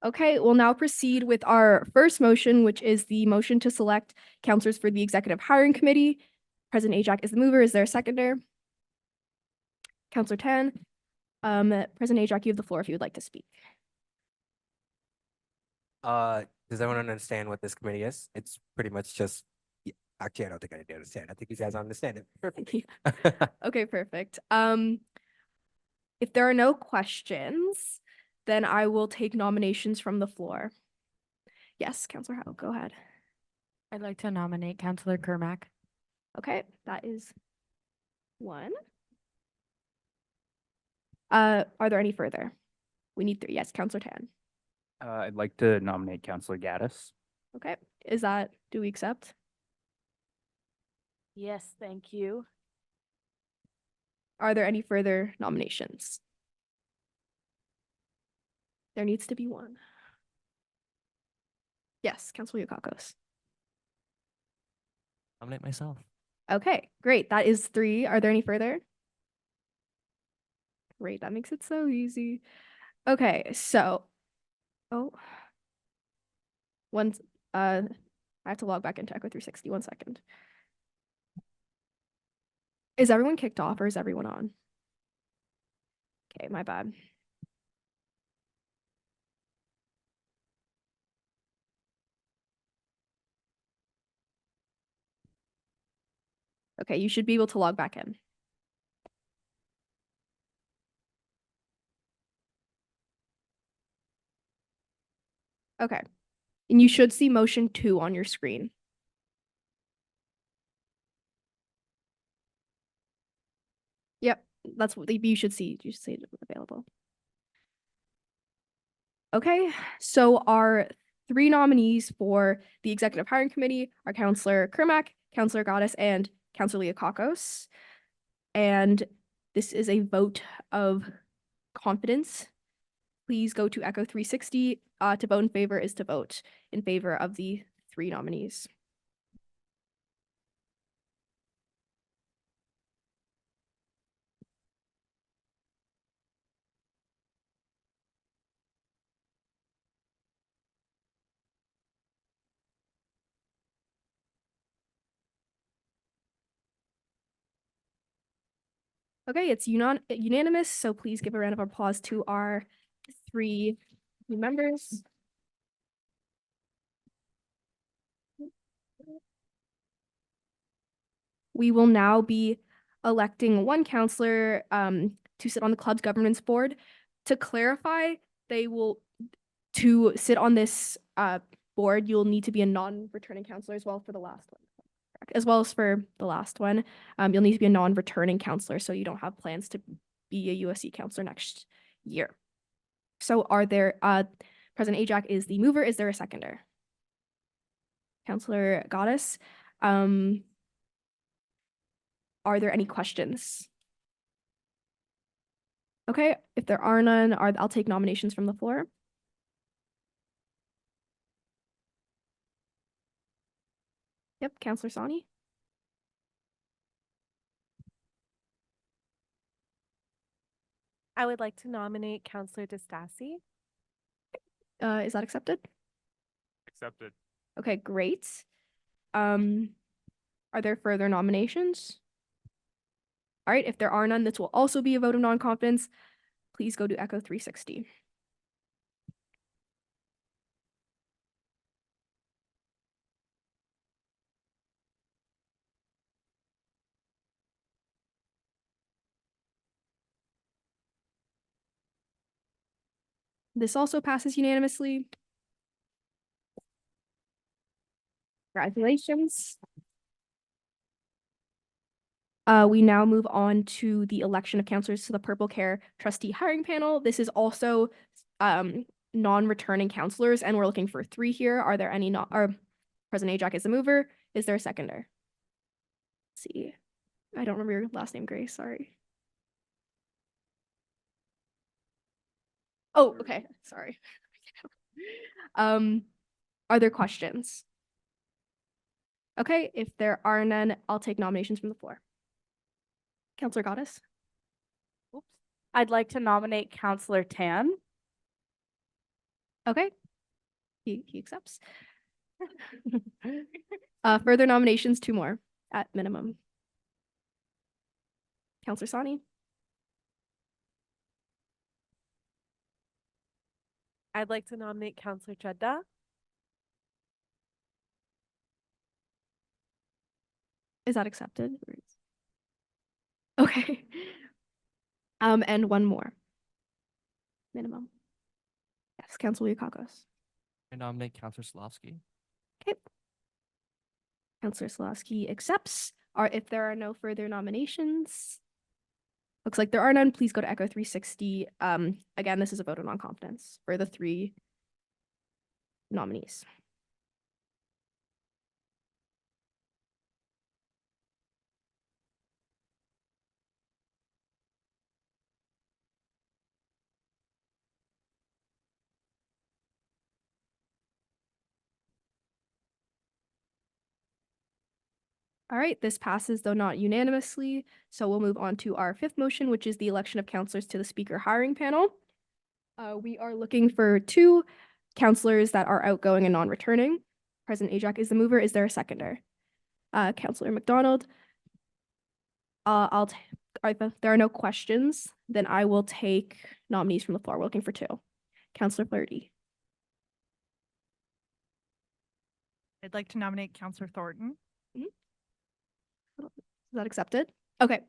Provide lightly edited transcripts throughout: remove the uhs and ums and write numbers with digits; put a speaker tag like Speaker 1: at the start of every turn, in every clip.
Speaker 1: Okay, we'll now proceed with our first motion, which is the motion to select counselors for the Executive Hiring Committee. President Ajak is the mover. Is there a seconder? Counselor Tan. President Ajak, you have the floor if you would like to speak.
Speaker 2: Does everyone understand what this committee is? It's pretty much just, actually, I don't think I do understand. I think you guys understand it. Perfect.
Speaker 1: Okay, perfect. If there are no questions, then I will take nominations from the floor. Yes, Counselor Howe, go ahead.
Speaker 3: I'd like to nominate Counselor Kermack.
Speaker 1: Okay, that is one. Are there any further? We need three. Yes, Counselor Tan.
Speaker 4: I'd like to nominate Counselor Gaddis.
Speaker 1: Okay, do we accept?
Speaker 3: Yes, thank you.
Speaker 1: Are there any further nominations? There needs to be one. Yes, Counselor Yukakos.
Speaker 2: Nominate myself.
Speaker 1: Okay, great. That is three. Are there any further? Great, that makes it so easy. Okay, so, I have to log back into Echo 360. 1 second. Is everyone kicked off or is everyone on? Okay, my bad. Okay, you should be able to log back in. Okay, and you should see motion 2 on your screen. Yep, that's what you should see. You should see it available. Okay, so our three nominees for the Executive Hiring Committee are Counselor Kermack, Counselor Goddess, and Counselor Leokakos. And this is a vote of confidence. Please go to Echo 360. To vote in favor is to vote in favor of the three nominees. Okay, it's unanimous, so please give a round of applause to our three new members. We will now be electing one counselor to sit on the club's governance board. To clarify, to sit on this board, you'll need to be a non-returning counselor as well for the last one. As well as for the last one, you'll need to be a non-returning counselor, so you don't have plans to be a USC counselor next year. So are there, President Ajak is the mover. Is there a seconder? Counselor Goddess. Are there any questions? Okay, if there are none, I'll take nominations from the floor. Yep, Counselor Sani.
Speaker 5: I would like to nominate Counselor DeStassi.
Speaker 1: Is that accepted?
Speaker 4: Accepted.
Speaker 1: Okay, great. Are there further nominations? All right, if there are none, this will also be a vote of non-confidence. Please go to Echo 360. This also passes unanimously. Congratulations. We now move on to the election of counselors to the Purple Care Trustee Hiring Panel. This is also non-returning counselors, and we're looking for three here. Are there any President Ajak is the mover. Is there a seconder? Let's see. I don't remember your last name, Grace. Sorry. Oh, okay. Sorry. Are there questions? Okay, if there are none, I'll take nominations from the floor. Counselor Goddess.
Speaker 3: I'd like to nominate Counselor Tan.
Speaker 1: Okay. He accepts. Further nominations, 2 more at minimum. Counselor Sani.
Speaker 5: I'd like to nominate Counselor Chadda.
Speaker 1: Is that accepted? Okay. And 1 more. Minimum. Yes, Counselor Leokakos.
Speaker 6: I nominate Counselor Slavsky.
Speaker 1: Okay. Counselor Slawski accepts. If there are no further nominations, looks like there are none, please go to Echo 360. Again, this is a vote of non-confidence for the 3 nominees. All right, this passes, though not unanimously. So we'll move on to our 5th motion, which is the election of counselors to the speaker hiring panel. We are looking for 2 counselors that are outgoing and non-returning. President Ajak is the mover. Is there a seconder? Counselor McDonald. If there are no questions, then I will take nominees from the floor. We're looking for 2. Counselor Flaherty.
Speaker 7: I'd like to nominate Counselor Thornton.
Speaker 1: Is that accepted? Okay.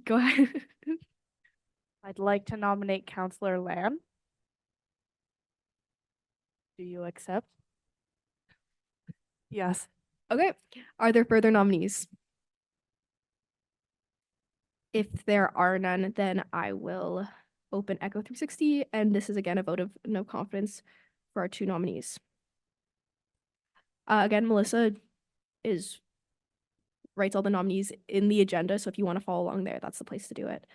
Speaker 1: Go ahead.
Speaker 3: I'd like to nominate Counselor Lamb. Do you accept?
Speaker 5: Yes.
Speaker 1: Okay. Are there further nominees? If there are none, then I will open Echo 360, and this is again a vote of no confidence for our 2 nominees. Again, Melissa writes all the nominees in the agenda, so if you want to follow along there, that's the place to do it.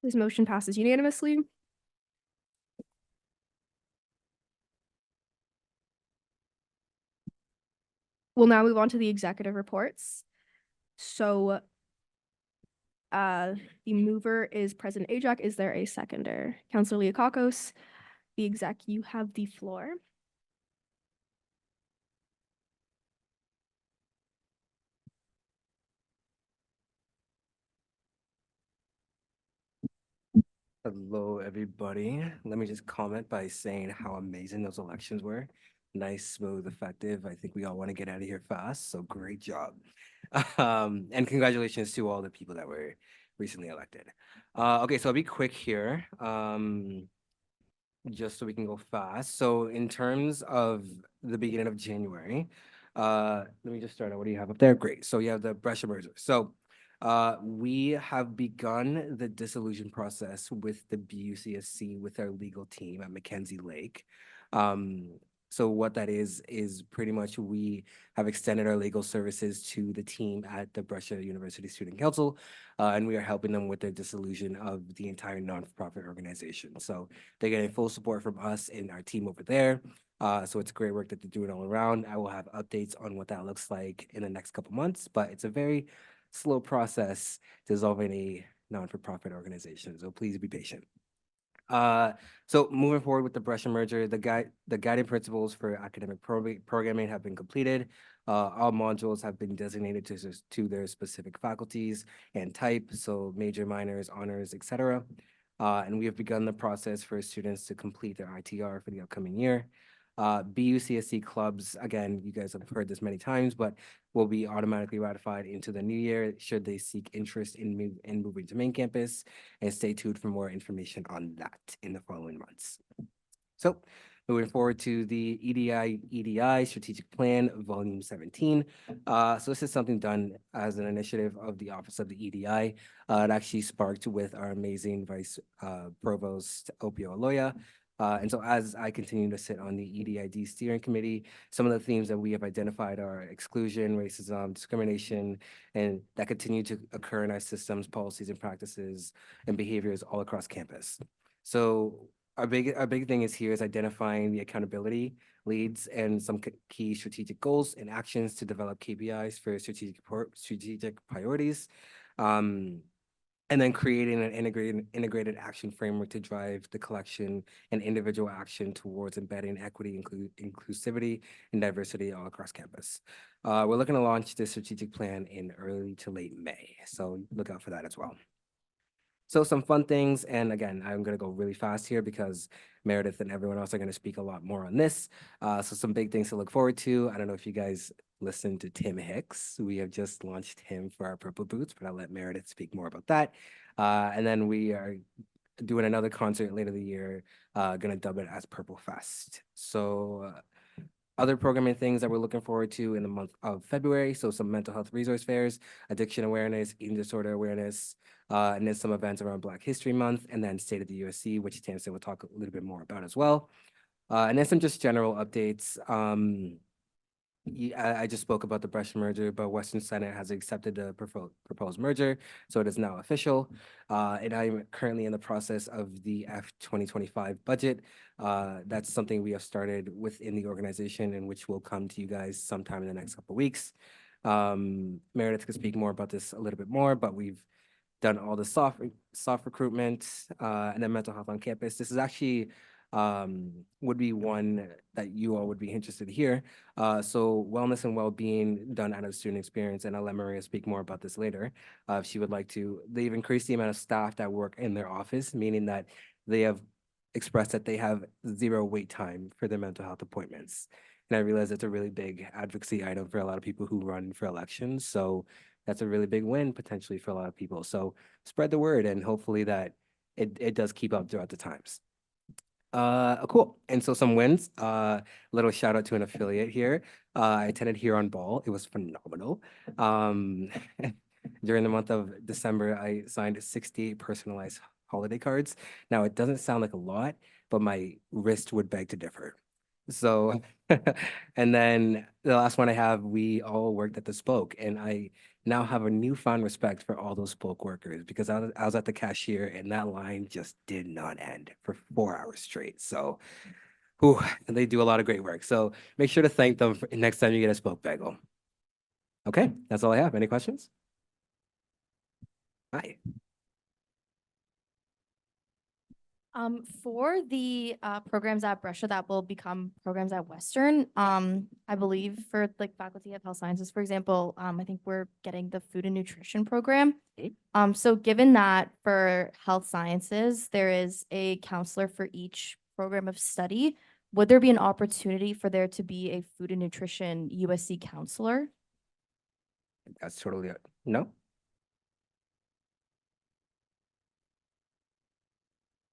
Speaker 1: This motion passes unanimously. We'll now move on to the executive reports. So the mover is President Ajak. Is there a seconder? Councilor Leokakos, the exec, you have the floor.
Speaker 2: Hello, everybody. Let me just comment by saying how amazing those elections were. Nice, smooth, effective. I think we all want to get out of here fast, so great job. And congratulations to all the people that were recently elected. Okay, so I'll be quick here. Just so we can go fast. So in terms of the beginning of January, let me just start out. What do you have up there? Great. So you have the Brescia merger. So we have begun the dissolution process with the BUCSC with our legal team at Mackenzie Lake. So what that is pretty much we have extended our legal services to the team at the Brescia University Student Council, and we are helping them with their dissolution of the entire non-profit organization. So they're getting full support from us and our team over there. So it's great work that they're doing all around. I will have updates on what that looks like in the next couple months, but it's a very slow process dissolving a non-for-profit organization. So please be patient. So moving forward with the Brescia merger, the guiding principles for academic programming have been completed. All modules have been designated to their specific faculties and type, so major, minors, honors, etc. And we have begun the process for students to complete their ITR for the upcoming year. BUCSC clubs, again, you guys have heard this many times, but will be automatically ratified into the new year should they seek interest in moving to main campus, and stay tuned for more information on that in the following months. So moving forward to the EDI Strategic Plan Volume 17. So this is something done as an initiative of the Office of the EDI. It actually sparked with our amazing Vice Provost Opio Aloya. And so as I continue to sit on the EDID steering committee, some of the themes that we have identified are exclusion, racism, discrimination, and that continue to occur in our systems, policies, and practices and behaviors all across campus. So our big thing is here is identifying the accountability leads and some key strategic goals and actions to develop KPIs for strategic priorities. And then creating an integrated action framework to drive the collection and individual action towards embedding equity, inclusivity, and diversity all across campus. We're looking to launch this strategic plan in early to late May, so look out for that as well. So some fun things, and again, I'm gonna go really fast here because Meredith and everyone else are gonna speak a lot more on this. So some big things to look forward to. I don't know if you guys listened to Tim Hicks. We have just launched him for our Purple Boots, but I'll let Meredith speak more about that. And then we are doing another concert later the year, gonna dub it as Purple Fest. So other programming things that we're looking forward to in the month of February. So some mental health resource fairs, addiction awareness, eating disorder awareness, and then some events around Black History Month, and then State of the USC, which Tamsin will talk a little bit more about as well. And then some just general updates. I just spoke about the Bresh merger, but Western Senate has accepted the proposed merger, so it is now official. And I'm currently in the process of the F 2025 budget. That's something we have started within the organization and which will come to you guys sometime in the next couple of weeks. Meredith could speak more about this a little bit more, but we've done all the soft recruitment, and then mental health on campus. This is actually would be one that you all would be interested to hear. So wellness and well-being done out of student experience, and I'll let Maria speak more about this later if she would like to. They've increased the amount of staff that work in their office, meaning that they have expressed that they have 0 wait time for their mental health appointments. And I realize it's a really big advocacy item for a lot of people who run for elections. So that's a really big win potentially for a lot of people. So spread the word, and hopefully that it does keep up throughout the times. Cool. And so some wins, little shout out to an affiliate here. I attended Huron Ball. It was phenomenal. During the month of December, I signed 68 personalized holiday cards. Now, it doesn't sound like a lot, but my wrist would beg to differ. So, and then the last one I have, we all worked at the Spoke, and I now have a newfound respect for all those Spoke workers because I was at the cashier and that line just did not end for 4 hours straight. So, whew, and they do a lot of great work. So make sure to thank them next time you get a Spoke bagel. Okay, that's all I have. Any questions? Hi.
Speaker 8: For the programs at Brescia that will become programs at Western, I believe for like Faculty of Health Sciences, for example, I think we're getting the food and nutrition program. So given that for health sciences, there is a counselor for each program of study, would there be an opportunity for there to be a food and nutrition USC counselor?
Speaker 2: That's totally it. No?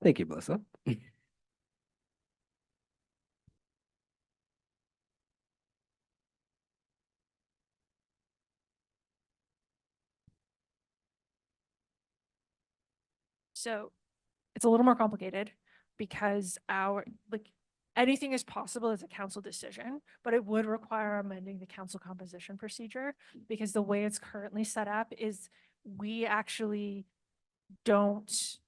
Speaker 2: Thank you, Melissa.
Speaker 9: So it's a little more complicated because anything is possible as a council decision, but it would require amending the council composition procedure because the way it's currently set up is we actually don't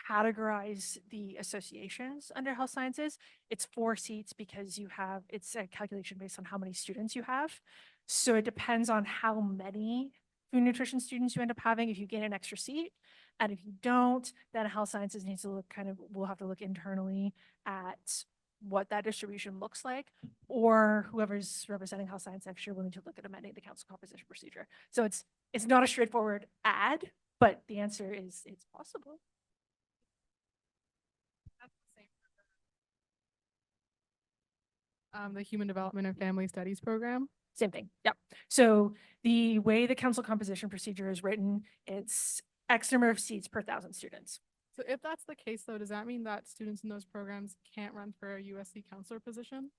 Speaker 9: categorize the associations under health sciences. It's 4 seats because it's a calculation based on how many students you have. So it depends on how many food nutrition students you end up having if you gain an extra seat. And if you don't, then health sciences needs to look we'll have to look internally at what that distribution looks like, or whoever's representing health science next year will need to look at amending the council composition procedure. So it's not a straightforward add, but the answer is it's possible.
Speaker 10: The Human Development and Family Studies program.
Speaker 9: Same thing. Yep. So the way the council composition procedure is written, it's X number of seats per 1,000 students.
Speaker 10: So if that's the case, though, does that mean that students in those programs can't run for a USC counselor position?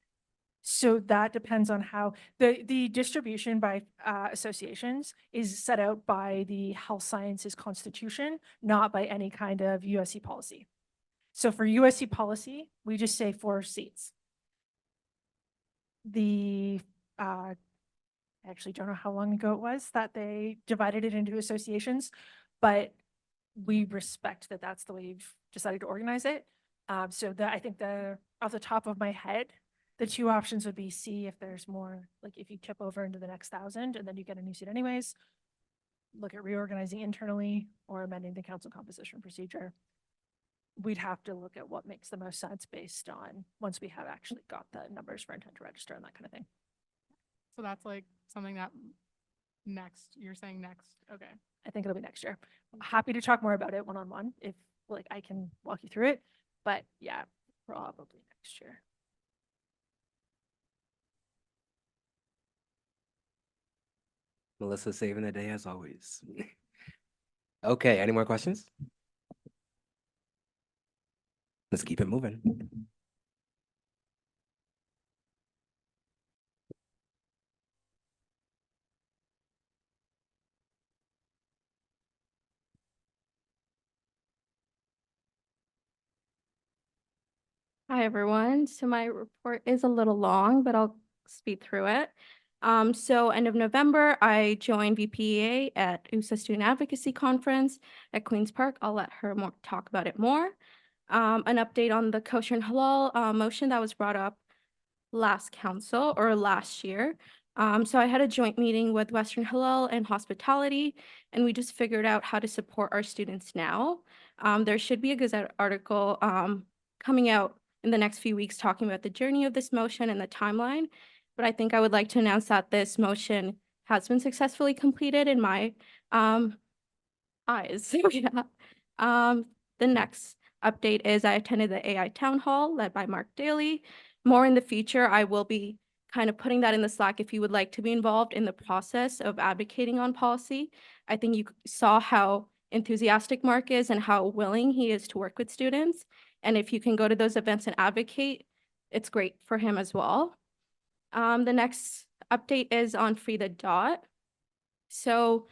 Speaker 9: So that depends on how the distribution by associations is set out by the health sciences constitution, not by any kind of USC policy. So for USC policy, we just say 4 seats. I actually don't know how long ago it was that they divided it into associations, but we respect that that's the way you've decided to organize it. So that I think off the top of my head, the 2 options would be see if there's more, like if you tip over into the next 1,000 and then you get a new seat anyways, look at reorganizing internally or amending the council composition procedure. We'd have to look at what makes the most sense based on once we have actually got the numbers for intent to register and that kind of thing.
Speaker 10: So that's like something that you're saying next, okay.
Speaker 9: I think it'll be next year. I'm happy to talk more about it one-on-one if like I can walk you through it, but yeah, probably next year.
Speaker 2: Melissa saving the day as always. Okay, any more questions? Let's keep it moving.
Speaker 8: Hi, everyone. So my report is a little long, but I'll speed through it. So end of November, I joined VPEA at USA Student Advocacy Conference at Queen's Park. I'll let her talk about it more. An update on the kosher and halal motion that was brought up last council or last year. So I had a joint meeting with Western Halal and Hospitality, and we just figured out how to support our students now. There should be a Gazette article coming out in the next few weeks talking about the journey of this motion and the timeline. But I think I would like to announce that this motion has been successfully completed in my eyes. Yeah. The next update is I attended the AI town hall led by Mark Daly. More in the future, I will be kind of putting that in the Slack if you would like to be involved in the process of advocating on policy. I think you saw how enthusiastic Mark is and how willing he is to work with students. And if you can go to those events and advocate, it's great for him as well. The next update is on Free the Dot. So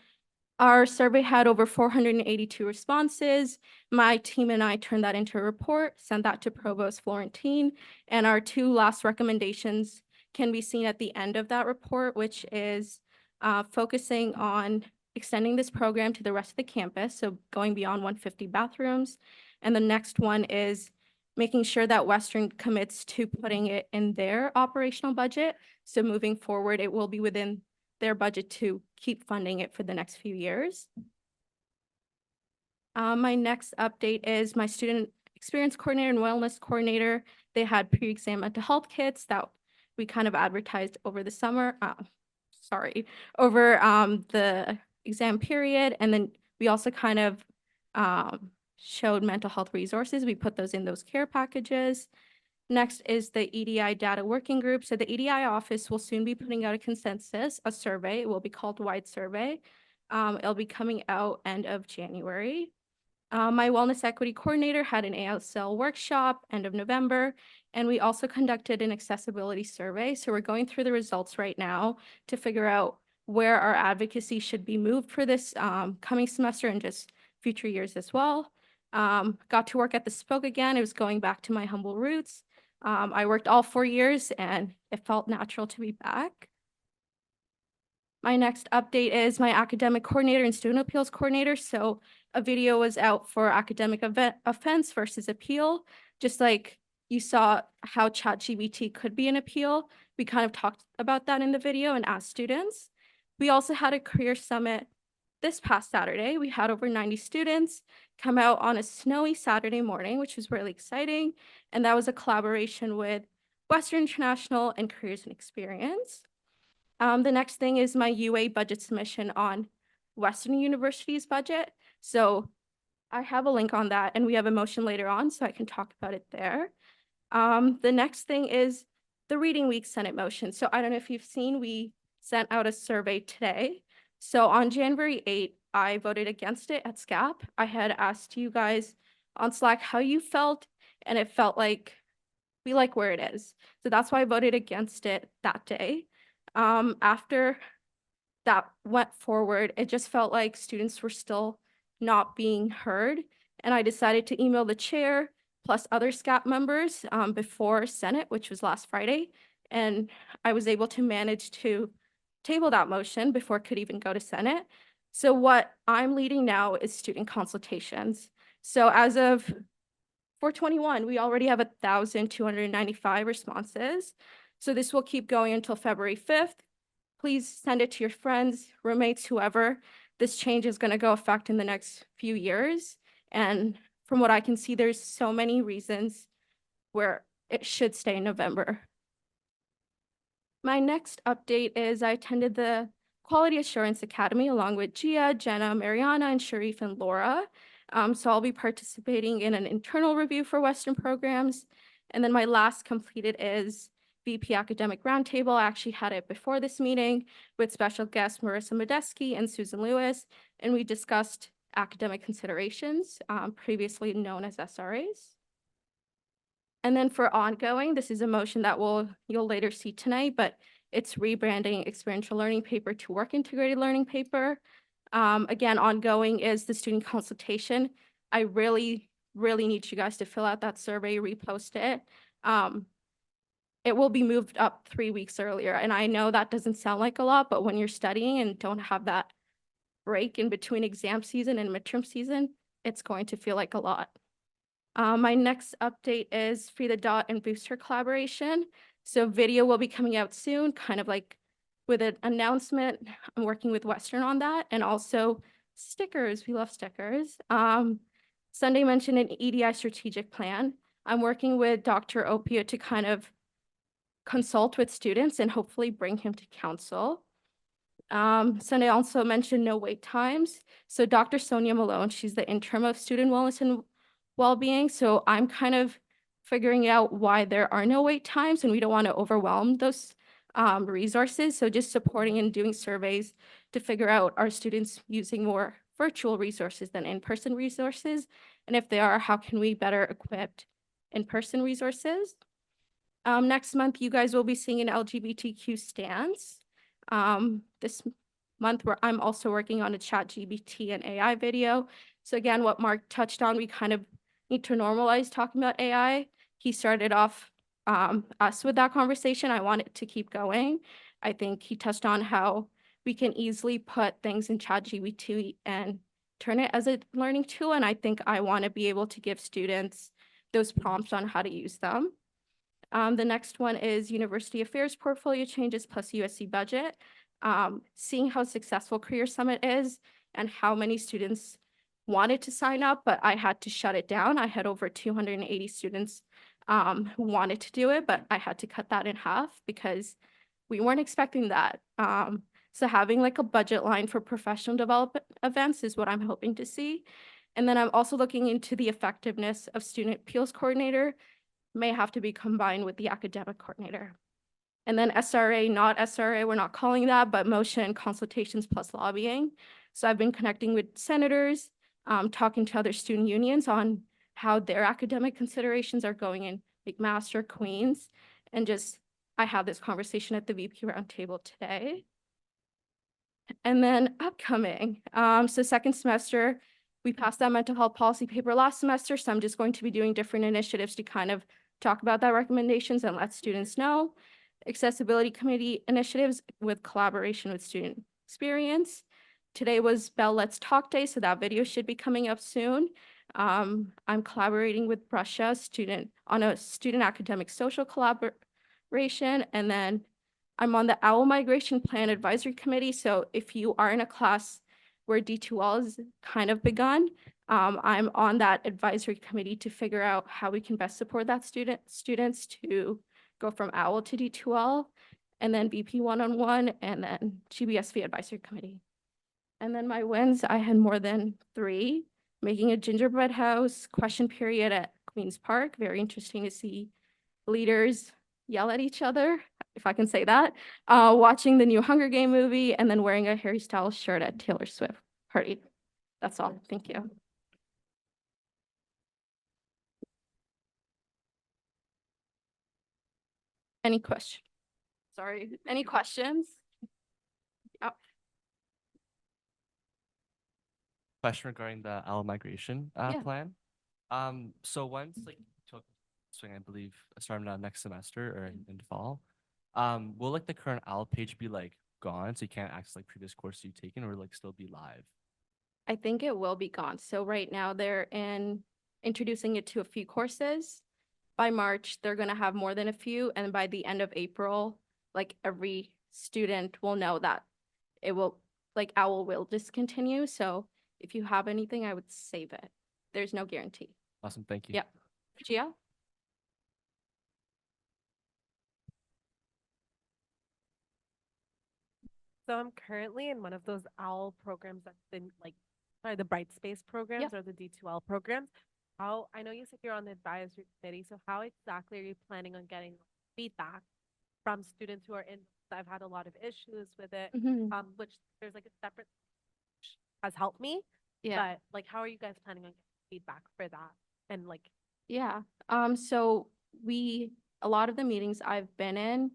Speaker 8: our survey had over 482 responses. My team and I turned that into a report, sent that to Provost Florentine, and our 2 last recommendations can be seen at the end of that report, which is focusing on extending this program to the rest of the campus, so going beyond 150 bathrooms. And the next one is making sure that Western commits to putting it in their operational budget. So moving forward, it will be within their budget to keep funding it for the next few years. My next update is my student experience coordinator and wellness coordinator. They had pre-exam mental health kits that we kind of advertised over the summer, over the exam period. And then we also kind of showed mental health resources. We put those in those care packages. Next is the EDI data working group. So the EDI office will soon be putting out a consensus, a survey. It will be called Wide Survey. It'll be coming out end of January. My wellness equity coordinator had an ASL workshop end of November, and we also conducted an accessibility survey. So we're going through the results right now to figure out where our advocacy should be moved for this coming semester and just future years as well. Got to work at the Spoke again. It was going back to my humble roots. I worked all 4 years and it felt natural to be back. My next update is my academic coordinator and student appeals coordinator. So a video was out for academic offense versus appeal. Just like you saw how ChatGPT could be an appeal, we kind of talked about that in the video and asked students. We also had a career summit this past Saturday. We had over 90 students come out on a snowy Saturday morning, which was really exciting. And that was a collaboration with Western International and Careers and Experience. The next thing is my UA budget submission on Western University's budget. So I have a link on that and we have a motion later on, so I can talk about it there. The next thing is the Reading Week Senate motion. So I don't know if you've seen, we sent out a survey today. So on January 8th, I voted against it at SCAP. I had asked you guys on Slack how you felt, and it felt like we like where it is. So that's why I voted against it that day. After that went forward, it just felt like students were still not being heard. And I decided to email the chair
Speaker 11: plus other SCAP members before Senate, which was last Friday. And I was able to manage to table that motion before it could even go to Senate. So what I'm leading now is student consultations. So as of 4/21, we already have 1,295 responses. So this will keep going until February 5th. Please send it to your friends, roommates, whoever. This change is going to go effect in the next few years. And from what I can see, there's so many reasons where it should stay in November. My next update is I attended the Quality Assurance Academy along with Gia, Jenna, Mariana, and Sharif and Laura. So I'll be participating in an internal review for Western programs. And then my last completed is VP Academic Roundtable. I actually had it before this meeting with special guests Marissa Medeski and Susan Lewis, and we discussed academic considerations, previously known as SRAs. And then for ongoing, this is a motion that you'll later see tonight, but it's rebranding experiential learning paper to work integrated learning paper. Again, ongoing is the student consultation. I really need you guys to fill out that survey, repost it. It will be moved up 3 weeks earlier. And I know that doesn't sound like a lot, but when you're studying and don't have that break in between exam season and midterm season, it's going to feel like a lot. My next update is Free the Dot and Booster collaboration. So video will be coming out soon, kind of like with an announcement. I'm working with Western on that, and also stickers. We love stickers. Sunday mentioned an EDI strategic plan. I'm working with Dr. Opio to kind of consult with students and hopefully bring him to council. Sunday also mentioned no wait times. So Dr. Sonia Malone, she's the interim of student wellness and well-being. So I'm kind of figuring out why there are no wait times, and we don't want to overwhelm those resources. So just supporting and doing surveys to figure out, are students using more virtual resources than in-person resources? And if they are, how can we better equip in-person resources? Next month, you guys will be seeing an LGBTQ stance. This month, I'm also working on a ChatGPT and AI video. So again, what Mark touched on, we kind of need to normalize talking about AI. He started off us with that conversation. I want it to keep going. I think he touched on how we can easily put things in ChatGPT and turn it as a learning tool. And I think I want to be able to give students those prompts on how to use them. The next one is University Affairs portfolio changes plus USC budget. Seeing how successful Career Summit is and how many students wanted to sign up, but I had to shut it down. I had over 280 students who wanted to do it, but I had to cut that in half because we weren't expecting that. So having like a budget line for professional development events is what I'm hoping to see. And then I'm also looking into the effectiveness of student appeals coordinator, may have to be combined with the academic coordinator. And then SRA, not SRA, we're not calling that, but motion, consultations plus lobbying. So I've been connecting with senators, talking to other student unions on how their academic considerations are going in McMaster, Queens, and just, I had this conversation at the VP roundtable today. And then upcoming, so second semester, we passed that mental health policy paper last semester, so I'm just going to be doing different initiatives to kind of talk about that recommendations and let students know. Accessibility committee initiatives with collaboration with student experience. Today was Bell Let's Talk Day, so that video should be coming up soon. I'm collaborating with Brusha student on a student academic social collaboration, and then I'm on the OWL Migration Plan Advisory Committee. So if you are in a class where D2L is kind of begun, I'm on that advisory committee to figure out how we can best support that students to go from OWL to D2L, and then BP one-on-one, and then GBSV advisory committee. And then my wins, I had more than 3. Making a gingerbread house, question period at Queens Park. Very interesting to see leaders yell at each other, if I can say that. Watching the new Hunger Game movie, and then wearing a Harry Styles shirt at Taylor Swift party. That's all. Thank you. Any questions? Sorry, any questions? Yep.
Speaker 6: Question regarding the owl migration
Speaker 11: Yeah.
Speaker 6: plan. So once like swing, I believe, starting next semester or in fall. Will like the current OWL page be like gone, so you can't access like previous courses you've taken, or like still be live?
Speaker 11: I think it will be gone. So right now they're introducing it to a few courses. By March, they're gonna have more than a few, and by the end of April, like every student will know that it will, like OWL will discontinue. So if you have anything, I would save it. There's no guarantee.
Speaker 6: Awesome, thank you.
Speaker 11: Yep. Gia?
Speaker 5: So I'm currently in one of those OWL programs that's been like, sorry, the Bright Space programs or the D2L programs. How, I know you said you're on the advisory committee, so how exactly are you planning on getting feedback from students who are in? I've had a lot of issues with it, which there's like a separate has helped me.
Speaker 11: Yeah.
Speaker 5: But like, how are you guys planning on getting feedback for that? And like,
Speaker 11: Yeah. So a lot of the meetings I've been in,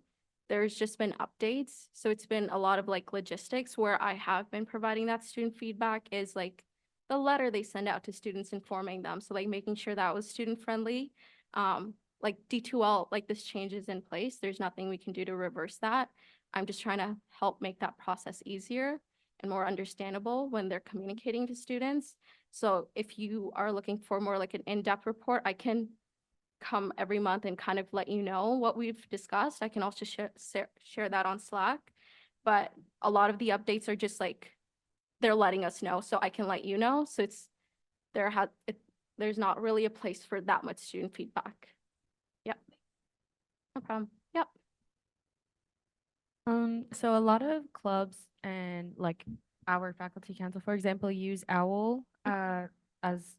Speaker 11: there's just been updates. So it's been a lot of like logistics where I have been providing that student feedback is like the letter they send out to students informing them. So like making sure that was student friendly. Like D2L, like this change is in place. There's nothing we can do to reverse that. I'm just trying to help make that process easier and more understandable when they're communicating to students. So if you are looking for more like an in-depth report, I can come every month and kind of let you know what we've discussed. I can also share that on Slack. But a lot of the updates are just like, they're letting us know, so I can let you know. So there's not really a place for that much student feedback. Yep. No problem. Yep.
Speaker 3: So a lot of clubs and like our faculty council, for example, use OWL as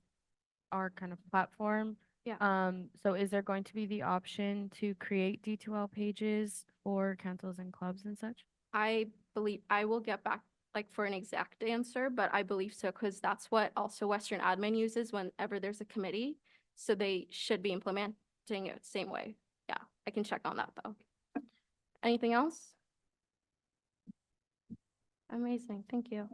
Speaker 3: our kind of platform.
Speaker 11: Yeah.
Speaker 3: So is there going to be the option to create D2L pages for councils and clubs and such?
Speaker 11: I believe I will get back like for an exact answer, but I believe so because that's what also Western admin uses whenever there's a committee. So they should be implementing it same way. Yeah, I can check on that though. Anything else? Amazing, thank you.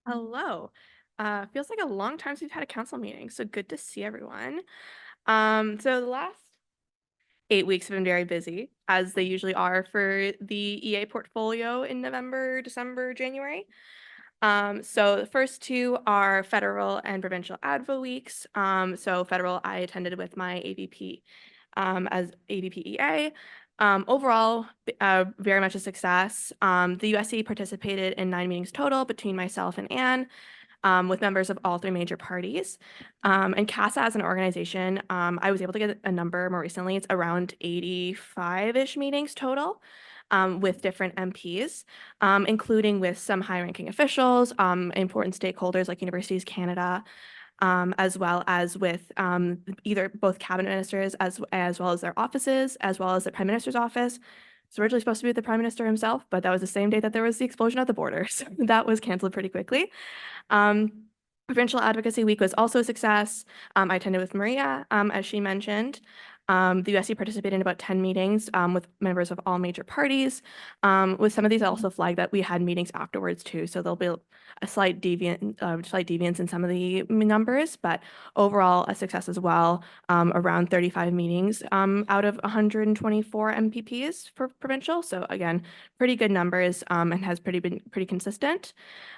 Speaker 12: Hello. Feels like a long time since we've had a council meeting, so good to see everyone. So the last 8 weeks have been very busy, as they usually are for the EA portfolio in November, December, January. So the first two are federal and provincial ADVO weeks. So federal, I attended with my AVP as AVP EA. Overall, very much a success. The USC participated in 9 meetings total between myself and Anne, with members of all 3 major parties. And CASA as an organization, I was able to get a number more recently. It's around 85-ish meetings total. With different MPs, including with some high-ranking officials, important stakeholders like Universities Canada, as well as with either both cabinet ministers as well as their offices, as well as the Prime Minister's office. It's originally supposed to be with the Prime Minister himself, but that was the same day that there was the explosion at the border, so that was canceled pretty quickly. Provincial Advocacy Week was also a success. I attended with Maria, as she mentioned. The USC participated in about 10 meetings with members of all major parties. With some of these, I also flagged that we had meetings afterwards too, so there'll be a slight deviance in some of the numbers, but overall a success as well. Around 35 meetings out of 124 MPPs for provincial. So again, pretty good numbers and has been pretty consistent.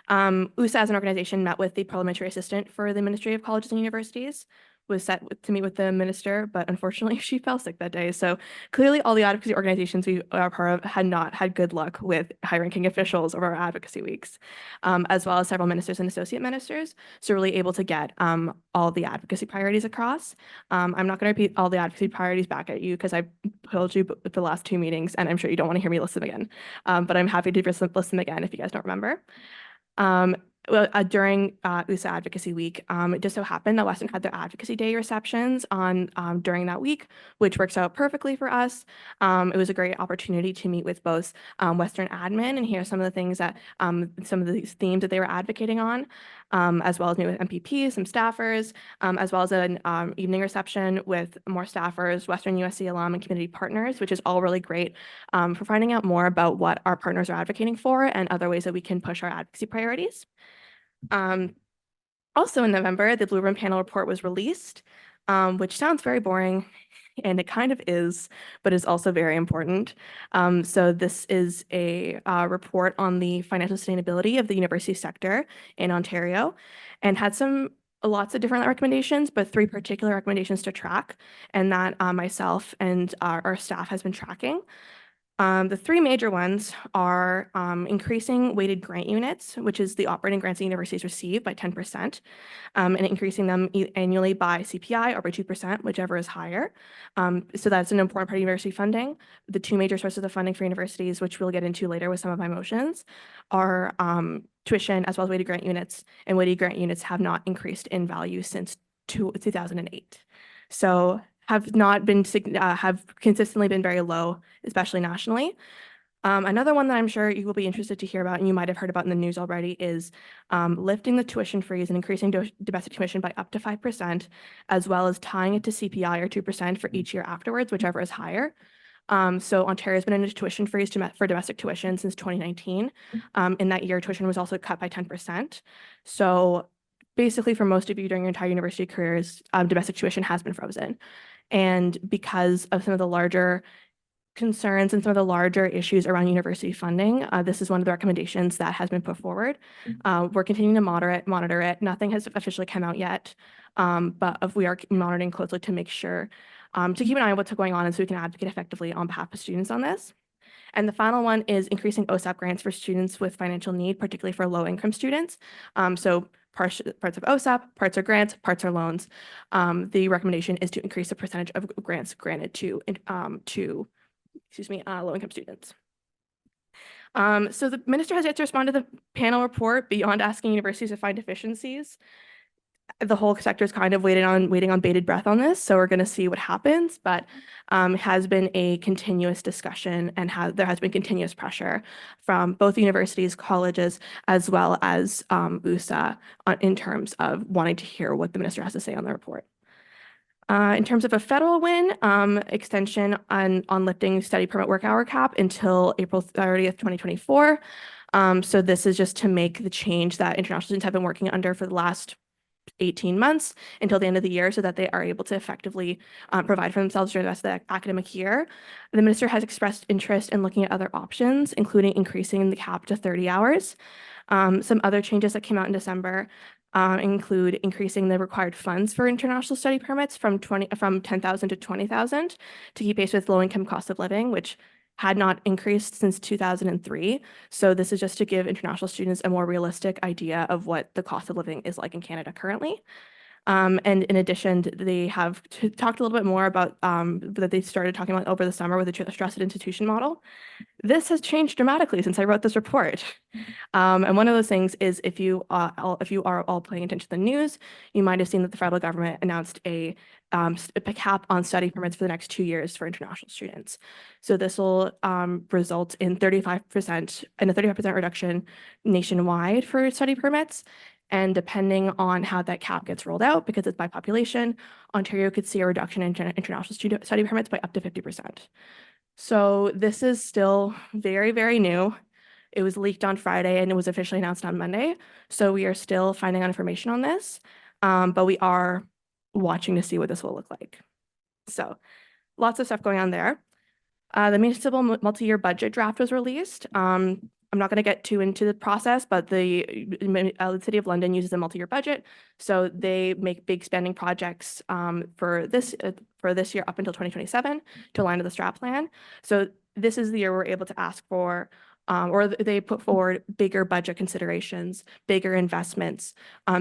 Speaker 12: USA as an organization met with the parliamentary assistant for the Ministry of Colleges and Universities, was set to meet with the minister, but unfortunately she fell sick that day. So clearly all the advocacy organizations we are part of had not had good luck with high-ranking officials over our advocacy weeks, as well as several ministers and associate ministers. So really able to get all the advocacy priorities across. I'm not going to repeat all the advocacy priorities back at you because I told you the last 2 meetings, and I'm sure you don't want to hear me list them again. But I'm happy to list them again if you guys don't remember. During USA Advocacy Week, it just so happened that Western had their Advocacy Day receptions on during that week, which works out perfectly for us. It was a great opportunity to meet with both Western admin and hear some of the things that some of these themes that they were advocating on, as well as meet with MPPs, some staffers, as well as an evening reception with more staffers, Western USC alum, and community partners, which is all really great for finding out more about what our partners are advocating for and other ways that we can push our advocacy priorities. Also in November, the Blue Ribbon Panel report was released, which sounds very boring, and it kind of is, but is also very important. So this is a report on the financial sustainability of the university sector in Ontario, and had lots of different recommendations, but 3 particular recommendations to track, and that myself and our staff has been tracking. The 3 major ones are increasing weighted grant units, which is the operating grants that universities receive, by 10%, and increasing them annually by CPI or by 2%, whichever is higher. So that's an important part of university funding. The 2 major sources of funding for universities, which we'll get into later with some of my motions, are tuition as well as weighted grant units, and weighted grant units have not increased in value since 2008. So have not been have consistently been very low, especially nationally. Another one that I'm sure you will be interested to hear about, and you might have heard about in the news already, is lifting the tuition freeze and increasing domestic tuition by up to 5%, as well as tying it to CPI or 2% for each year afterwards, whichever is higher. So Ontario has been in a tuition freeze for domestic tuition since 2019. In that year, tuition was also cut by 10%. So basically, for most of you during your entire university careers, domestic tuition has been frozen. And because of some of the larger concerns and some of the larger issues around university funding, this is one of the recommendations that has been put forward. We're continuing to monitor it. Nothing has officially come out yet, but we are monitoring closely to make sure to keep an eye on what's going on, and so we can advocate effectively on behalf of students on this. And the final one is increasing OSAP grants for students with financial need, particularly for low-income students. So parts of OSAP, parts are grants, parts are loans. The recommendation is to increase the percentage of grants granted to low-income students. So the minister has yet to respond to the panel report beyond asking universities to find deficiencies. The whole sector is kind of waiting on bated breath on this, so we're going to see what happens. But it has been a continuous discussion, and there has been continuous pressure from both universities, colleges, as well as USA in terms of wanting to hear what the minister has to say on the report. In terms of a federal win, extension on lifting study permit work hour cap until April 30th, 2024. So this is just to make the change that international students have been working under for the last 18 months until the end of the year, so that they are able to effectively provide for themselves during the rest of the academic year. The minister has expressed interest in looking at other options, including increasing the cap to 30 hours. Some other changes that came out in December include increasing the required funds for international study permits from 10,000 to 20,000 to keep pace with low-income cost of living, which had not increased since 2003. So this is just to give international students a more realistic idea of what the cost of living is like in Canada currently. And in addition, they have talked a little bit more about that they started talking about over the summer with the trusted institution model. This has changed dramatically since I wrote this report. And one of those things is if you are all paying attention to the news, you might have seen that the federal government announced a cap on study permits for the next 2 years for international students. So this will result in 35% reduction nationwide for study permits. And depending on how that cap gets rolled out, because it's by population, Ontario could see a reduction in international student study permits by up to 50%. So this is still very, very new. It was leaked on Friday and it was officially announced on Monday. So we are still finding out information on this, but we are watching to see what this will look like. So lots of stuff going on there. The municipal multi-year budget draft was released. I'm not going to get too into the process, but the City of London uses a multi-year budget. So they make big spending projects for this year up until 2027 to align to the strat plan. So this is the year we're able to ask for, or they put forward bigger budget considerations, bigger investments,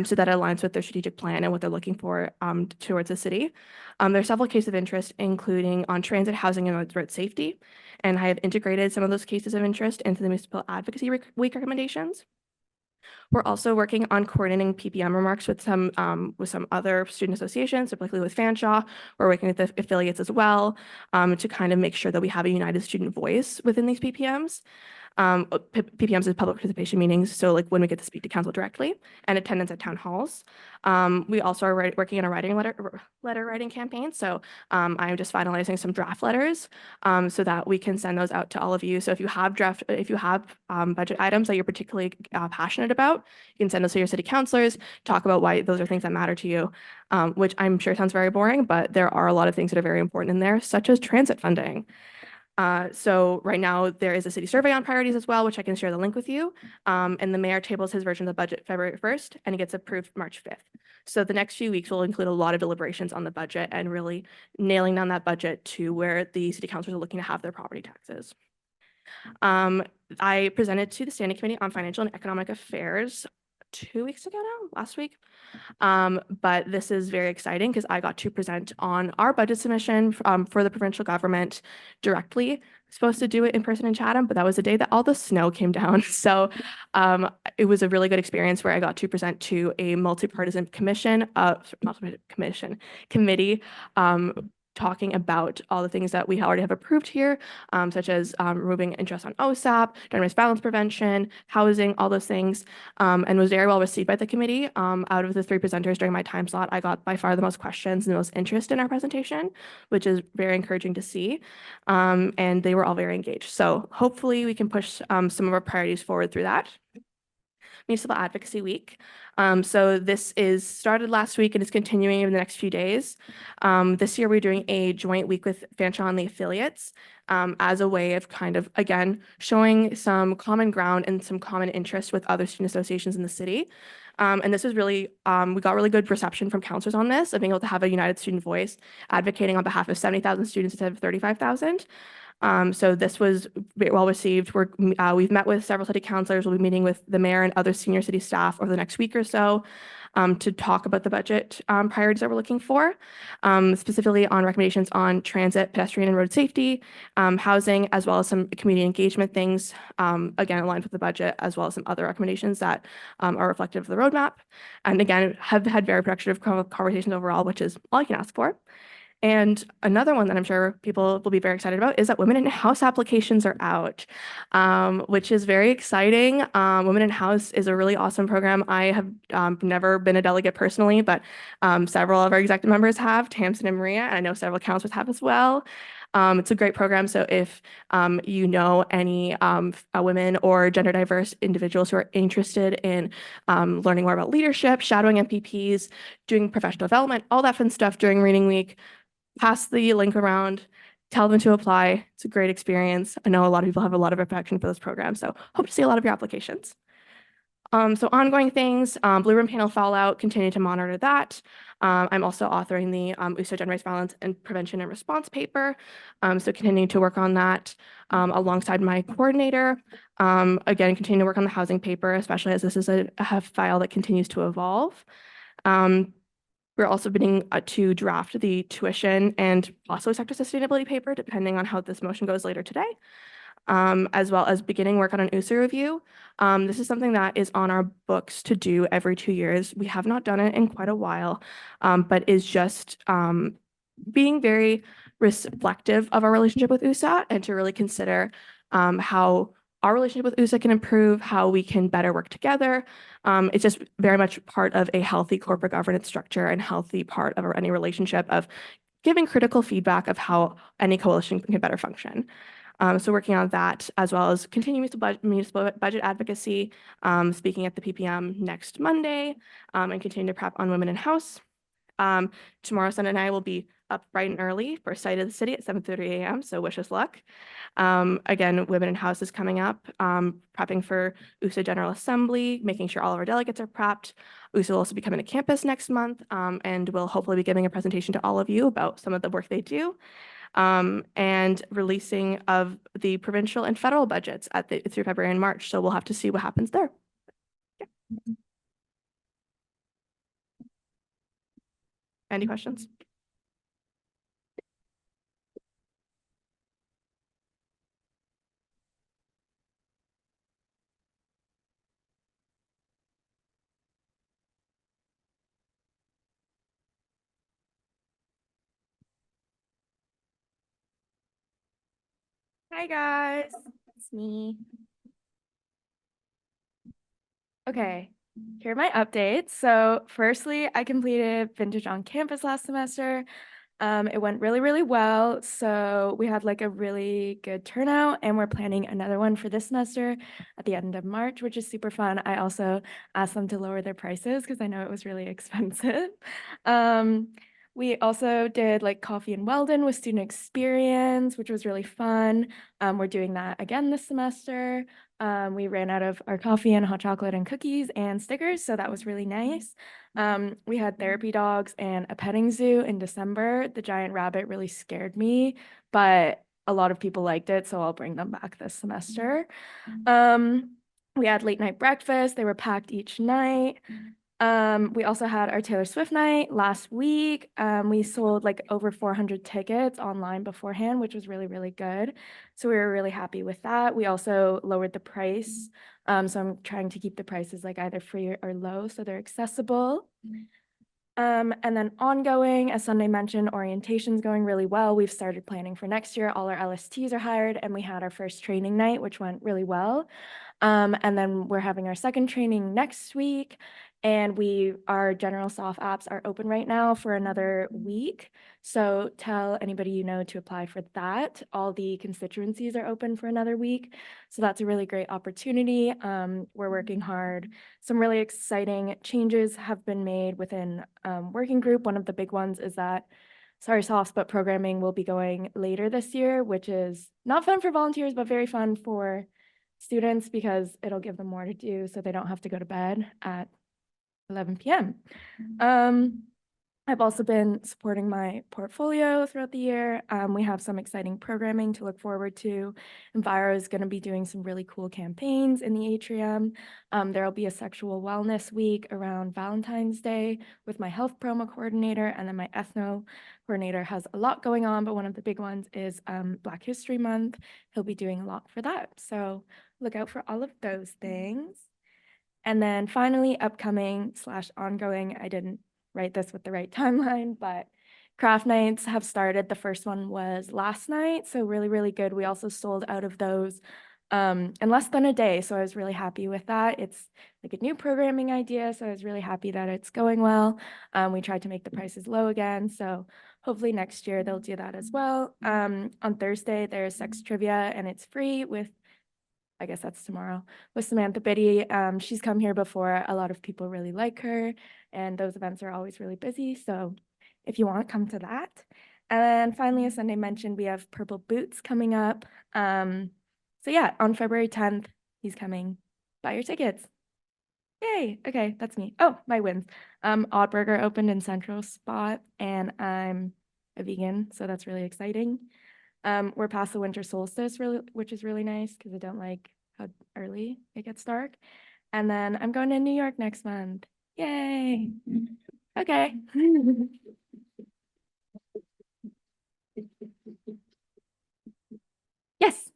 Speaker 12: so that aligns with their strategic plan and what they're looking for towards the city. There are several cases of interest, including on transit, housing, and road safety. And I have integrated some of those cases of interest into the Municipal Advocacy Week recommendations. We're also working on coordinating PPM remarks with some other student associations, particularly with Fanshawe. We're working with the affiliates as well to kind of make sure that we have a united student voice within these PPMs. PPMs is public participation meetings, so like when we get to speak to council directly, and attendance at town halls. We also are working on a letter writing campaign, so I'm just finalizing some draft letters so that we can send those out to all of you. So if you have budget items that you're particularly passionate about, you can send those to your city councilors, talk about why those are things that matter to you, which I'm sure sounds very boring, but there are a lot of things that are very important in there, such as transit funding. So right now there is a city survey on priorities as well, which I can share the link with you. And the mayor tables his version of the budget February 1st, and it gets approved March 5th. So the next few weeks will include a lot of deliberations on the budget and really nailing down that budget to where the city councilors are looking to have their property taxes. I presented to the Standing Committee on Financial and Economic Affairs 2 weeks ago now, last week. But this is very exciting because I got to present on our budget submission for the provincial government directly. Supposed to do it in person in Chatham, but that was the day that all the snow came down. So it was a really good experience where I got to present to a multi-partisan committee talking about all the things that we already have approved here, such as removing interest on OSAP, gender-based violence prevention, housing, all those things, and was very well received by the committee. Out of the 3 presenters during my time slot, I got by far the most questions and the most interest in our presentation, which is very encouraging to see. And they were all very engaged. So hopefully we can push some of our priorities forward through that. Municipal Advocacy Week. So this is started last week and is continuing in the next few days. This year we're doing a joint week with Fanshawe and the affiliates as a way of kind of, again, showing some common ground and some common interest with other student associations in the city. And this was really, we got really good reception from counselors on this, of being able to have a united student voice advocating on behalf of 70,000 students instead of 35,000. So this was very well received. We've met with several city councilors. We'll be meeting with the mayor and other senior city staff over the next week or so to talk about the budget priorities that we're looking for, specifically on recommendations on transit, pedestrian and road safety, housing, as well as some community engagement things, again, aligned with the budget, as well as some other recommendations that are reflective of the roadmap. And again, have had very productive conversations overall, which is all I can ask for. And another one that I'm sure people will be very excited about is that Women in House applications are out, which is very exciting. Women in House is a really awesome program. I have never been a delegate personally, but several of our executive members have, Tamsin and Maria, and I know several councilors have as well. It's a great program. So if you know any women or gender diverse individuals who are interested in learning more about leadership, shadowing MPPs, doing professional development, all that fun stuff during reading week, pass the link around, tell them to apply. It's a great experience. I know a lot of people have a lot of affection for this program, so hope to see a lot of your applications. So ongoing things, Blue Room Panel Fallout, continue to monitor that. I'm also authoring the USC Gender-Based Violence and Prevention and Response paper. So continuing to work on that alongside my coordinator. Again, continue to work on the housing paper, especially as this is a file that continues to evolve. We're also beginning to draft the tuition and possibly sector sustainability paper, depending on how this motion goes later today, as well as beginning work on an USC review. This is something that is on our books to do every 2 years. We have not done it in quite a while, but is just being very reflective of our relationship with USA and to really consider how our relationship with USA can improve, how we can better work together. It's just very much part of a healthy corporate governance structure and healthy part of any relationship of giving critical feedback of how any coalition can better function. So working on that, as well as continuing municipal budget advocacy, speaking at the PPM next Monday, and continue to prep on Women in House. Tomorrow, Sun and I will be up bright and early for Sight of the City at 7:30 a.m. So wish us luck. Again, Women in House is coming up, prepping for USA General Assembly, making sure all of our delegates are prepped. USA will also be coming to campus next month, and we'll hopefully be giving a presentation to all of you about some of the work they do. And releasing of the provincial and federal budgets through February and March. So we'll have to see what happens there. Yeah. Any questions? Hi guys, it's me. Okay, here are my updates. So firstly, I completed Vintage on Campus last semester. It went really, really well. So we had like a really good turnout, and we're planning another one for this semester at the end of March, which is super fun. I also asked them to lower their prices because I know it was really expensive. We also did like coffee and Weldon with student experience, which was really fun. We're doing that again this semester. We ran out of our coffee and hot chocolate and cookies and stickers, so that was really nice. We had therapy dogs and a petting zoo in December. The giant rabbit really scared me, but a lot of people liked it, so I'll bring them back this semester. We had late night breakfast. They were packed each night. We also had our Taylor Swift night last week. We sold like over 400 tickets online beforehand, which was really, really good. So we were really happy with that. We also lowered the price. So I'm trying to keep the prices like either free or low so they're accessible. And then ongoing, as Sunday mentioned, orientation's going really well. We've started planning for next year. All our LSTs are hired, and we had our first training night, which went really well. And then we're having our second training next week. And our general soft apps are open right now for another week. So tell anybody you know to apply for that. All the constituencies are open for another week. So that's a really great opportunity. We're working hard. Some really exciting changes have been made within working group. One of the big ones is that sorry, softs, but programming will be going later this year, which is not fun for volunteers, but very fun for students because it'll give them more to do so they don't have to go to bed at 11 p.m. I've also been supporting my portfolio throughout the year. We have some exciting programming to look forward to. Enviro is going to be doing some really cool campaigns in the atrium. There will be a sexual wellness week around Valentine's Day with my health promo coordinator, and then my ethno coordinator has a lot going on, but one of the big ones is Black History Month. He'll be doing a lot for that. So look out for all of those things. And then finally, upcoming / ongoing, I didn't write this with the right timeline, but craft nights have started. The first one was last night, so really, really good. We also sold out of those in less than a day, so I was really happy with that. It's like a new programming idea, so I was really happy that it's going well. We tried to make the prices low again, so hopefully next year they'll do that as well. On Thursday, there's sex trivia, and it's free with I guess that's tomorrow, with Samantha Biddy. She's come here before. A lot of people really like her, and those events are always really busy. So if you want, come to that. And finally, as Sunday mentioned, we have Purple Boots coming up. So yeah, on February 10th, he's coming. Buy your tickets. Yay. Okay, that's me. Oh, my wins. Odd Burger opened in Central Spot, and I'm a vegan, so that's really exciting. We're past the winter solstice, which is really nice because I don't like how early it gets dark. And then I'm going to New York next month. Yay. Okay. Yes.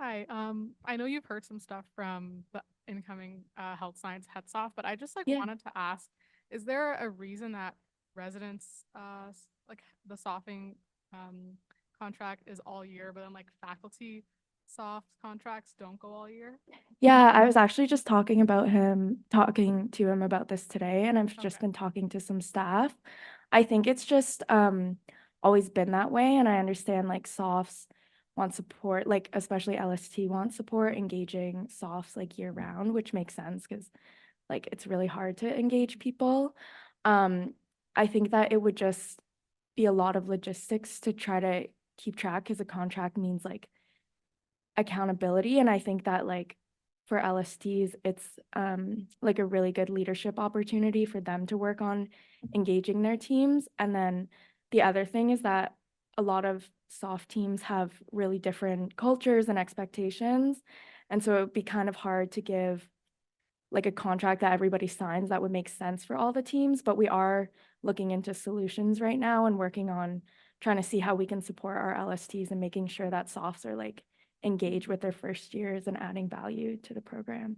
Speaker 10: Hi, I know you've heard some stuff from the incoming health science heads off, but I just
Speaker 12: Yeah.
Speaker 10: wanted to ask, is there a reason that residents like the sophing contract is all year, but then like faculty soft contracts don't go all year?
Speaker 12: Yeah, I was actually just talking to him about this today, and I've just
Speaker 10: Okay.
Speaker 12: been talking to some staff. I think it's just always been that way, and I understand like softs want support, like especially LST wants support engaging softs like year round, which makes sense because like it's really hard to engage people. I think that it would just be a lot of logistics to try to keep track because a contract means like accountability. And I think that like for LSTs, it's like a really good leadership opportunity for them to work on engaging their teams. And then the other thing is that a lot of soft teams have really different cultures and expectations. And so it would be kind of hard to give like a contract that everybody signs that would make sense for all the teams. But we are looking into solutions right now and working on trying to see how we can support our LSTs and making sure that softs are like engaged with their first years and adding value to the program.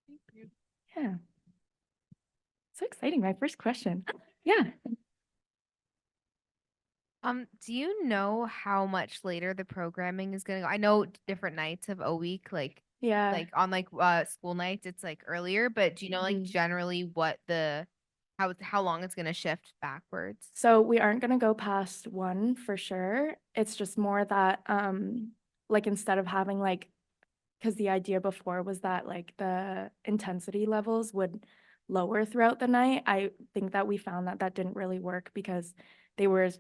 Speaker 10: Thank you.
Speaker 12: Yeah. So exciting. My first question. Yeah.
Speaker 3: Do you know how much later the programming is gonna go? I know different nights of a week, like
Speaker 8: Yeah.
Speaker 3: on school nights, it's like earlier, but do you know like generally what how long it's gonna shift backwards?
Speaker 8: So we aren't gonna go past 1 for sure. It's just more that, like, instead of having, like, because the idea before was that, like, the intensity levels would lower throughout the night. I think that we found that that didn't really work because they were,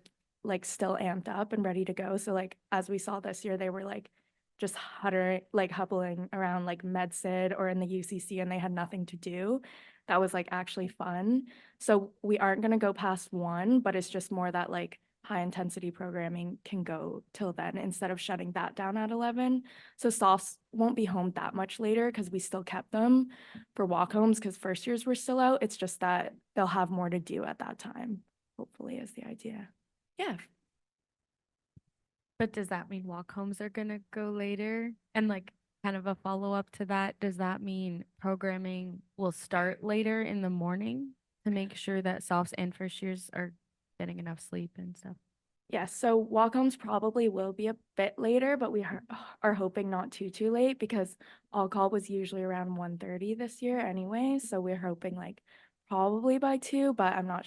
Speaker 8: like, still amped up and ready to go. So, like, as we saw this year, they were, like, just hubbling around, like, MedSid or in the UCC, and they had nothing to do. That was, like, actually fun. So we aren't gonna go past 1, but it's just more that, like, high intensity programming can go till then instead of shutting that down at 11. So softs won't be home that much later because we still kept them for walk homes because first years were still out. It's just that they'll have more to do at that time, hopefully, is the idea. Yeah.
Speaker 3: But does that mean walk homes are gonna go later? And like kind of a follow-up to that, does that mean programming will start later in the morning to make sure that softs and first years are getting enough sleep and stuff?
Speaker 8: Yeah, so walk-homes probably will be a bit later, but we are hoping not too late because all-call was usually around 1:30 this year anyway, so we're hoping, like, probably by 2, but I'm not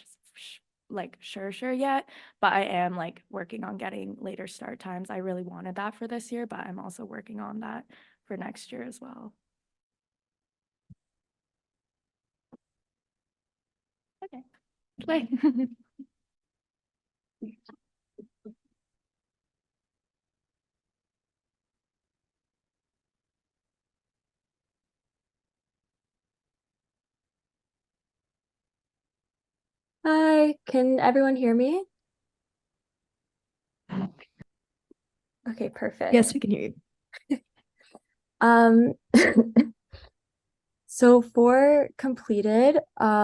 Speaker 8: like, sure yet, but I am, like, working on getting later start times. I really wanted that for this year, but I'm also working on that for next year as well. Okay. Play.
Speaker 13: Hi, can everyone hear me? Okay, perfect.
Speaker 1: Yes, we can hear you.
Speaker 13: Um, so for completed,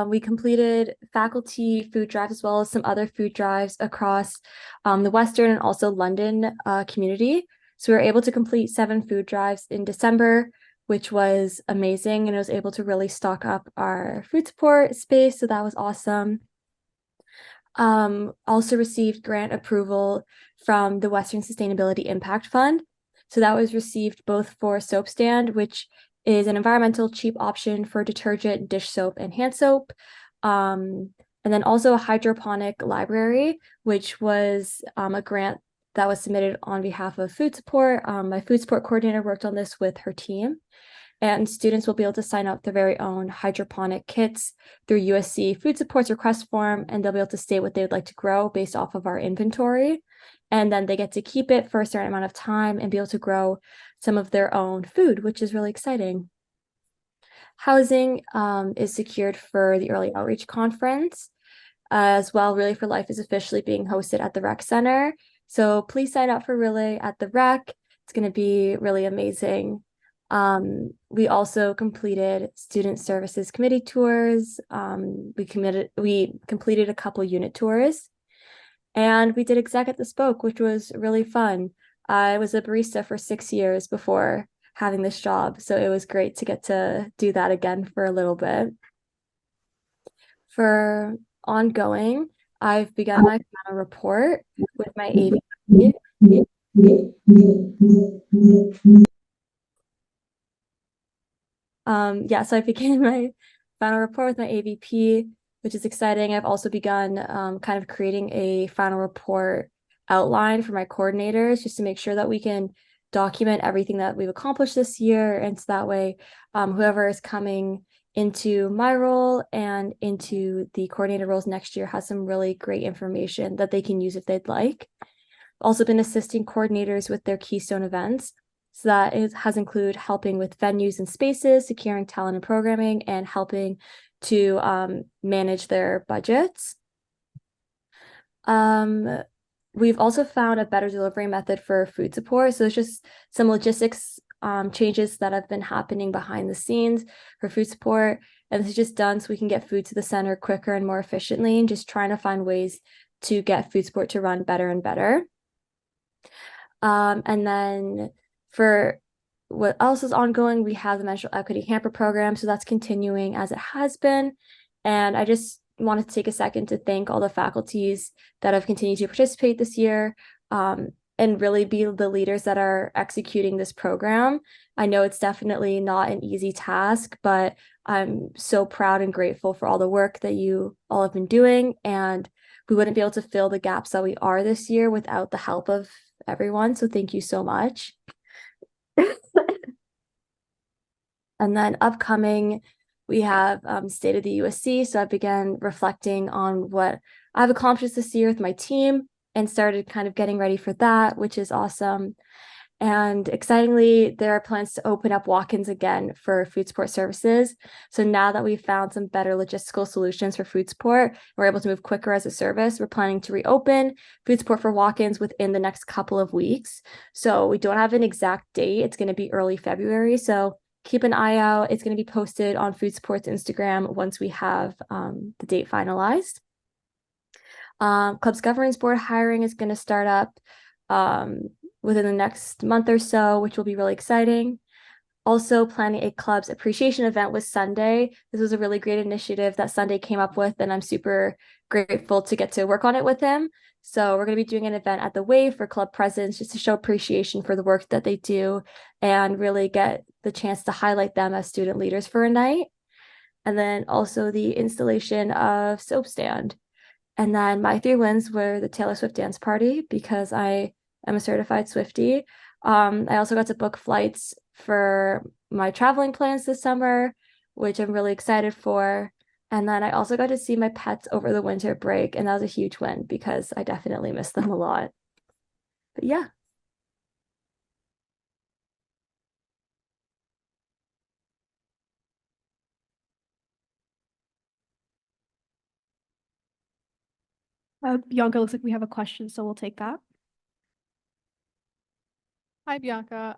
Speaker 13: we completed faculty food drives as well as some other food drives across the Western and also London community. So we were able to complete 7 food drives in December, which was amazing, and it was able to really stock up our food support space. So that was awesome. Also received grant approval from the Western Sustainability Impact Fund. So that was received both for Soap Stand, which is an environmental cheap option for detergent, dish soap, and hand soap. And then also a hydroponic library, which was a grant that was submitted on behalf of food support. My food support coordinator worked on this with her team. And students will be able to sign up their very own hydroponic kits through USC Food Support's request form, and they'll be able to state what they would like to grow based off of our inventory. And then they get to keep it for a certain amount of time and be able to grow some of their own food, which is really exciting. Housing is secured for the Early Outreach Conference as well. Relay for Life is officially being hosted at the Rec Center. So please sign up for Relay at the Rec. It's going to be really amazing. We also completed student services committee tours. We completed a couple unit tours, and we did exec at the Spoke, which was really fun. I was a barista for 6 years before having this job, so it was great to get to do that again for a little bit. For ongoing, I've begun my final report with my AVP. So I began my final report with my AVP, which is exciting. I've also begun kind of creating a final report outline for my coordinators just to make sure that we can document everything that we've accomplished this year. And so that way, whoever is coming into my role and into the coordinator roles next year has some really great information that they can use if they'd like. Also been assisting coordinators with their keystone events. So that has included helping with venues and spaces, securing talent and programming, and helping to manage their budgets. We've also found a better delivery method for food support. So it's just some logistics changes that have been happening behind the scenes for food support. And this is just done so we can get food to the center quicker and more efficiently, and just trying to find ways to get food support to run better and better. And then for what else is ongoing, we have the menstrual equity hamper program. So that's continuing as it has been. And I just wanted to take a second to thank all the faculties that have continued to participate this year, and really be the leaders that are executing this program. I know it's definitely not an easy task, but I'm so proud and grateful for all the work that you all have been doing, and we wouldn't be able to fill the gaps that we are this year without the help of everyone. So thank you so much. And then upcoming, we have State of the USC. So I began reflecting on what I've accomplished this year with my team and started kind of getting ready for that, which is awesome. And excitingly, there are plans to open up walk-ins again for food support services. So now that we've found some better logistical solutions for food support, we're able to move quicker as a service. We're planning to reopen food support for walk-ins within the next couple of weeks. So we don't have an exact date. It's going to be early February. So keep an eye out. It's going to be posted on Food Support's Instagram once we have the date finalized. Club's Governance Board hiring is going to start up within the next month or so, which will be really exciting. Also planning a club's appreciation event with Sunday. This was a really great initiative that Sunday came up with, and I'm super grateful to get to work on it with him. So we're going to be doing an event at the Wave for club presidents just to show appreciation for the work that they do and really get the chance to highlight them as student leaders for a night. And then also the installation of Soap Stand. And then my 3 wins were the Taylor Swift dance party because I am a certified Swiftie. I also got to book flights for my traveling plans this summer, which I'm really excited for. And then I also got to see my pets over the winter break, and that was a huge win because I definitely miss them a lot. But yeah.
Speaker 1: Bianca, looks like we have a question, so we'll take that.
Speaker 10: Hi, Bianca.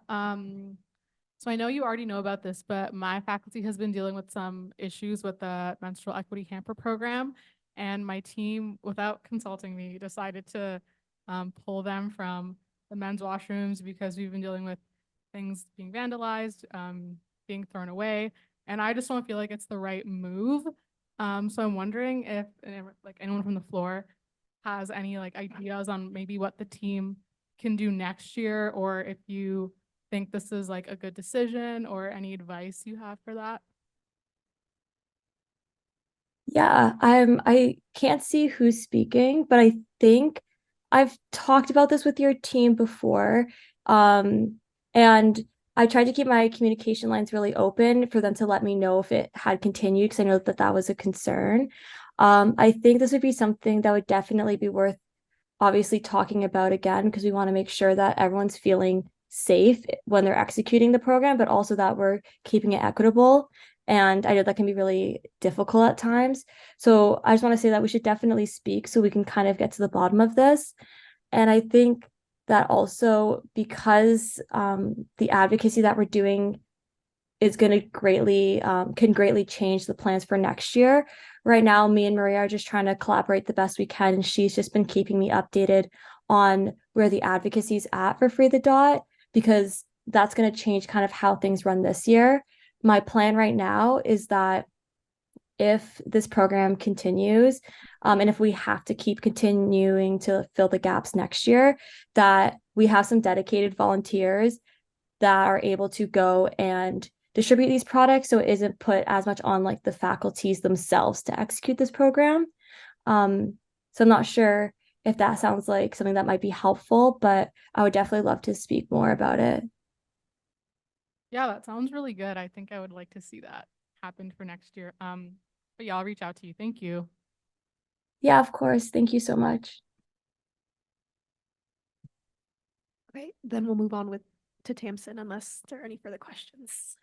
Speaker 10: So I know you already know about this, but my faculty has been dealing with some issues with the menstrual equity hamper program, and my team, without consulting me, decided to pull them from the men's washrooms because we've been dealing with things being vandalized, being thrown away, and I just don't feel like it's the right move. So I'm wondering if like anyone from the floor has any like ideas on maybe what the team can do next year, or if you think this is like a good decision or any advice you have for that.
Speaker 13: Yeah, I can't see who's speaking, but I think I've talked about this with your team before. And I tried to keep my communication lines really open for them to let me know if it had continued, because I know that that was a concern. I think this would be something that would definitely be worth obviously talking about again, because we want to make sure that everyone's feeling safe when they're executing the program, but also that we're keeping it equitable. And I know that can be really difficult at times. So I just want to say that we should definitely speak so we can kind of get to the bottom of this. And I think that also because the advocacy that we're doing is going to greatly can greatly change the plans for next year. Right now, me and Maria are just trying to collaborate the best we can, and she's just been keeping me updated on where the advocacy is at for Free the Dot, because that's going to change kind of how things run this year. My plan right now is that if this program continues, and if we have to keep continuing to fill the gaps next year, that we have some dedicated volunteers that are able to go and distribute these products, so it isn't put as much on like the faculties themselves to execute this program. So I'm not sure if that sounds like something that might be helpful, but I would definitely love to speak more about it.
Speaker 10: Yeah, that sounds really good. I think I would like to see that happen for next year. But yeah, I'll reach out to you. Thank you.
Speaker 13: Yeah, of course. Thank you so much.
Speaker 1: Okay, then we'll move on to Tamsin unless there are any further questions.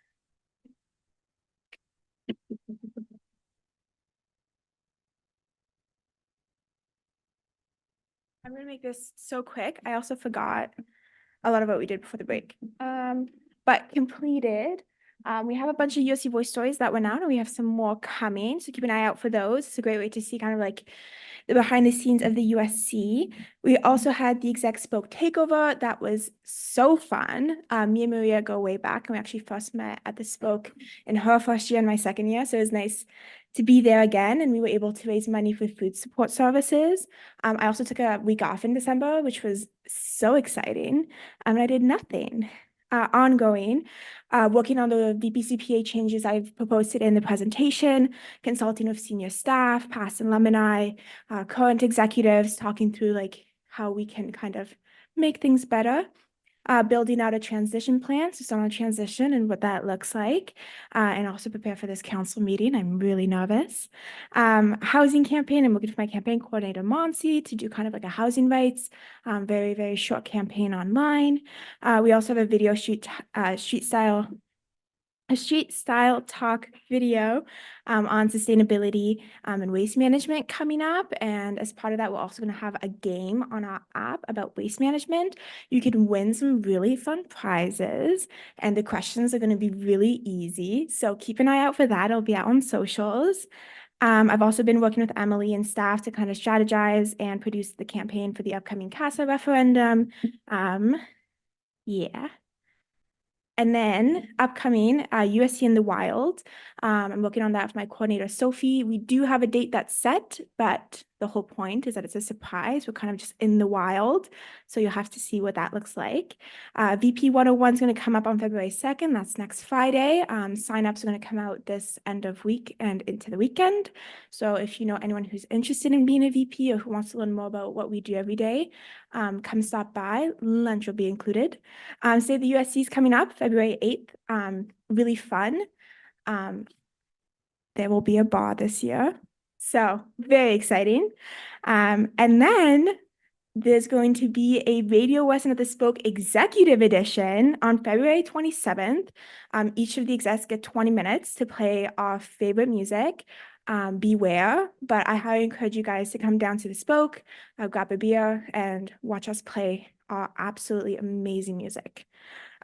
Speaker 14: I'm going to make this so quick. I also forgot a lot of what we did before the break. But completed We have a bunch of USC Voice stories that went out, and we have some more coming. So keep an eye out for those. It's a great way to see kind of like the behind the scenes of the USC. We also had the exec spoke takeover. That was so fun. Me and Maria go way back, and we actually first met at the spoke in her first year and my second year. So it was nice to be there again, and we were able to raise money for food support services. I also took a week off in December, which was so exciting. And I did nothing. Ongoing, working on the VPCPA changes I've proposed in the presentation, consulting with senior staff, past alumni, current executives, talking through like how we can kind of make things better. Building out a transition plan, so start on transition and what that looks like, and also prepare for this council meeting. I'm really nervous. Housing campaign, I'm looking for my campaign coordinator, Monsi, to do kind of like a housing rights, very, very short campaign online. We also have a video street style talk video on sustainability and waste management coming up. And as part of that, we're also going to have a game on our app about waste management. You can win some really fun prizes, and the questions are going to be really easy. So keep an eye out for that. It'll be out on socials. I've also been working with Emily and staff to kind of strategize and produce the campaign for the upcoming CASA referendum. Yeah. And then upcoming USC in the Wild. I'm working on that with my coordinator, Sophie. We do have a date that's set, but the whole point is that it's a surprise. We're kind of just in the wild. So you'll have to see what that looks like. VP 101 is going to come up on February 2nd. That's next Friday. Sign-ups are going to come out this end of week and into the weekend. So if you know anyone who's interested in being a VP or who wants to learn more about what we do every day, come stop by. Lunch will be included. Say the USC is coming up February 8th. Really fun. There will be a bar this year. So very exciting. And then there's going to be a Radio Western at the Spoke Executive Edition on February 27th. Each of the execs get 20 minutes to play our favorite music. Beware, but I highly encourage you guys to come down to the Spoke, grab a beer, and watch us play our absolutely amazing music.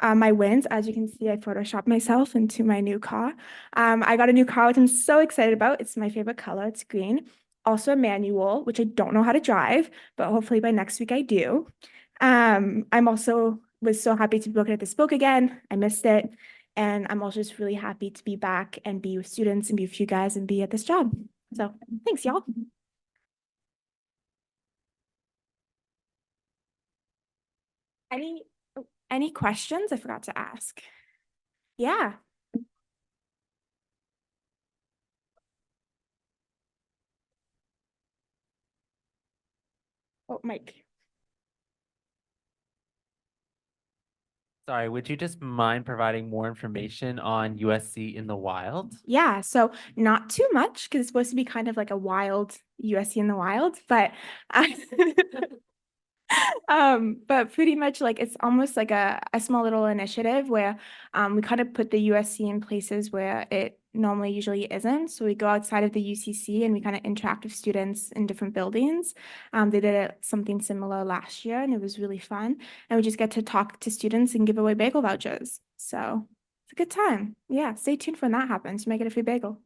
Speaker 14: My wins, as you can see, I photoshopped myself into my new car. I got a new car, which I'm so excited about. It's my favorite color. It's green. Also a manual, which I don't know how to drive, but hopefully by next week I do. Was so happy to be looking at the Spoke again. I missed it. And I'm also just really happy to be back and be with students and be with you guys and be at this job. So thanks, y'all. Any questions I forgot to ask? Yeah. Oh, Mike.
Speaker 15: Sorry, would you just mind providing more information on USC in the wild?
Speaker 14: Yeah, so not too much because it's supposed to be kind of like a wild USC in the wild, but but pretty much like it's almost like a small little initiative where we kind of put the USC in places where it normally usually isn't. So we go outside of the UCC and we kind of interact with students in different buildings. They did something similar last year and it was really fun. And we just get to talk to students and give away bagel vouchers. So it's a good time. Yeah, stay tuned for when that happens. You might get a free bagel.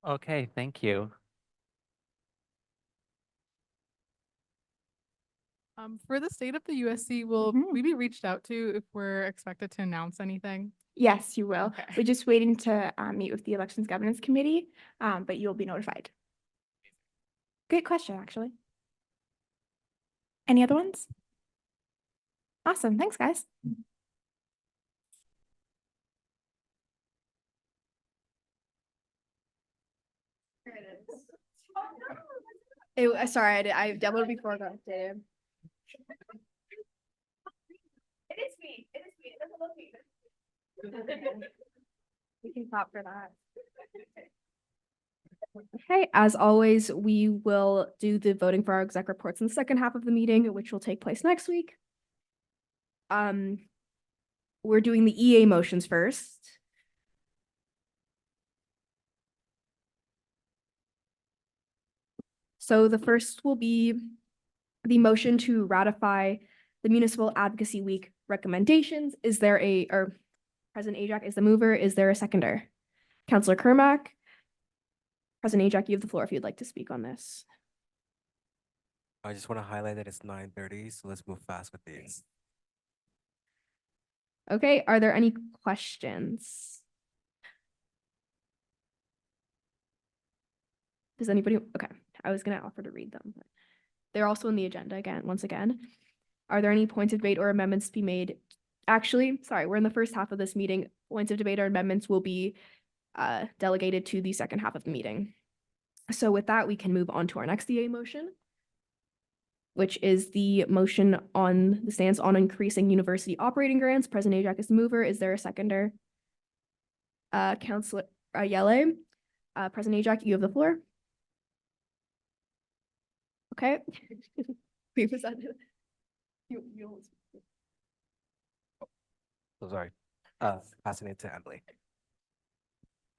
Speaker 15: Okay, thank you.
Speaker 10: For the state of the USC, will we be reached out to if we're expected to announce anything?
Speaker 14: Yes, you will.
Speaker 10: Okay.
Speaker 14: We're just waiting to meet with the Elections Governance Committee, but you'll be notified. Great question, actually. Any other ones? Awesome. Thanks, guys.
Speaker 1: Sorry, I downloaded before I got updated.
Speaker 14: It is me. It is me. It doesn't look me.
Speaker 1: We can clap for that. Okay, as always, we will do the voting for our exec reports in the second half of the meeting, which will take place next week. We're doing the EA motions first. So the first will be the motion to ratify the Municipal Advocacy Week recommendations. Is there President Ajak is the mover. Is there a seconder? Counselor Kermack? President Ajak, you have the floor if you'd like to speak on this.
Speaker 2: I just want to highlight that it's 9:30, so let's move fast with these.
Speaker 1: Okay, are there any questions? Does anybody, okay, I was gonna offer to read them, but they're also in the agenda once again. Are there any points of debate or amendments to be made? Actually, sorry, we're in the first half of this meeting. Points of debate or amendments will be delegated to the second half of the meeting. So with that, we can move on to our next EA motion, which is the motion on the stance on increasing university operating grants. President Ajak is the mover. Is there a seconder? Councilor Yele, President Ajak, you have the floor. Okay. We presented.
Speaker 2: So sorry. Passing it to Emily.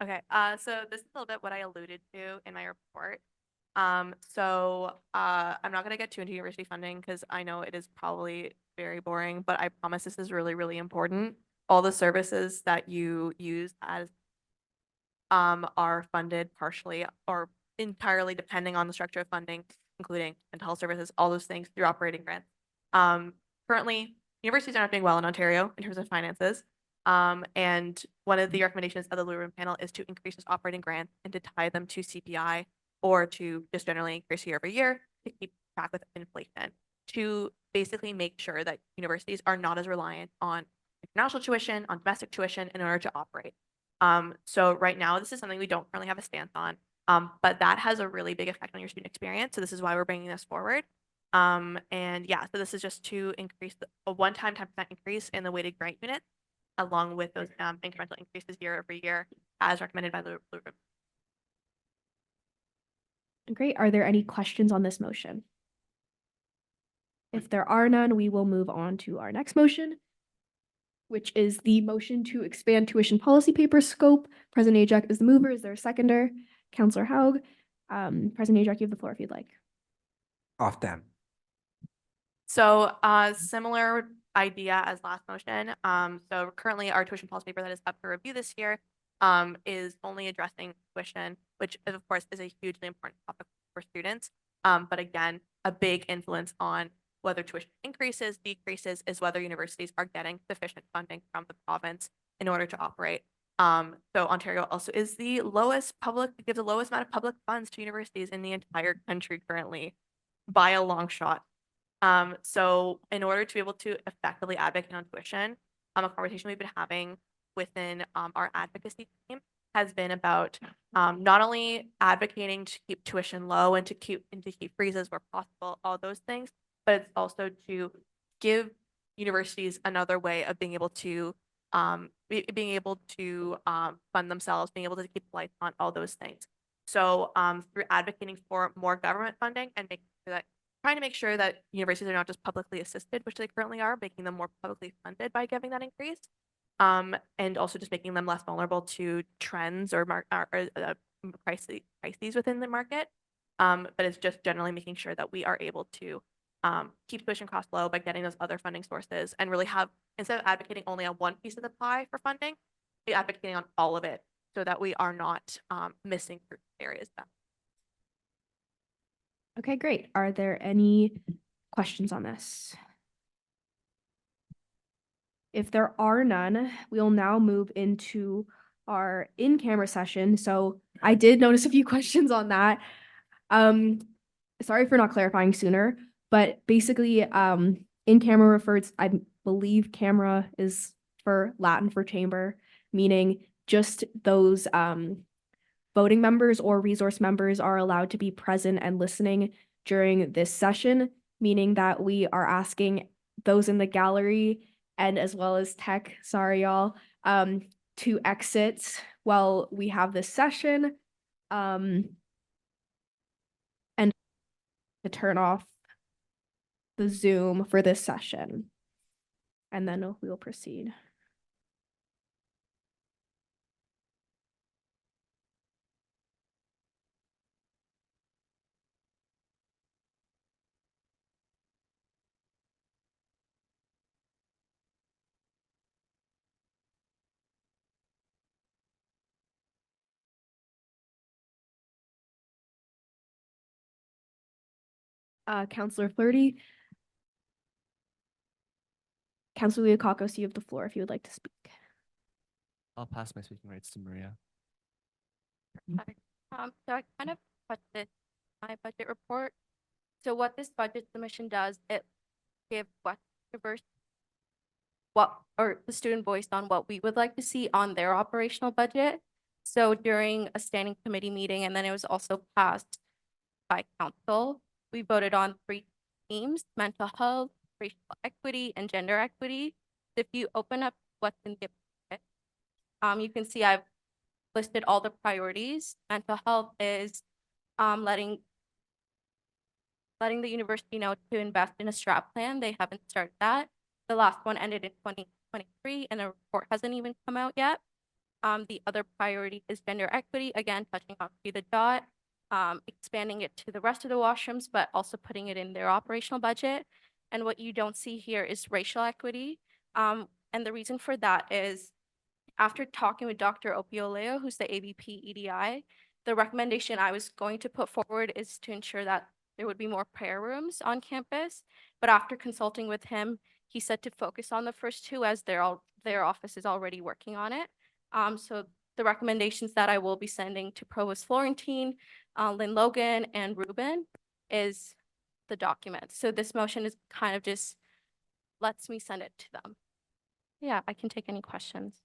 Speaker 12: Okay, so this is a little bit what I alluded to in my report. I'm not gonna get too into university funding because I know it is probably very boring, but I promise this is really, really important. All the services that you use as are funded partially or entirely depending on the structure of funding, including mental health services, all those things through operating grants. Currently, universities are not doing well in Ontario in terms of finances. And one of the recommendations of the Blue Room panel is to increase those operating grants and to tie them to CPI or to just generally increase year over year to keep track with inflation, to basically make sure that universities are not as reliant on international tuition, on domestic tuition in order to operate. So right now, this is something we don't currently have a stance on, but that has a really big effect on your student experience. So this is why we're bringing this forward. And yeah, so this is just to increase a one-time 10% increase in the weighted grant unit, along with those incremental increases year over year, as recommended by the Blue Room.
Speaker 1: Great. Are there any questions on this motion? If there are none, we will move on to our next motion, which is the motion to expand tuition policy paper scope. President Ajak is the mover. Is there a seconder? Counselor Haug. President Ajak, you have the floor if you'd like.
Speaker 2: Off them.
Speaker 12: So similar idea as last motion. So currently our tuition policy paper that is up for review this year is only addressing tuition, which of course is a hugely important topic for students. But again, a big influence on whether tuition increases, decreases, is whether universities are getting sufficient funding from the province in order to operate. So Ontario also is the lowest gives the lowest amount of public funds to universities in the entire country currently by a long shot. So in order to be able to effectively advocate on tuition, a conversation we've been having within our advocacy team has been about not only advocating to keep tuition low and to keep freezes where possible, all those things, but it's also to give universities another way of being able to fund themselves, being able to keep the lights on, all those things. So through advocating for more government funding and trying to make sure that universities are not just publicly assisted, which they currently are, making them more publicly funded by giving that increase, and also just making them less vulnerable to trends or crises within the market. But it's just generally making sure that we are able to keep tuition costs low by getting those other funding sources and really have, instead of advocating only on one piece of the pie for funding, be advocating on all of it so that we are not missing areas.
Speaker 1: Okay, great. Are there any questions on this? If there are none, we'll now move into our in-camera session. So I did notice a few questions on that. Sorry for not clarifying sooner, but basically, in-camera refers, I believe camera is for Latin for chamber, meaning just those voting members or resource members are allowed to be present and listening during this session, meaning that we are asking those in the gallery and as well as tech, sorry y'all, to exit while we have this session, and to turn off the Zoom for this session. And then we will proceed. Counselor Flirty. Counselor Leokakos, you have the floor if you would like to speak.
Speaker 6: I'll pass my speaking rights to Maria.
Speaker 11: So I kind of put this in my budget report. So what this budget submission does, it gives what or the student voice on what we would like to see on their operational budget. So during a standing committee meeting, and then it was also passed by council, we voted on 3 themes: mental health, racial equity, and gender equity. If you open up what's in the you can see I've listed all the priorities. Mental health is letting the university know to invest in a strat plan. They haven't started that. The last one ended in 2023 and the report hasn't even come out yet. The other priority is gender equity, again, touching on the dot, expanding it to the rest of the washrooms, but also putting it in their operational budget. And what you don't see here is racial equity. And the reason for that is after talking with Dr. Opioleo, who's the AVP EDI, the recommendation I was going to put forward is to ensure that there would be more prayer rooms on campus. But after consulting with him, he said to focus on the first 2 as their office is already working on it. So the recommendations that I will be sending to Provost Florentine, Lynn Logan, and Ruben is the document. So this motion is kind of just lets me send it to them. Yeah, I can take any questions.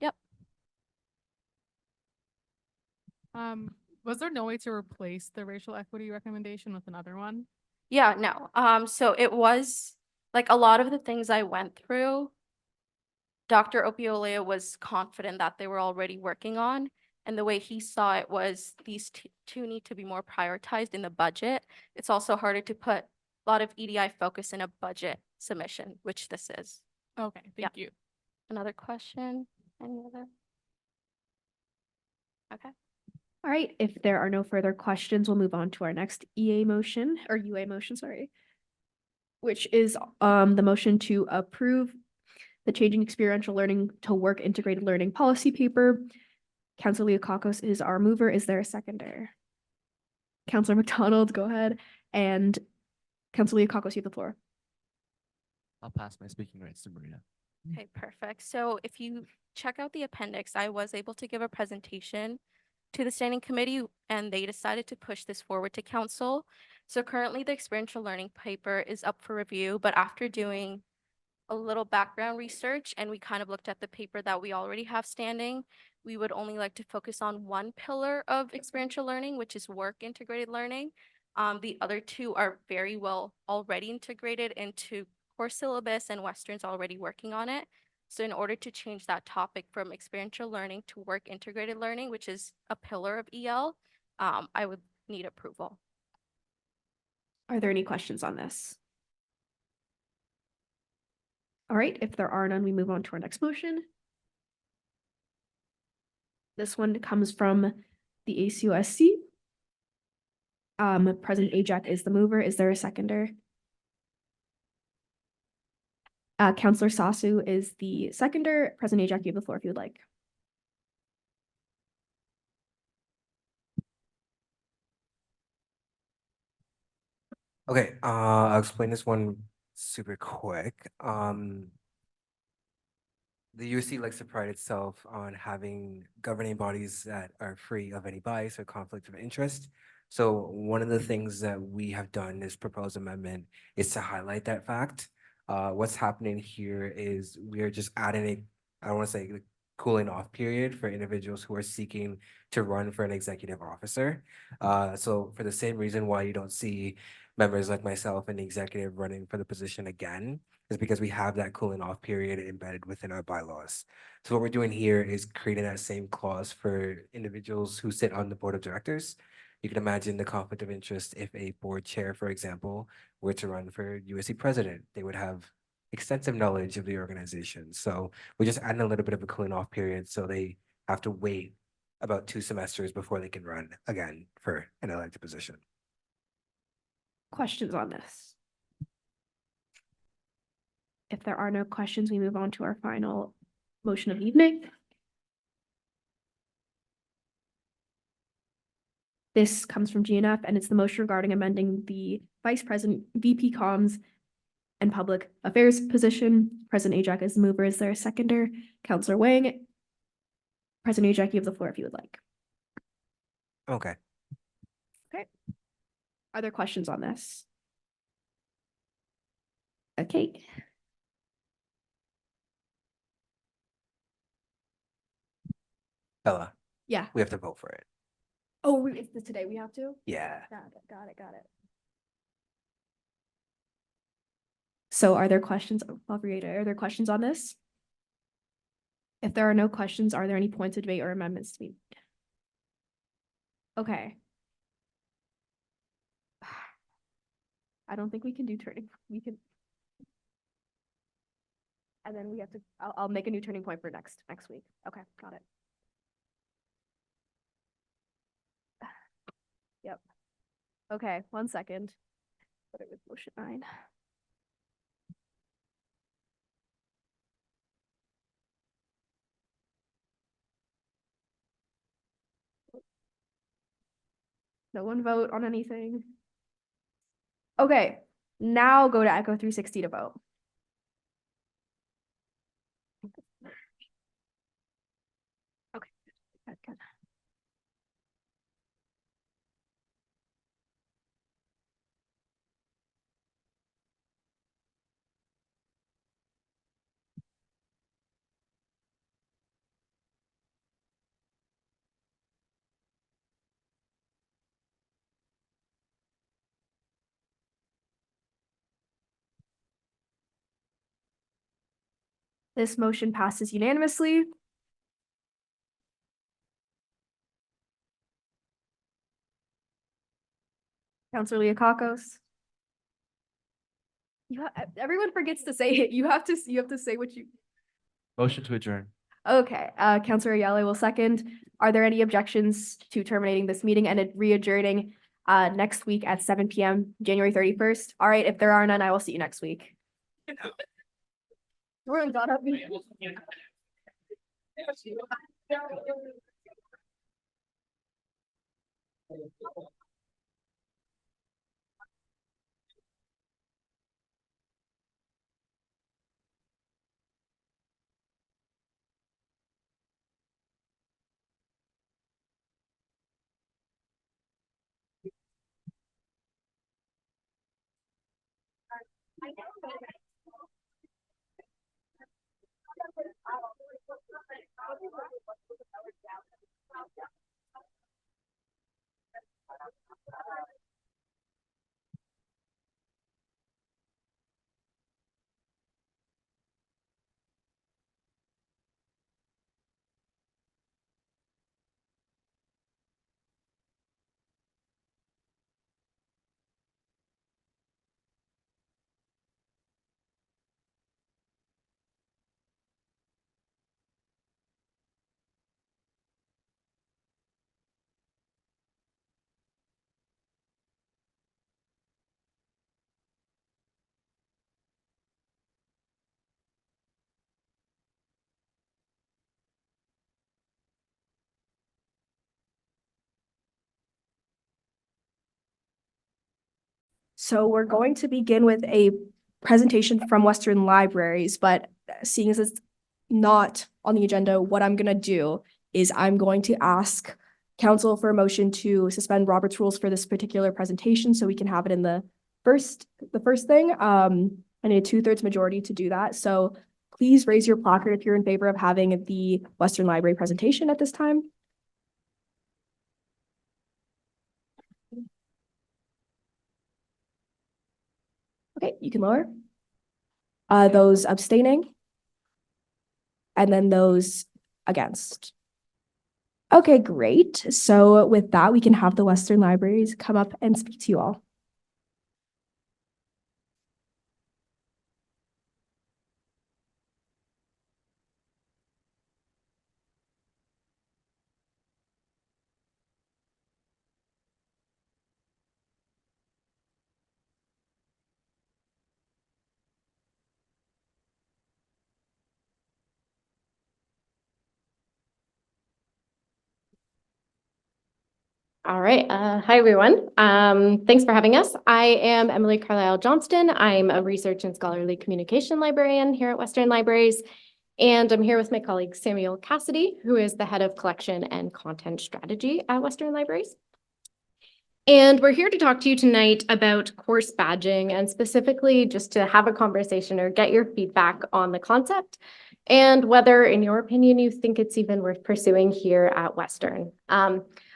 Speaker 11: Yep.
Speaker 10: Was there no way to replace the racial equity recommendation with another one?
Speaker 11: Yeah, no. So it was like a lot of the things I went through, Dr. Opioleo was confident that they were already working on. And the way he saw it was these 2 need to be more prioritized in the budget. It's also harder to put a lot of EDI focus in a budget submission, which this is.
Speaker 10: Okay,
Speaker 11: Yeah.
Speaker 10: thank you.
Speaker 11: Another question? Any other? Okay.
Speaker 1: All right, if there are no further questions, we'll move on to our next EA motion, or UA motion, sorry, which is the motion to approve the Changing Experiential Learning to Work Integrated Learning Policy Paper. Counselor Leokakos is our mover. Is there a seconder? Counselor McDonald, go ahead. And Counselor Leokakos, you have the floor.
Speaker 6: I'll pass my speaking rights to Maria.
Speaker 11: Okay, perfect. So if you check out the appendix, I was able to give a presentation to the standing committee and they decided to push this forward to council. So currently the experiential learning paper is up for review, but after doing a little background research and we kind of looked at the paper that we already have standing, we would only like to focus on one pillar of experiential learning, which is work integrated learning. The other 2 are very well already integrated into core syllabus and Western's already working on it. So in order to change that topic from experiential learning to work integrated learning, which is a pillar of EL, I would need approval.
Speaker 1: Are there any questions on this? All right, if there are none, we move on to our next motion. This one comes from the ACUSC. President Ajak is the mover. Is there a seconder? Counselor Sasu is the seconder. President Ajak, you have the floor if you would like.
Speaker 2: Okay, I'll explain this one super quick. The USC likes to pride itself on having governing bodies that are free of any bias or conflict of interest. So one of the things that we have done, this proposed amendment, is to highlight that fact. What's happening here is we are just adding I don't want to say like cooling off period for individuals who are seeking to run for an executive officer. So for the same reason why you don't see members like myself and the executive running for the position again, is because we have that cooling off period embedded within our bylaws. So what we're doing here is creating that same clause for individuals who sit on the board of directors. You can imagine the conflict of interest if a board chair, for example, were to run for USC president. They would have extensive knowledge of the organization. So we're just adding a little bit of a cooling off period so they have to wait about 2 semesters before they can run again for an elected position.
Speaker 1: Questions on this? If there are no questions, we move on to our final motion of the evening. This comes from GNF, and it's the motion regarding amending the Vice President, VP Comms and Public Affairs position. President Ajak is the mover. Is there a seconder? Counselor Wang. President Ajak, you have the floor if you would like.
Speaker 2: Okay.
Speaker 1: Okay. Are there questions on this? Okay.
Speaker 2: Bella,
Speaker 1: Yeah.
Speaker 2: we have to vote for it.
Speaker 1: Oh, is this today we have to?
Speaker 2: Yeah.
Speaker 1: Got it. So are there questions? I'll read it. Are there questions on this? If there are no questions, are there any points of debate or amendments to be? Okay. I don't think we can do turning. We can. And then we have to, I'll make a new turning point for next week. Okay, got it. Yep. Okay, 1 second. Put it with motion 9. No one vote on anything. Okay, now go to Echo 360 to vote. Okay, good. This motion passes unanimously. Counselor Leokakos. Everyone forgets to say it. You have to say what you.
Speaker 6: Motion to adjourn.
Speaker 1: Okay, Counselor Ayala will second. Are there any objections to terminating this meeting and re-adjourning next week at 7 p.m., January 31st? All right, if there are none, I will see you next week. Everyone got up. So we're going to begin with a presentation from Western Libraries, but seeing as it's not on the agenda, what I'm gonna do is I'm going to ask council for a motion to suspend Robert's rules for this particular presentation so we can have it in the first thing. I need a 2/3 majority to do that. So please raise your placard if you're in favor of having the Western Library presentation at this time. Okay, you can lower. Those abstaining? And then those against. Okay, great. So with that, we can have the Western Libraries come up and speak to you all.
Speaker 16: All right. Hi, everyone. Thanks for having us. I am Emily Carlisle Johnston. I'm a research and scholarly communication librarian here at Western Libraries. And I'm here with my colleague Samuel Cassidy, who is the head of collection and content strategy at Western Libraries. And we're here to talk to you tonight about course badging and specifically just to have a conversation or get your feedback on the concept and whether, in your opinion, you think it's even worth pursuing here at Western.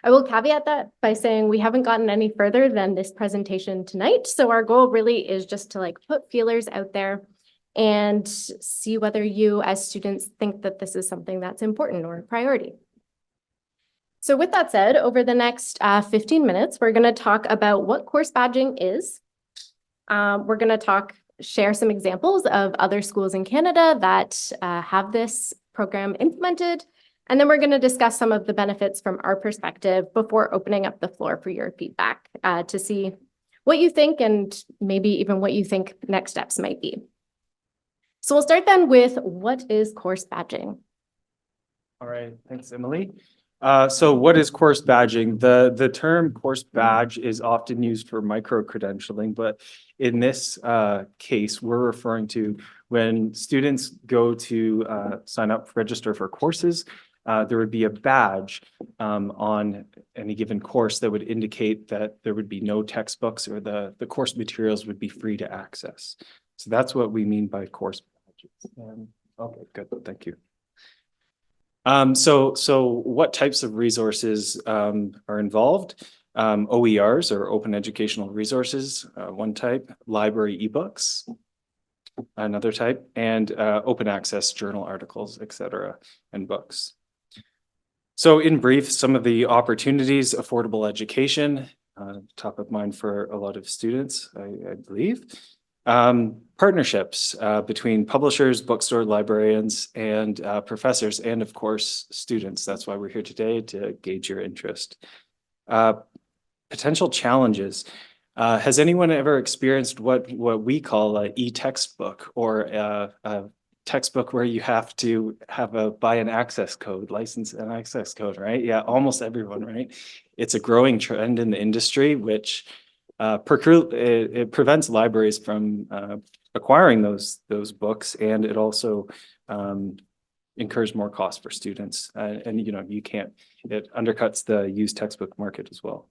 Speaker 16: I will caveat that by saying we haven't gotten any further than this presentation tonight. So our goal really is just to put feelers out there and see whether you as students think that this is something that's important or a priority. So with that said, over the next 15 minutes, we're going to talk about what course badging is. We're going to share some examples of other schools in Canada that have this program implemented. And then we're going to discuss some of the benefits from our perspective before opening up the floor for your feedback to see what you think and maybe even what you think next steps might be. So we'll start then with what is course badging?
Speaker 4: All right, thanks, Emily. So what is course badging? The term course badge is often used for micro-credentialing, but in this case, we're referring to when students go to sign up, register for courses, there would be a badge on any given course that would indicate that there would be no textbooks or the course materials would be free to access. So that's what we mean by course badges. Okay, good, thank you. So what types of resources are involved? OERs or open educational resources, one type, library ebooks, another type, and open access journal articles, etc., and books. So in brief, some of the opportunities: affordable education, top of mind for a lot of students, I believe. Partnerships between publishers, bookstore librarians, and professors, and of course, students. That's why we're here today, to gauge your interest. Potential challenges. Has anyone ever experienced what we call an e-textbook, or a textbook where you have to buy an access code, license an access code, right? Yeah, almost everyone, right? It's a growing trend in the industry, which it prevents libraries from acquiring those books, and it also incurs more cost for students. And it undercuts the used textbook market as well.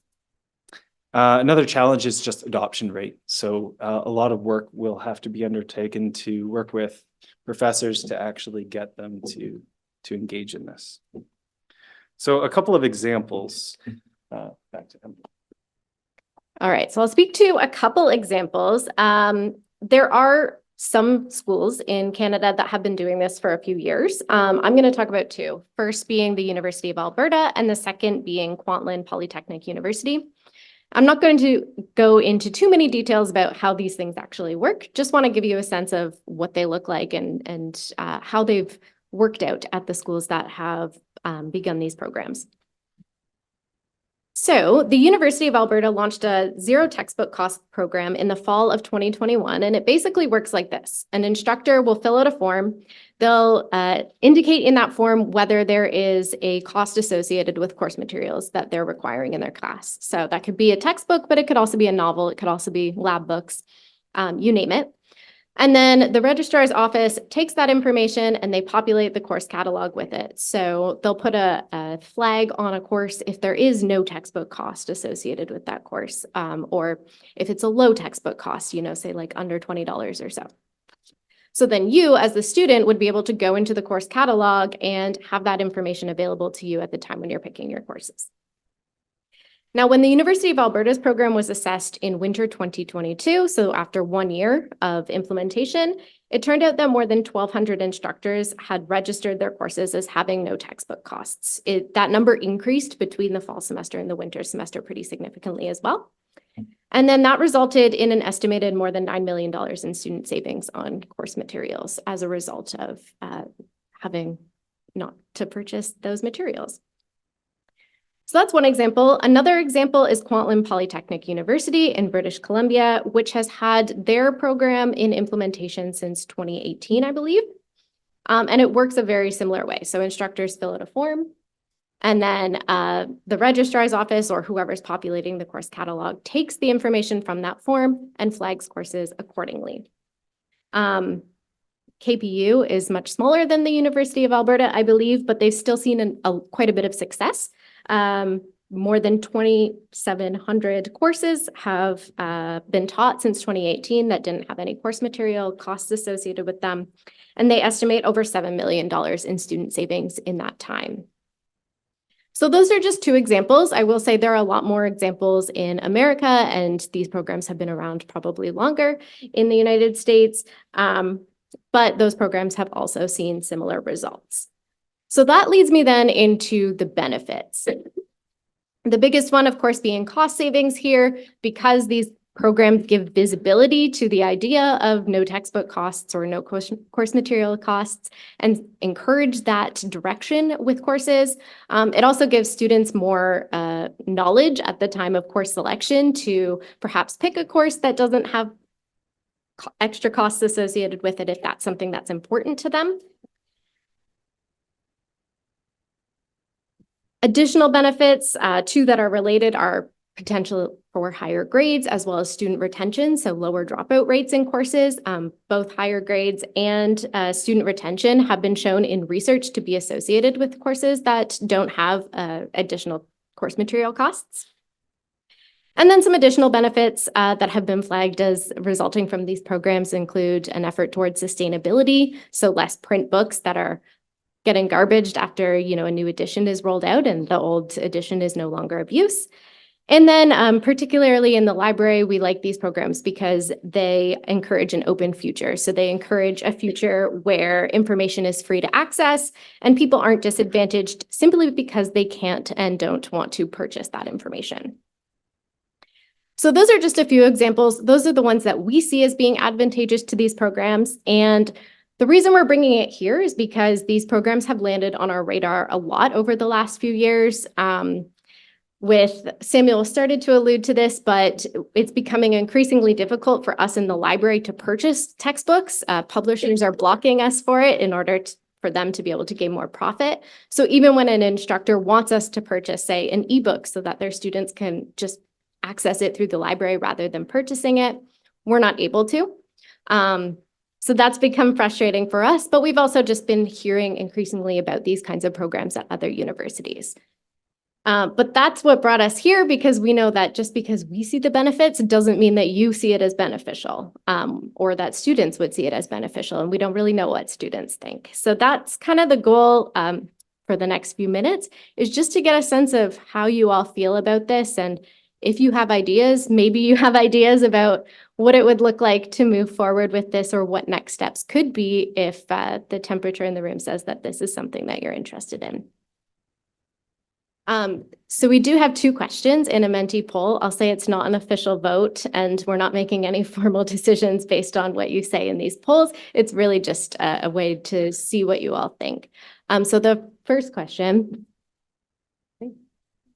Speaker 4: Another challenge is just adoption rate. So a lot of work will have to be undertaken to work with professors to actually get them to engage in this. So a couple of examples. Back to Emily.
Speaker 16: All right, so I'll speak to a couple examples. There are some schools in Canada that have been doing this for a few years. I'm going to talk about two. First being the University of Alberta, and the second being Kwantlen Polytechnic University. I'm not going to go into too many details about how these things actually work. Just want to give you a sense of what they look like and how they've worked out at the schools that have begun these programs. So the University of Alberta launched a zero textbook cost program in the fall of 2021, and it basically works like this. An instructor will fill out a form. They'll indicate in that form whether there is a cost associated with course materials that they're requiring in their class. So that could be a textbook, but it could also be a novel. It could also be lab books, you name it. And then the registrar's office takes that information and they populate the course catalog with it. So they'll put a flag on a course if there is no textbook cost associated with that course, or if it's a low textbook cost, say like under $20 or so. So then you, as the student, would be able to go into the course catalog and have that information available to you at the time when you're picking your courses. Now, when the University of Alberta's program was assessed in winter 2022, so after 1 year of implementation, it turned out that more than 1,200 instructors had registered their courses as having no textbook costs. That number increased between the fall semester and the winter semester pretty significantly as well. And then that resulted in an estimated more than $9 million in student savings on course materials as a result of having not to purchase those materials. So that's one example. Another example is Kwantlen Polytechnic University in British Columbia, which has had their program in implementation since 2018, I believe. And it works a very similar way. So instructors fill out a form. And then the registrar's office or whoever's populating the course catalog takes the information from that form and flags courses accordingly. KPU is much smaller than the University of Alberta, I believe, but they've still seen quite a bit of success. More than 2,700 courses have been taught since 2018 that didn't have any course material costs associated with them. And they estimate over $7 million in student savings in that time. So those are just two examples. I will say there are a lot more examples in America, and these programs have been around probably longer in the United States. But those programs have also seen similar results. So that leads me then into the benefits. The biggest one, of course, being cost savings here, because these programs give visibility to the idea of no textbook costs or no course material costs and encourage that direction with courses. It also gives students more knowledge at the time of course selection to perhaps pick a course that doesn't have extra costs associated with it if that's something that's important to them. Additional benefits, two that are related, are potential for higher grades as well as student retention, so lower dropout rates in courses. Both higher grades and student retention have been shown in research to be associated with courses that don't have additional course material costs. And then some additional benefits that have been flagged as resulting from these programs include an effort towards sustainability, so less print books that are getting garbaged after, a new edition is rolled out and the old edition is no longer of use. And then particularly in the library, we like these programs because they encourage an open future. So they encourage a future where information is free to access and people aren't disadvantaged simply because they can't and don't want to purchase that information. So those are just a few examples. Those are the ones that we see as being advantageous to these programs. And the reason we're bringing it here is because these programs have landed on our radar a lot over the last few years. With Samuel started to allude to this, but it's becoming increasingly difficult for us in the library to purchase textbooks. Publishers are blocking us for it in order for them to be able to gain more profit. So even when an instructor wants us to purchase, say, an ebook so that their students can just access it through the library rather than purchasing it, we're not able to. So that's become frustrating for us, but we've also just been hearing increasingly about these kinds of programs at other universities. But that's what brought us here, because we know that just because we see the benefits doesn't mean that you see it as beneficial, or that students would see it as beneficial, and we don't really know what students think. So that's kind of the goal for the next few minutes, is just to get a sense of how you all feel about this, and if you have ideas, maybe you have ideas about what it would look like to move forward with this, or what next steps could be if the temperature in the room says that this is something that you're interested in. So we do have two questions in a Menti poll. I'll say it's not an official vote, and we're not making any formal decisions based on what you say in these polls. It's really just a way to see what you all think. So the first question,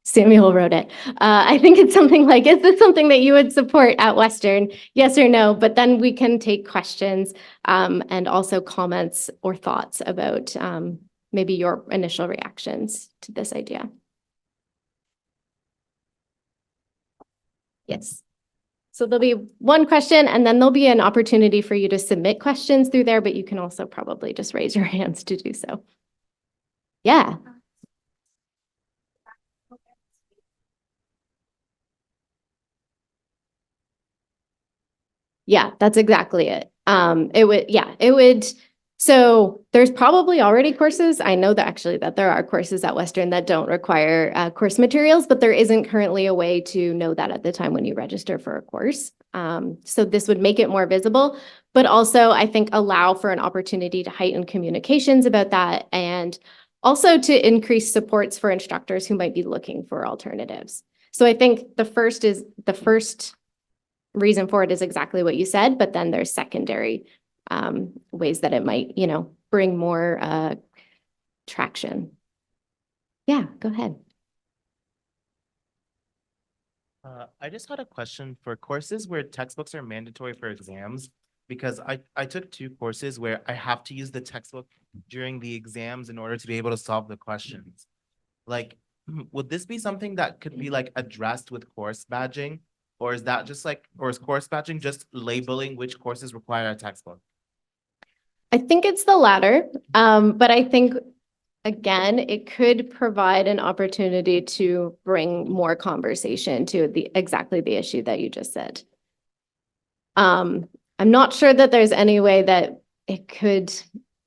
Speaker 16: Samuel wrote it. I think it's something like, is this something that you would support at Western? Yes or no, but then we can take questions and also comments or thoughts about maybe your initial reactions to this idea. Yes. So there'll be one question, and then there'll be an opportunity for you to submit questions through there, but you can also probably just raise your hands to do so. Yeah. Yeah, that's exactly it. It would. So there's probably already courses. I know that actually that there are courses at Western that don't require course materials, but there isn't currently a way to know that at the time when you register for a course. So this would make it more visible, but also I think allow for an opportunity to heighten communications about that, and also to increase supports for instructors who might be looking for alternatives. So I think the first reason for it is exactly what you said, but then there's secondary ways that it might, bring more traction. Yeah, go ahead.
Speaker 17: I just had a question for courses where textbooks are mandatory for exams, because I took two courses where I have to use the textbook during the exams in order to be able to solve the questions. like, would this be something that could be like addressed with course badging? Or is that just like, or is course badging just labeling which courses require a textbook?
Speaker 16: I think it's the latter, but I think, again, it could provide an opportunity to bring more conversation to exactly the issue that you just said. I'm not sure that there's any way that it could,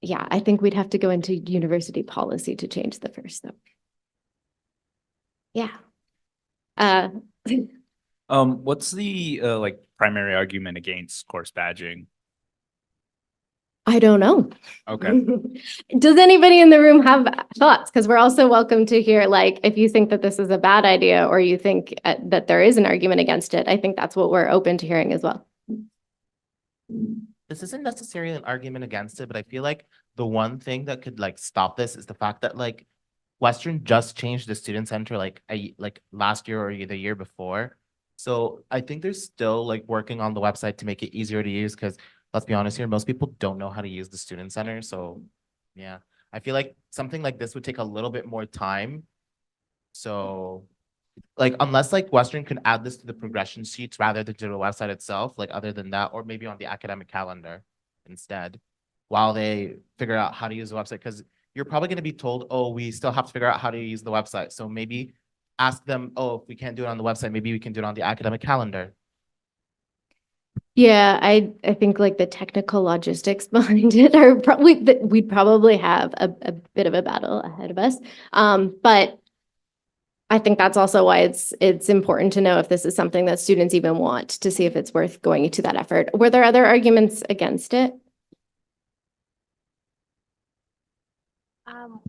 Speaker 16: yeah, I think we'd have to go into university policy to change the first though. Yeah.
Speaker 18: What's the like primary argument against course badging?
Speaker 16: I don't know.
Speaker 18: Okay.
Speaker 16: Does anybody in the room have thoughts? Because we're also welcome to hear, like, if you think that this is a bad idea or you think that there is an argument against it. I think that's what we're open to hearing as well.
Speaker 17: This isn't necessarily an argument against it, but I feel like the one thing that could like stop this is the fact that like Western just changed the student center like last year or the year before. So I think they're still like working on the website to make it easier to use because let's be honest here, most people don't know how to use the student center. So yeah, I feel like something like this would take a little bit more time. So like unless like Western can add this to the progression sheets rather than to the website itself, like other than that, or maybe on the academic calendar instead, while they figure out how to use the website, because you're probably going to be told, oh, we still have to figure out how to use the website. So maybe ask them, oh, if we can't do it on the website, maybe we can do it on the academic calendar.
Speaker 16: Yeah, I think like the technical logistics behind it are probably that we'd probably have a bit of a battle ahead of us. But I think that's also why it's important to know if this is something that students even want, to see if it's worth going into that effort. Were there other arguments against it?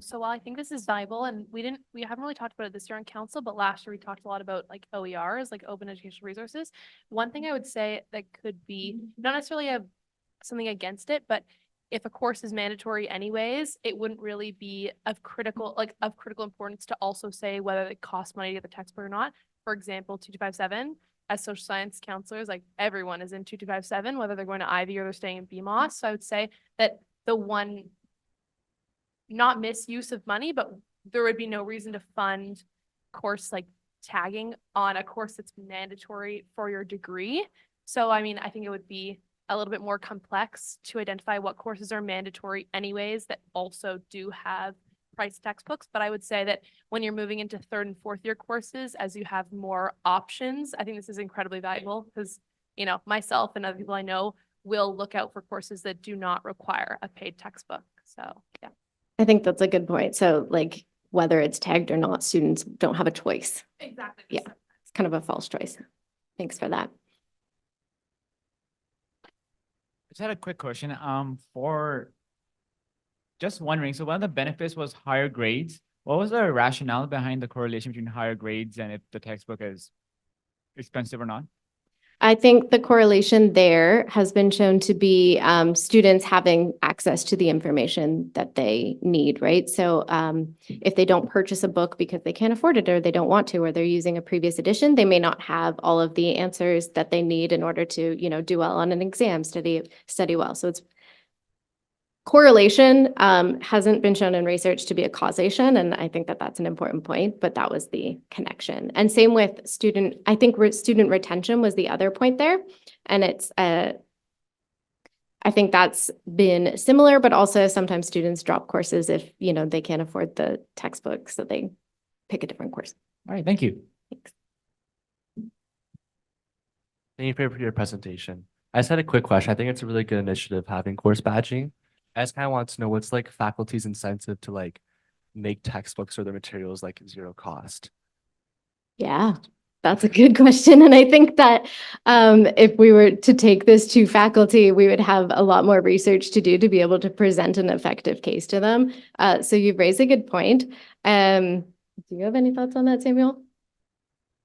Speaker 5: So while I think this is valuable, and we haven't really talked about it this year on council, but last year we talked a lot about like OERs, like open educational resources. One thing I would say that could be not necessarily something against it, but if a course is mandatory anyways, it wouldn't really be of critical importance to also say whether it costs money to get the textbook or not. For example, 2257, as social science counselors, like everyone is in 2257, whether they're going to Ivy or they're staying in BMOS. So I would say that the one, not misuse of money, but there would be no reason to fund course like tagging on a course that's mandatory for your degree. So, I mean, I think it would be a little bit more complex to identify what courses are mandatory anyways that also do have priced textbooks. But I would say that when you're moving into third and fourth year courses, as you have more options, I think this is incredibly valuable because, you know, myself and other people I know will look out for courses that do not require a paid textbook. So, yeah.
Speaker 16: I think that's a good point. So like whether it's tagged or not, students don't have a choice.
Speaker 5: Exactly.
Speaker 16: Yeah, it's kind of a false choice. Thanks for that.
Speaker 19: Just had a quick question. For just wondering, so one of the benefits was higher grades. What was the rationale behind the correlation between higher grades and if the textbook is expensive or not?
Speaker 16: I think the correlation there has been shown to be students having access to the information that they need, right? So if they don't purchase a book because they can't afford it or they don't want to, or they're using a previous edition, they may not have all of the answers that they need in order to, you know, do well on an exam, study well. So it's correlation hasn't been shown in research to be a causation, and I think that that's an important point, but that was the connection. And same with student, I think student retention was the other point there, and it's, I think that's been similar, but also sometimes students drop courses if, you know, they can't afford the textbook, so they pick a different course.
Speaker 19: All right, thank you.
Speaker 16: Thanks.
Speaker 6: Thank you for your presentation. I just had a quick question. I think it's a really good initiative having course badging. I just kind of want to know what's like faculty's incentive to like make textbooks or their materials like zero cost.
Speaker 16: Yeah, that's a good question. And I think that if we were to take this to faculty, we would have a lot more research to do to be able to present an effective case to them. So you've raised a good point. Do you have any thoughts on that, Samuel?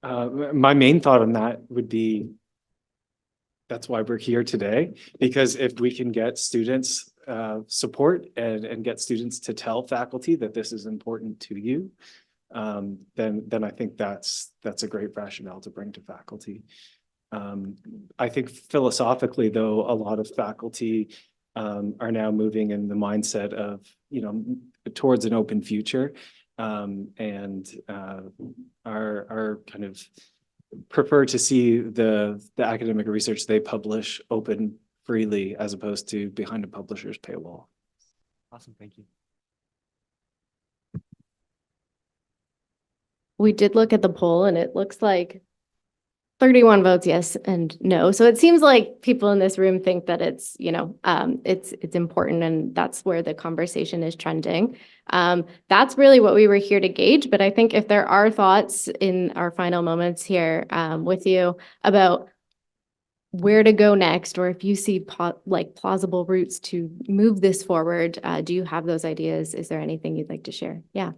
Speaker 4: My main thought on that would be that's why we're here today, because if we can get students support and get students to tell faculty that this is important to you, then I think that's a great rationale to bring to faculty. I think philosophically, though, a lot of faculty are now moving in the mindset of, you know, towards an open future. and are kind of prefer to see the academic research they publish open freely as opposed to behind a publisher's paywall.
Speaker 6: Awesome, thank you.
Speaker 16: We did look at the poll and it looks like 31 votes yes and no. So it seems like people in this room think that it's, it's important and that's where the conversation is trending. That's really what we were here to gauge. But I think if there are thoughts in our final moments here with you about where to go next, or if you see plausible routes to move this forward, do you have those ideas? Is there anything you'd like to share? Yeah.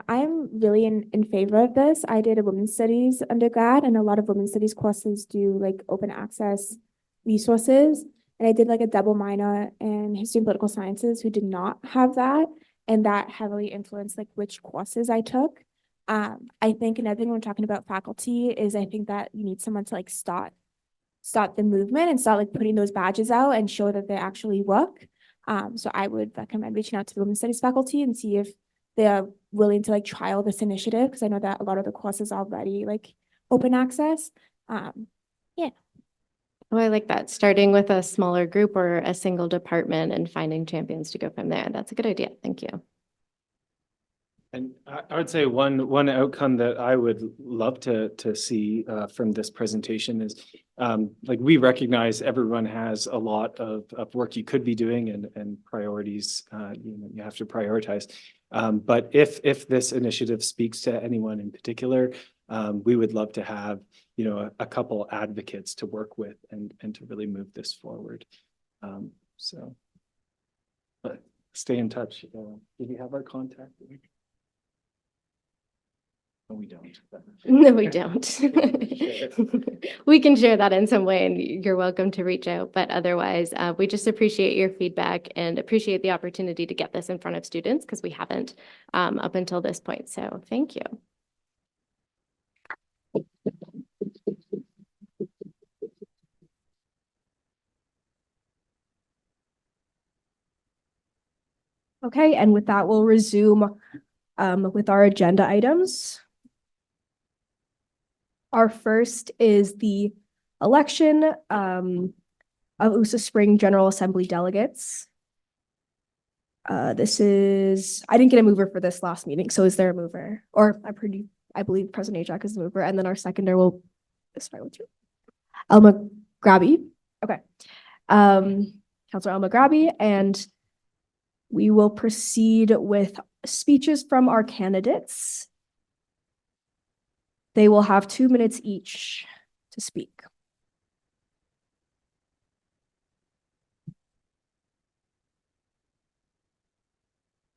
Speaker 14: I'm really in favor of this. I did a women's studies undergrad, and a lot of women's studies courses do like open access resources. And I did like a double minor in history and political sciences who did not have that. And that heavily influenced like which courses I took. I think another thing when we're talking about faculty is I think that you need someone to like start the movement and start like putting those badges out and show that they actually work. So I would recommend reaching out to the women's studies faculty and see if they're willing to like trial this initiative, because I know that a lot of the courses are already like open access. Yeah.
Speaker 16: Oh, I like that. Starting with a smaller group or a single department and finding champions to go from there. That's a good idea. Thank you.
Speaker 4: And I would say one outcome that I would love to see from this presentation is like we recognize everyone has a lot of work you could be doing and priorities you have to prioritize. But if this initiative speaks to anyone in particular, we would love to have a couple advocates to work with and to really move this forward. But stay in touch. Do you have our contact? No, we don't.
Speaker 16: No, we don't. We can share that in some way and you're welcome to reach out. But otherwise, we just appreciate your feedback and appreciate the opportunity to get this in front of students because we haven't up until this point. So thank you.
Speaker 1: Okay, and with that, we'll resume with our agenda items. Our first is the election of USA Spring General Assembly delegates. I didn't get a mover for this last meeting, so is there a mover? Or I believe President Ajak is the mover, and then our seconder will, sorry, what's your? Elma Graby. Okay. Councilor Elma Graby, and we will proceed with speeches from our candidates. They will have 2 minutes each to speak.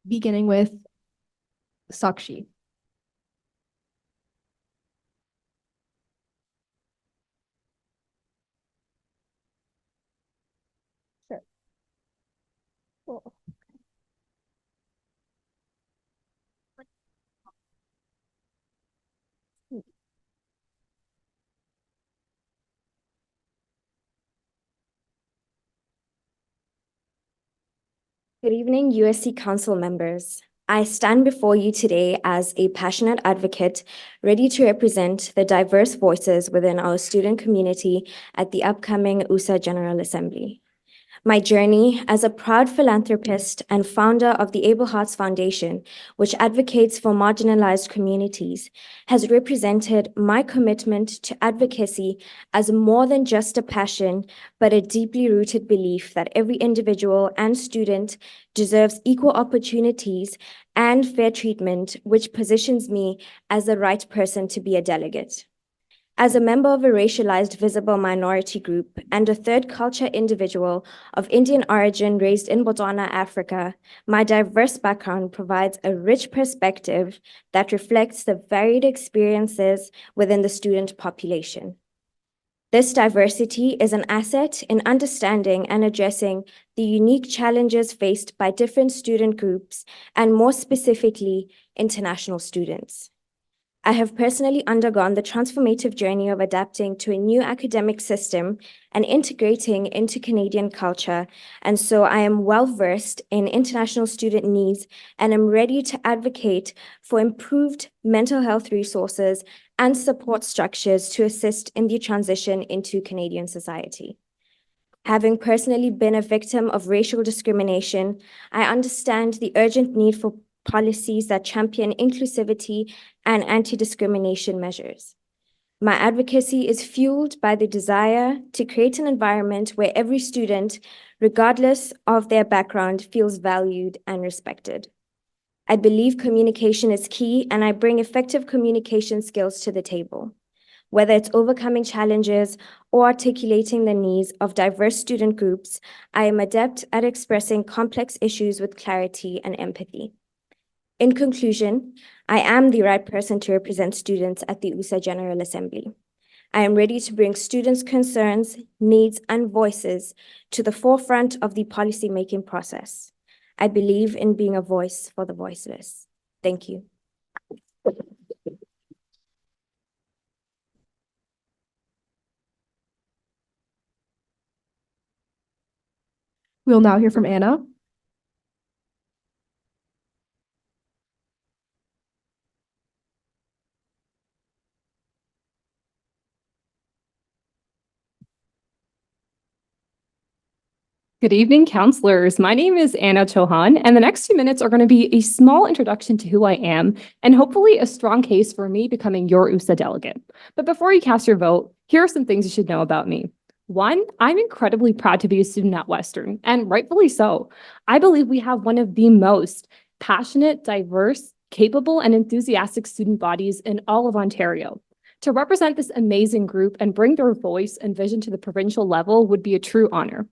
Speaker 1: Beginning with Sakshi. Sure. Cool.
Speaker 20: Good evening, USC Council members. I stand before you today as a passionate advocate, ready to represent the diverse voices within our student community at the upcoming USA General Assembly. My journey as a proud philanthropist and founder of the Able Hearts Foundation, which advocates for marginalized communities, has represented my commitment to advocacy as more than just a passion, but a deeply rooted belief that every individual and student deserves equal opportunities and fair treatment, which positions me as the right person to be a delegate. As a member of a racialized visible minority group and a third culture individual of Indian origin raised in Botswana, Africa, my diverse background provides a rich perspective that reflects the varied experiences within the student population. This diversity is an asset in understanding and addressing the unique challenges faced by different student groups and more specifically, international students. I have personally undergone the transformative journey of adapting to a new academic system and integrating into Canadian culture, and so I am well versed in international student needs and am ready to advocate for improved mental health resources and support structures to assist in the transition into Canadian society. Having personally been a victim of racial discrimination, I understand the urgent need for policies that champion inclusivity and anti-discrimination measures. My advocacy is fueled by the desire to create an environment where every student, regardless of their background, feels valued and respected. I believe communication is key, and I bring effective communication skills to the table. Whether it's overcoming challenges or articulating the needs of diverse student groups, I am adept at expressing complex issues with clarity and empathy. In conclusion, I am the right person to represent students at the USA General Assembly. I am ready to bring students' concerns, needs, and voices to the forefront of the policymaking process. I believe in being a voice for the voiceless. Thank you.
Speaker 1: We'll now hear from Anna.
Speaker 21: Good evening, counselors. My name is Anna Chauhan, and the next 2 minutes are going to be a small introduction to who I am and hopefully a strong case for me becoming your USA delegate. But before you cast your vote, here are some things you should know about me. 1, I'm incredibly proud to be a student at Western, and rightfully so. I believe we have one of the most passionate, diverse, capable, and enthusiastic student bodies in all of Ontario. To represent this amazing group and bring their voice and vision to the provincial level would be a true honor.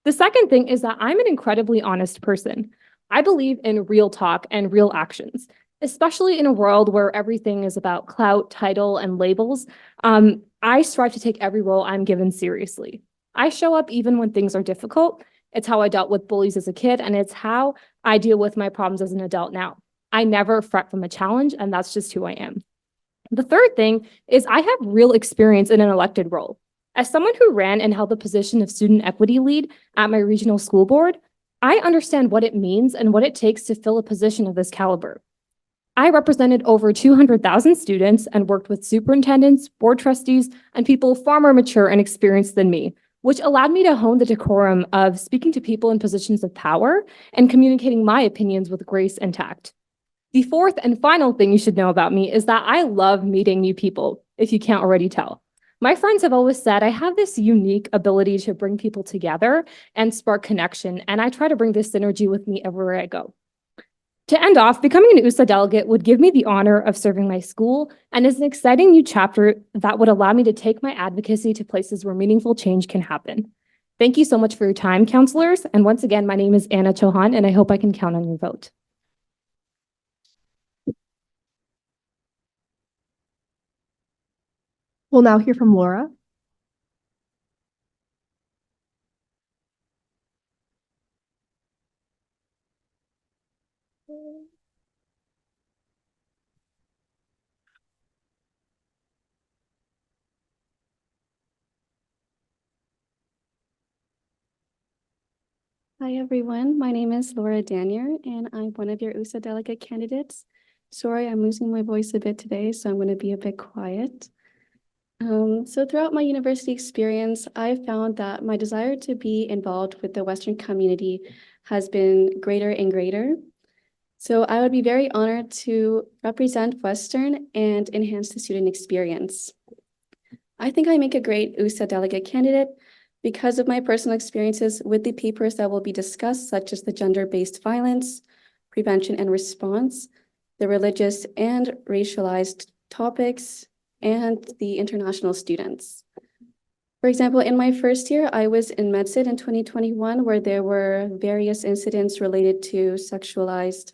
Speaker 21: The second thing is that I'm an incredibly honest person. I believe in real talk and real actions, especially in a world where everything is about clout, title, and labels. I strive to take every role I'm given seriously. I show up even when things are difficult. It's how I dealt with bullies as a kid, and it's how I deal with my problems as an adult now. I never fret from a challenge, and that's just who I am. The third thing is I have real experience in an elected role. As someone who ran and held the position of student equity lead at my regional school board, I understand what it means and what it takes to fill a position of this caliber. I represented over 200,000 students and worked with superintendents, board trustees, and people far more mature and experienced than me, which allowed me to hone the decorum of speaking to people in positions of power and communicating my opinions with grace and tact. The fourth and final thing you should know about me is that I love meeting new people, if you can't already tell. My friends have always said I have this unique ability to bring people together and spark connection, and I try to bring this synergy with me everywhere I go. To end off, becoming an USA delegate would give me the honor of serving my school and is an exciting new chapter that would allow me to take my advocacy to places where meaningful change can happen. Thank you so much for your time, counselors. And once again, my name is Anna Chauhan, and I hope I can count on your vote.
Speaker 1: We'll now hear from Laura.
Speaker 22: Hi, everyone. My name is Laura Danier, and I'm one of your USA delegate candidates. Sorry, I'm losing my voice a bit today, so I'm going to be a bit quiet. So throughout my university experience, I found that my desire to be involved with the Western community has been greater and greater. So I would be very honored to represent Western and enhance the student experience. I think I make a great USA delegate candidate because of my personal experiences with the papers that will be discussed, such as the gender-based violence, prevention and response, the religious and racialized topics, and the international students. For example, in my first year, I was in MedCit in 2021, where there were various incidents related to sexualized,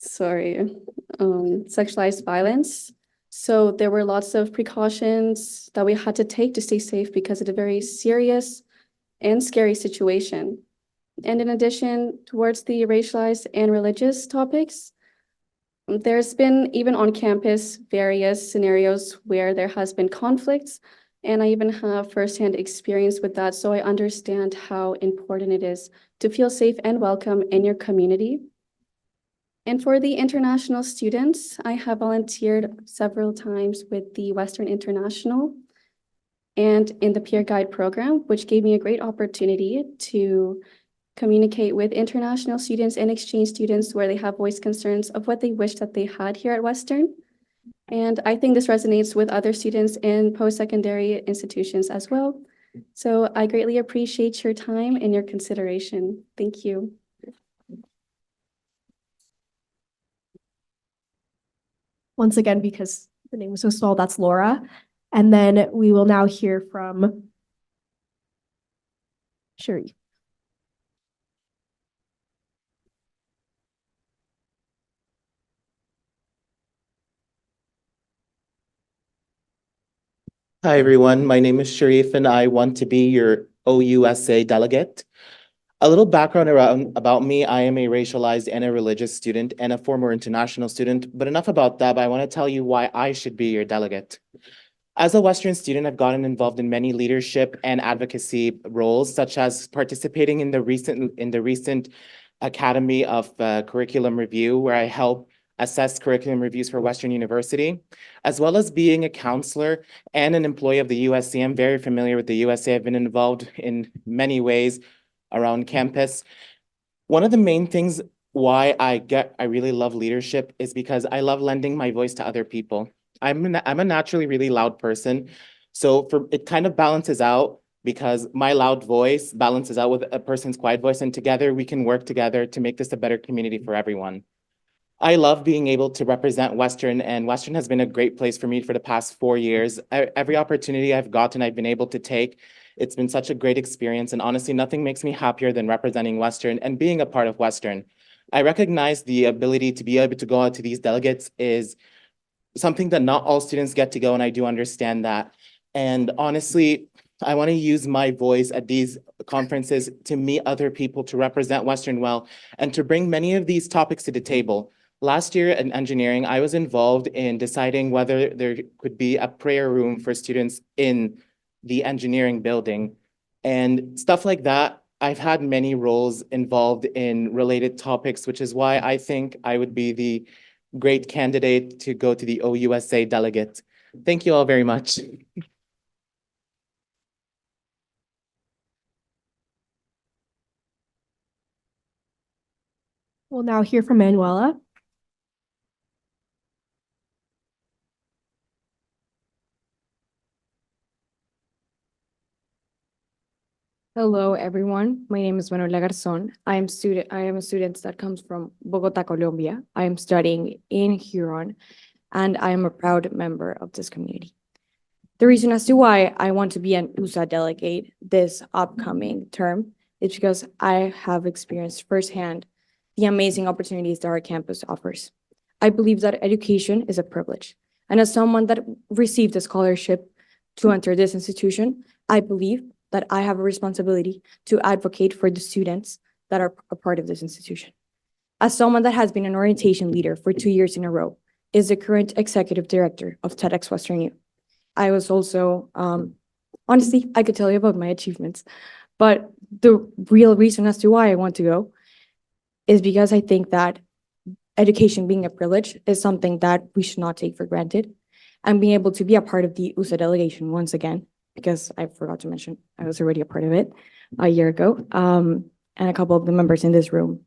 Speaker 22: sexualized violence. So there were lots of precautions that we had to take to stay safe because of a very serious and scary situation. And in addition, towards the racialized and religious topics, There's been, even on campus, various scenarios where there has been conflicts, and I even have firsthand experience with that, so I understand how important it is to feel safe and welcome in your community. And for the international students, I have volunteered several times with the Western International and in the peer guide program, which gave me a great opportunity to communicate with international students and exchange students where they have voiced concerns of what they wish that they had here at Western. And I think this resonates with other students in post-secondary institutions as well. So I greatly appreciate your time and your consideration. Thank you.
Speaker 1: Once again, because the name was so small, that's Laura. And then we will now hear from Sherry.
Speaker 17: Hi, everyone. My name is Sharif, and I want to be your OUSA delegate. A little background about me. I am a racialized and a religious student and a former international student, but enough about that. But I want to tell you why I should be your delegate. As a Western student, I've gotten involved in many leadership and advocacy roles, such as participating in the recent Academy of Curriculum Review, where I help assess curriculum reviews for Western University, as well as being a counselor and an employee of the USC. I'm very familiar with the USC. I've been involved in many ways around campus. One of the main things why I really love leadership is because I love lending my voice to other people. I'm a naturally really loud person, so it kind of balances out because my loud voice balances out with a person's quiet voice, and together we can work together to make this a better community for everyone. I love being able to represent Western, and Western has been a great place for me for the past 4 years. Every opportunity I've gotten, I've been able to take. It's been such a great experience, and honestly, nothing makes me happier than representing Western and being a part of Western. I recognize the ability to be able to go out to these delegates is something that not all students get to go, and I do understand that. And honestly, I want to use my voice at these conferences to meet other people, to represent Western well, and to bring many of these topics to the table. Last year in engineering, I was involved in deciding whether there could be a prayer room for students in the engineering building. And stuff like that, I've had many roles involved in related topics, which is why I think I would be the great candidate to go to the OUSA delegate. Thank you all very much.
Speaker 1: We'll now hear from Manuela.
Speaker 7: Hello, everyone. My name is Manuela Garzón. I am a student that comes from Bogota, Colombia. I am studying in Huron, and I am a proud member of this community. The reason as to why I want to be an USA delegate this upcoming term is because I have experienced firsthand the amazing opportunities that our campus offers. I believe that education is a privilege, and as someone that received a scholarship to enter this institution, I believe that I have a responsibility to advocate for the students that are a part of this institution. As someone that has been an orientation leader for 2 years in a row, is the current executive director of TEDx Western U. I was also, honestly, I could tell you about my achievements, but the real reason as to why I want to go is because I think that education being a privilege is something that we should not take for granted. And being able to be a part of the USA delegation once again, because I forgot to mention, I was already a part of it a year ago. And a couple of the members in this room,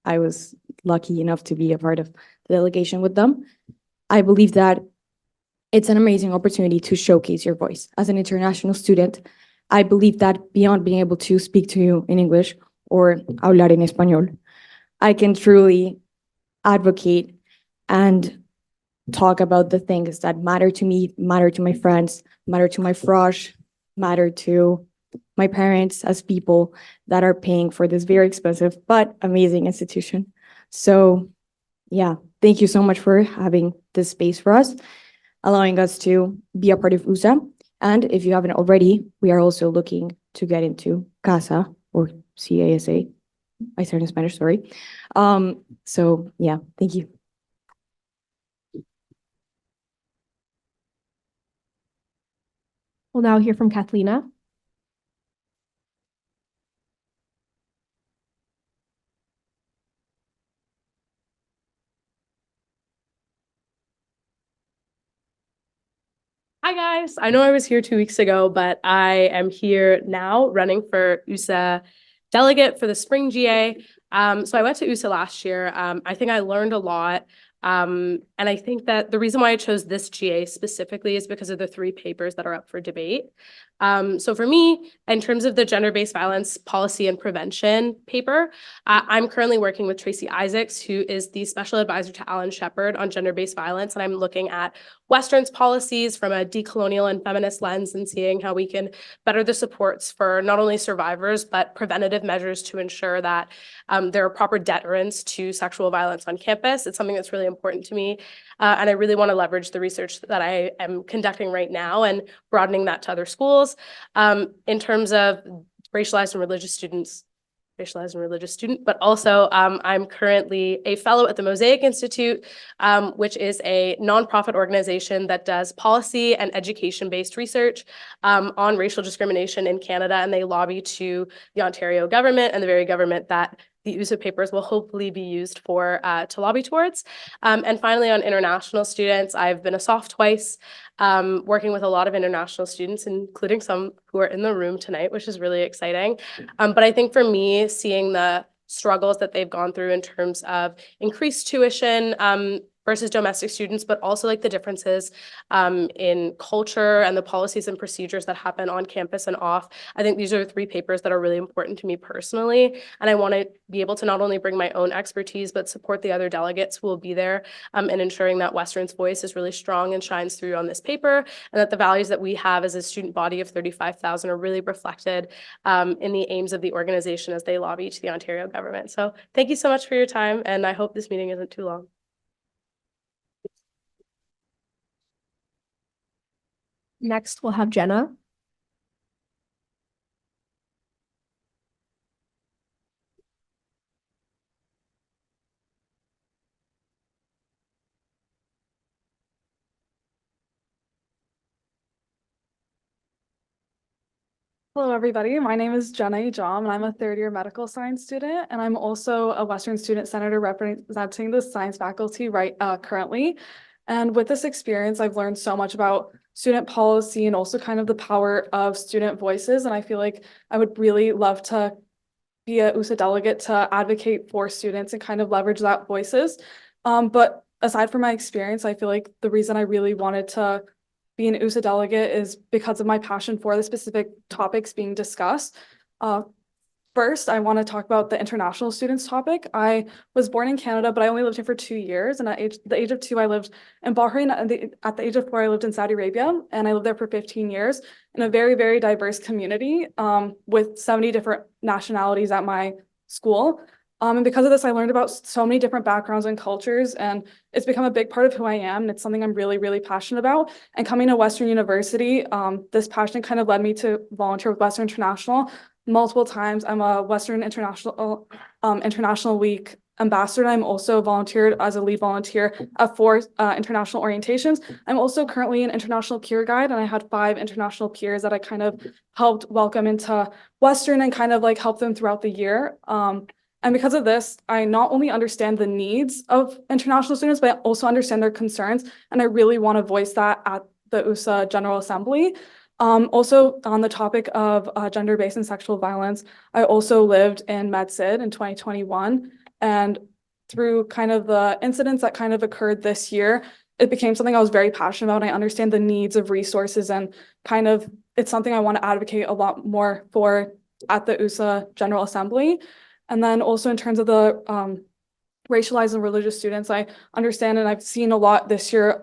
Speaker 7: I was lucky enough to be a part of the delegation with them. I believe that it's an amazing opportunity to showcase your voice. As an international student, I believe that beyond being able to speak to you in English or hablar en español, I can truly advocate and talk about the things that matter to me, matter to my friends, matter to my frosh, matter to my parents as people that are paying for this very expensive but amazing institution. So yeah, thank you so much for having this space for us, allowing us to be a part of USA. And if you haven't already, we are also looking to get into CASA or CASA. I started in Spanish, sorry. So yeah, thank you.
Speaker 1: We'll now hear from Kathlena.
Speaker 3: Hi, guys. I know I was here 2 weeks ago, but I am here now running for USA delegate for the spring GA. So I went to USA last year. I think I learned a lot. And I think that the reason why I chose this GA specifically is because of the 3 papers that are up for debate. So for me, in terms of the gender-based violence policy and prevention paper, I'm currently working with Tracy Isaacs, who is the special advisor to Alan Shepard on gender-based violence. And I'm looking at Western's policies from a decolonial and feminist lens and seeing how we can better the supports for not only survivors, but preventative measures to ensure that there are proper deterrents to sexual violence on campus. It's something that's really important to me. And I really want to leverage the research that I am conducting right now and broadening that to other schools. In terms of racialized and religious student, but also I'm currently a fellow at the Mosaic Institute, which is a nonprofit organization that does policy and education-based research on racial discrimination in Canada, and they lobby to the Ontario government and the very government that the USA papers will hopefully be used for to lobby towards. And finally, on international students, I've been a SOF twice, working with a lot of international students, including some who are in the room tonight, which is really exciting. But I think for me, seeing the struggles that they've gone through in terms of increased tuition versus domestic students, but also like the differences in culture and the policies and procedures that happen on campus and off. I think these are 3 papers that are really important to me personally. And I want to be able to not only bring my own expertise, but support the other delegates who will be there in ensuring that Western's voice is really strong and shines through on this paper, and that the values that we have as a student body of 35,000 are really reflected in the aims of the organization as they lobby to the Ontario government. So thank you so much for your time, and I hope this meeting isn't too long.
Speaker 1: Next, we'll have Jenna.
Speaker 9: Hello, everybody. My name is Jenna Ejam, and I'm a 3rd-year medical science student, and I'm also a Western Student Senator representing the science faculty currently. And with this experience, I've learned so much about student policy and also kind of the power of student voices. And I feel like I would really love to be a USA delegate to advocate for students and kind of leverage that voices. But aside from my experience, I feel like the reason I really wanted to be an USA delegate is because of my passion for the specific topics being discussed. First, I want to talk about the international students topic. I was born in Canada, but I only lived here for 2 years. And at the age of 2, I lived in Bahrain. At the age of 4, I lived in Saudi Arabia, and I lived there for 15 years in a very, very diverse community with 70 different nationalities at my school. And because of this, I learned about so many different backgrounds and cultures, and it's become a big part of who I am. And it's something I'm really, really passionate about. And coming to Western University, this passion kind of led me to volunteer with Western International multiple times. I'm a Western International Week ambassador. I'm also volunteered as a lead volunteer at 4 international orientations. I'm also currently an international peer guide, and I had 5 international peers that I kind of helped welcome into Western and kind of like help them throughout the year. And because of this, I not only understand the needs of international students, but I also understand their concerns. And I really want to voice that at the USA General Assembly. Also on the topic of gender-based and sexual violence, I also lived in MedSid in 2021. And through kind of the incidents that kind of occurred this year, it became something I was very passionate about. And I understand the needs of resources, and kind of it's something I want to advocate a lot more for at the USA General Assembly. And then also in terms of the racialized and religious students, I understand, and I've seen a lot this year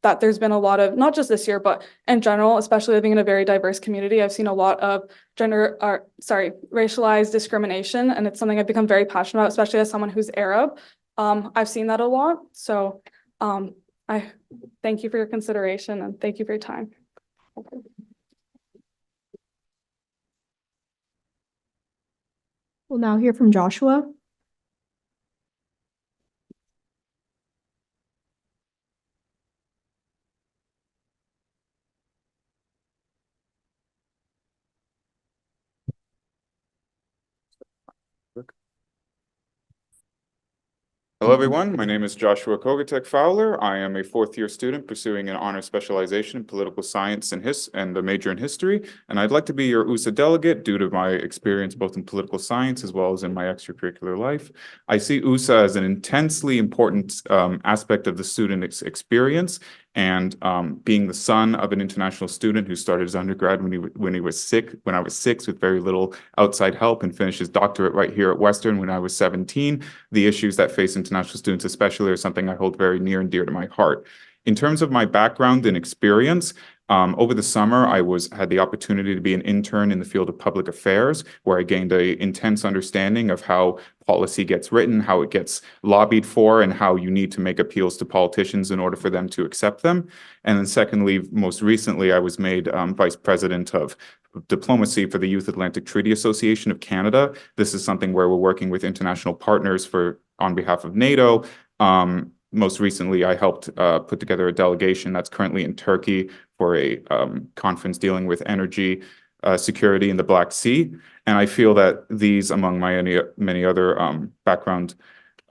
Speaker 9: that there's been a lot of, not just this year, but in general, especially living in a very diverse community, I've seen a lot of racialized discrimination, and it's something I've become very passionate about, especially as someone who's Arab. I've seen that a lot. So I thank you for your consideration, and thank you for your time.
Speaker 1: We'll now hear from Joshua.
Speaker 8: Hello, everyone. My name is Joshua Kogatek Fowler. I am a fourth-year student pursuing an honor specialization in political science and a major in history. And I'd like to be your USA delegate due to my experience both in political science as well as in my extracurricular life. I see USA as an intensely important aspect of the student experience. And being the son of an international student who started his undergrad when I was 6 with very little outside help, and finished his doctorate right here at Western when I was 17, the issues that face international students especially are something I hold very near and dear to my heart. In terms of my background and experience, over the summer, I had the opportunity to be an intern in the field of public affairs, where I gained an intense understanding of how policy gets written, how it gets lobbied for, and how you need to make appeals to politicians in order for them to accept them. And then secondly, most recently, I was made vice president of diplomacy for the Youth Atlantic Treaty Association of Canada. This is something where we're working with international partners on behalf of NATO. Most recently, I helped put together a delegation that's currently in Turkey for a conference dealing with energy security in the Black Sea. And I feel that these, among my many other background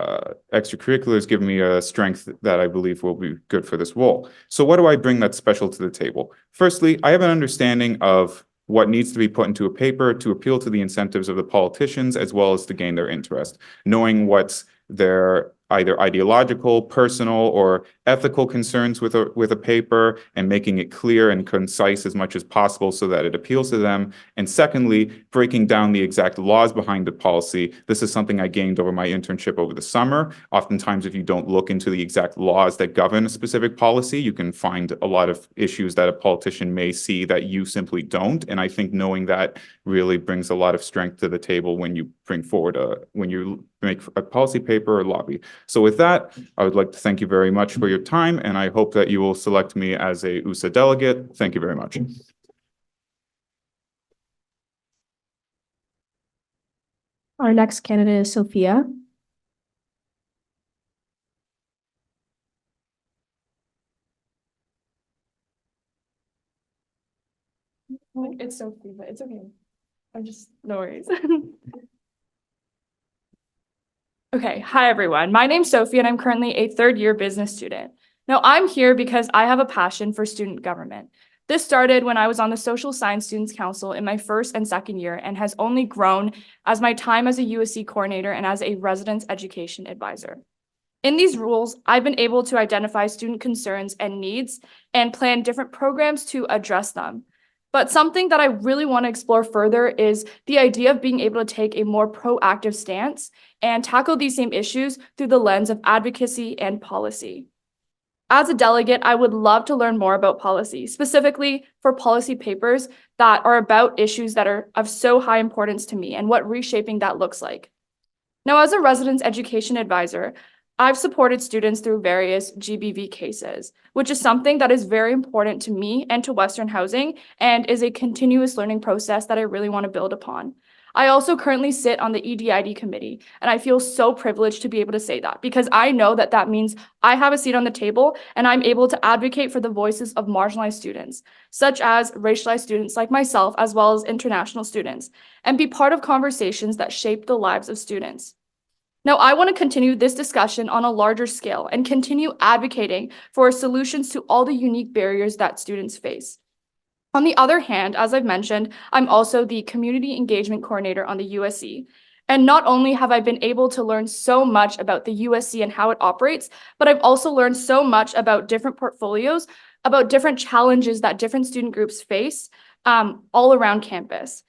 Speaker 8: extracurriculars, give me a strength that I believe will be good for this role. So what do I bring that's special to the table? Firstly, I have an understanding of what needs to be put into a paper to appeal to the incentives of the politicians as well as to gain their interest, knowing what's their either ideological, personal, or ethical concerns with a paper, and making it clear and concise as much as possible so that it appeals to them. And secondly, breaking down the exact laws behind the policy. This is something I gained over my internship over the summer. Oftentimes, if you don't look into the exact laws that govern a specific policy, you can find a lot of issues that a politician may see that you simply don't. And I think knowing that really brings a lot of strength to the table when you when you make a policy paper or lobby. So with that, I would like to thank you very much for your time, and I hope that you will select me as a USA delegate. Thank you very much.
Speaker 13: Our next candidate is Sophia.
Speaker 9: It's Sophie, but it's okay. No worries.
Speaker 23: Okay, hi everyone. My name's Sophie and I'm currently a third-year business student. Now I'm here because I have a passion for student government. This started when I was on the Social Science Students Council in my first and second year and has only grown as my time as a USC coordinator and as a residence education advisor. In these roles, I've been able to identify student concerns and needs and plan different programs to address them. But something that I really want to explore further is the idea of being able to take a more proactive stance and tackle these same issues through the lens of advocacy and policy. As a delegate, I would love to learn more about policy, specifically for policy papers that are about issues that are of so high importance to me and what reshaping that looks like. Now, as a residence education advisor, I've supported students through various GBV cases, which is something that is very important to me and to Western Housing and is a continuous learning process that I really want to build upon. I also currently sit on the EDID committee, and I feel so privileged to be able to say that because I know that that means I have a seat on the table and I'm able to advocate for the voices of marginalized students, such as racialized students like myself, as well as international students, and be part of conversations that shape the lives of students. Now, I want to continue this discussion on a larger scale and continue advocating for solutions to all the unique barriers that students face. On the other hand, as I've mentioned, I'm also the community engagement coordinator on the USC. And not only have I been able to learn so much about the USC and how it operates, but I've also learned so much about different portfolios, about different challenges that different student groups face all around campus.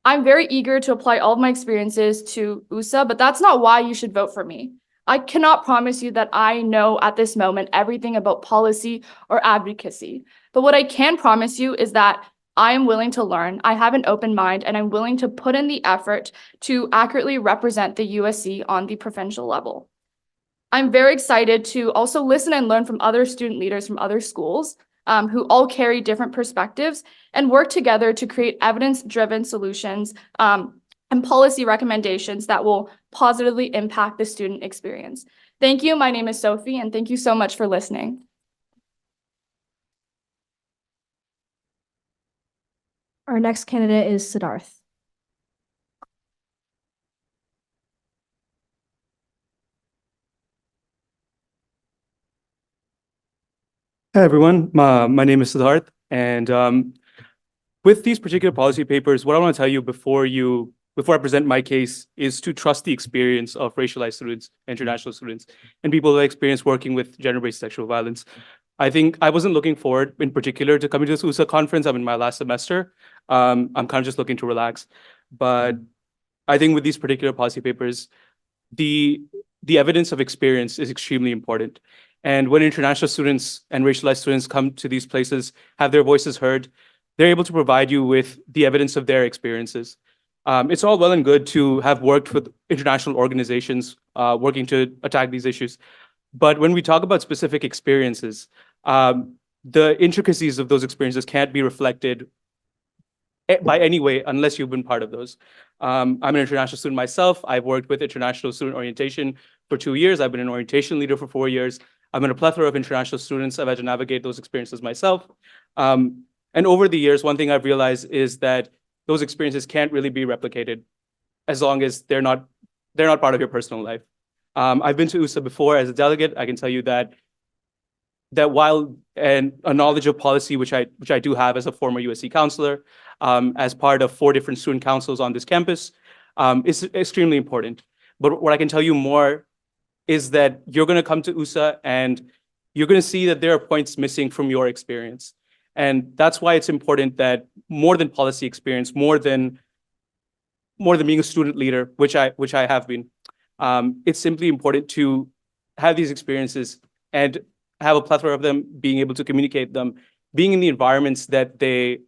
Speaker 23: I'm very eager to apply all of my experiences to USA, but that's not why you should vote for me. I cannot promise you that I know at this moment everything about policy or advocacy. But what I can promise you is that I am willing to learn, I have an open mind, and I'm willing to put in the effort to accurately represent the USC on the provincial level. I'm very excited to also listen and learn from other student leaders from other schools who all carry different perspectives and work together to create evidence-driven solutions and policy recommendations that will positively impact the student experience. Thank you. My name is Sophie, and thank you so much for listening.
Speaker 13: Our next candidate is Siddharth.
Speaker 10: Hi, everyone. My name is Siddharth, and with these particular policy papers, what I want to tell you before I present my case is to trust the experience of racialized students, international students, and people who have experience working with gender-based sexual violence. I think I wasn't looking forward in particular to coming to this USA conference. I'm in my last semester. I'm kind of just looking to relax. But I think with these particular policy papers, the evidence of experience is extremely important. And when international students and racialized students come to these places, have their voices heard, they're able to provide you with the evidence of their experiences. It's all well and good to have worked with international organizations working to attack these issues. But when we talk about specific experiences, the intricacies of those experiences can't be reflected by any way unless you've been part of those. I'm an international student myself. I've worked with international student orientation for 2 years. I've been an orientation leader for 4 years. I'm in a plethora of international students. I've had to navigate those experiences myself. And over the years, one thing I've realized is that those experiences can't really be replicated as long as they're not part of your personal life. I've been to USA before as a delegate. I can tell you that while a knowledge of policy, which I do have as a former USC counselor, as part of 4 different student councils on this campus, is extremely important. But what I can tell you more is that you're going to come to USA and you're going to see that there are points missing from your experience. And that's why it's important that more than policy experience, more than being a student leader, which I have been, it's simply important to have these experiences and have a plethora of them, being able to communicate them, being in the environments that they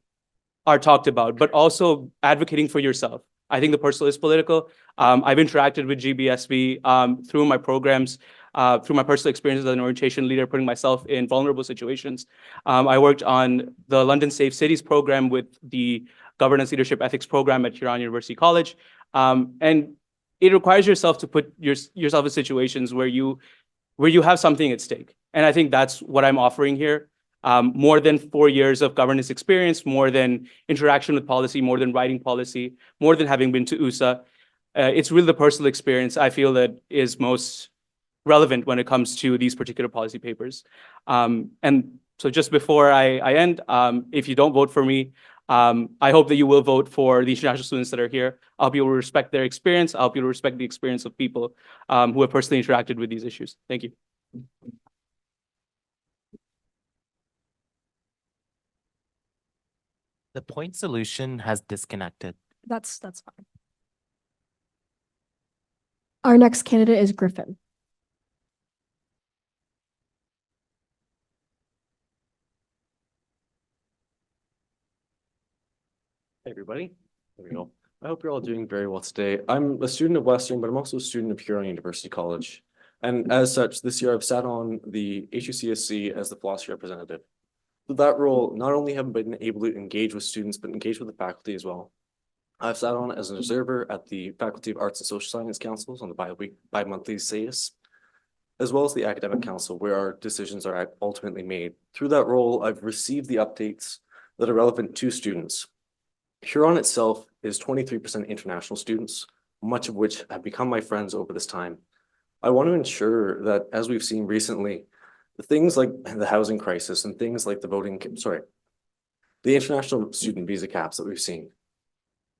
Speaker 10: are talked about, but also advocating for yourself. I think the personal is political. I've interacted with GBSV through my programs, through my personal experiences as an orientation leader, putting myself in vulnerable situations. I worked on the London Safe Cities program with the Governance Leadership Ethics program at Huron University College. And it requires yourself to put yourself in situations where you have something at stake. And I think that's what I'm offering here. More than 4 years of governance experience, more than interaction with policy, more than writing policy, more than having been to USA. It's really the personal experience I feel that is most relevant when it comes to these particular policy papers. And so just before I end, if you don't vote for me, I hope that you will vote for the international students that are here. I hope you will respect their experience. I hope you will respect the experience of people who have personally interacted with these issues. Thank you.
Speaker 17: The point solution has disconnected.
Speaker 13: That's fine. Our next candidate is Griffin.
Speaker 12: Hey, everybody. There we go. I hope you're all doing very well today. I'm a student of Western, but I'm also a student of Huron University College. And as such, this year I've sat on the HUCSC as the philosophy representative. With that role, not only have I been able to engage with students, but engage with the faculty as well. I've sat on as an observer at the Faculty of Arts and Social Science Councils on the bi-monthly SAIS, as well as the Academic Council, where our decisions are ultimately made. Through that role, I've received the updates that are relevant to students. Huron itself is 23% international students, much of which have become my friends over this time. I want to ensure that, as we've seen recently, things like the housing crisis and things like the international student visa caps that we've seen.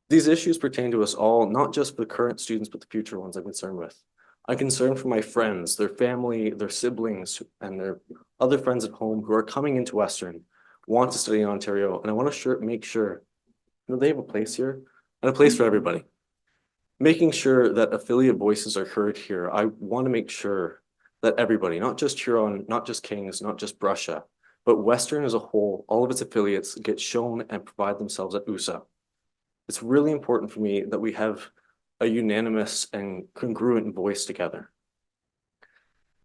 Speaker 12: These issues pertain to us all, not just for the current students, but the future ones I'm concerned with. I'm concerned for my friends, their family, their siblings, and their other friends at home who are coming into Western, want to study in Ontario, and I want to make sure that they have a place here and a place for everybody. Making sure that affiliate voices are heard here. I want to make sure that everybody, not just Huron, not just Kings, not just Brussia, but Western as a whole, all of its affiliates get shown and provide themselves at USA. It's really important for me that we have a unanimous and congruent voice together.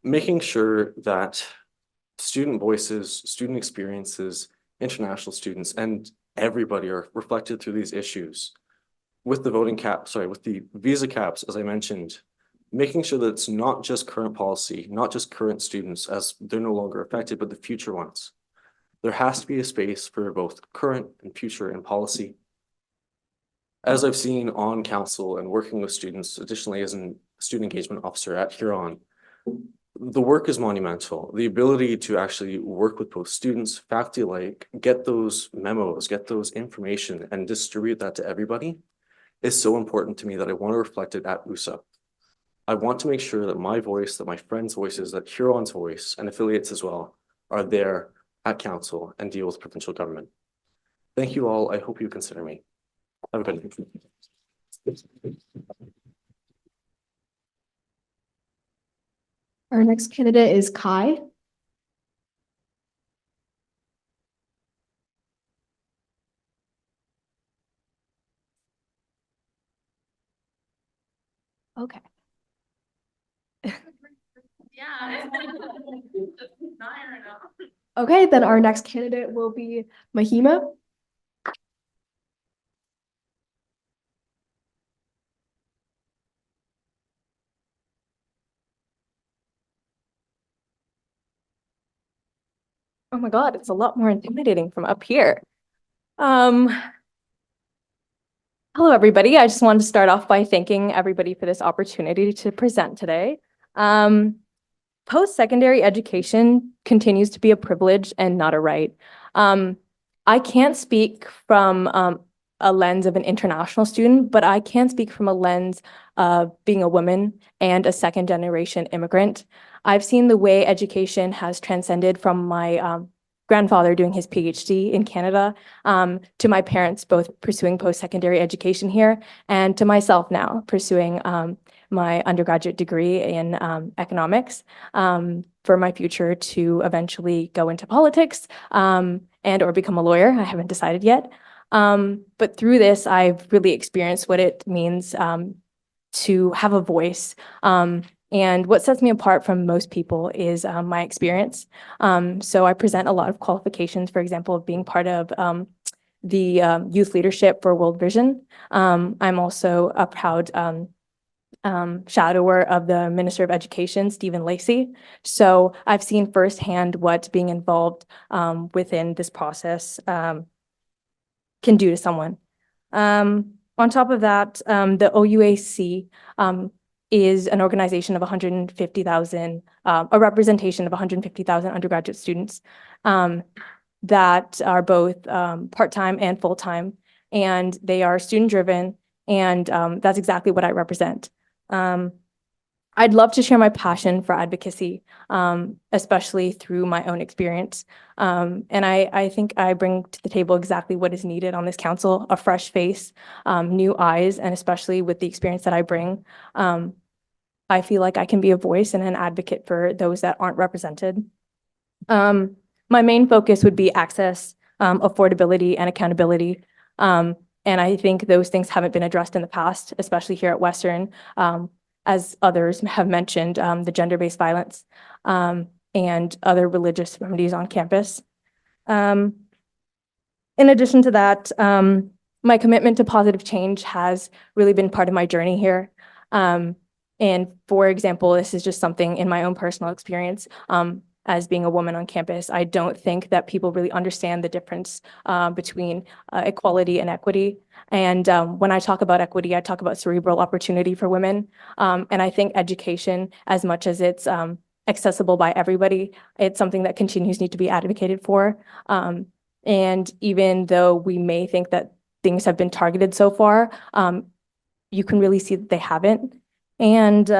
Speaker 12: Making sure that student voices, student experiences, international students, and everybody are reflected through these issues. With the visa caps, as I mentioned, making sure that it's not just current policy, not just current students, as they're no longer affected, but the future ones. There has to be a space for both current and future in policy. As I've seen on council and working with students, additionally as a student engagement officer at Huron, the work is monumental. The ability to actually work with both students, faculty alike, get those memos, get those information and distribute that to everybody is so important to me that I want to reflect it at USA. I want to make sure that my voice, that my friends' voices, that Huron's voice and affiliates as well are there at council and deal with provincial government. Thank you all. I hope you consider me. Have a good night.
Speaker 13: Our next candidate is Kai. Okay.
Speaker 14: Yeah.
Speaker 13: Okay, then our next candidate will be Mahima. Oh my God, it's a lot more intimidating from up here. Hello, everybody. I just wanted to start off by thanking everybody for this opportunity to present today. Post-secondary education continues to be a privilege and not a right. I can't speak from a lens of an international student, but I can speak from a lens of being a woman and a second-generation immigrant. I've seen the way education has transcended from my grandfather doing his PhD in Canada, to my parents both pursuing post-secondary education here, and to myself now pursuing my undergraduate degree in economics for my future to eventually go into politics and or become a lawyer. I haven't decided yet. But through this, I've really experienced what it means to have a voice. And what sets me apart from most people is my experience. So I present a lot of qualifications, for example, of being part of the youth leadership for World Vision. I'm also a proud shadower of the Minister of Education, Stephen Lacey. So I've seen firsthand what being involved within this process can do to someone. On top of that, the OUAC is an organization of 150,000, a representation of 150,000 undergraduate students that are both part-time and full-time, and they are student-driven, and that's exactly what I represent. I'd love to share my passion for advocacy, especially through my own experience. And I think I bring to the table exactly what is needed on this council, a fresh face, new eyes, and especially with the experience that I bring, I feel like I can be a voice and an advocate for those that aren't represented. My main focus would be access, affordability, and accountability. And I think those things haven't been addressed in the past, especially here at Western. As others have mentioned, the gender-based violence and other religious remedies on campus. In addition to that, my commitment to positive change has really been part of my journey here. And for example, this is just something in my own personal experience. As being a woman on campus, I don't think that people really understand the difference between equality and equity. And when I talk about equity, I talk about cerebral opportunity for women. And I think education, as much as it's accessible by everybody, it's something that continues need to be advocated for. And even though we may think that things have been targeted so far, you can really see that they haven't. And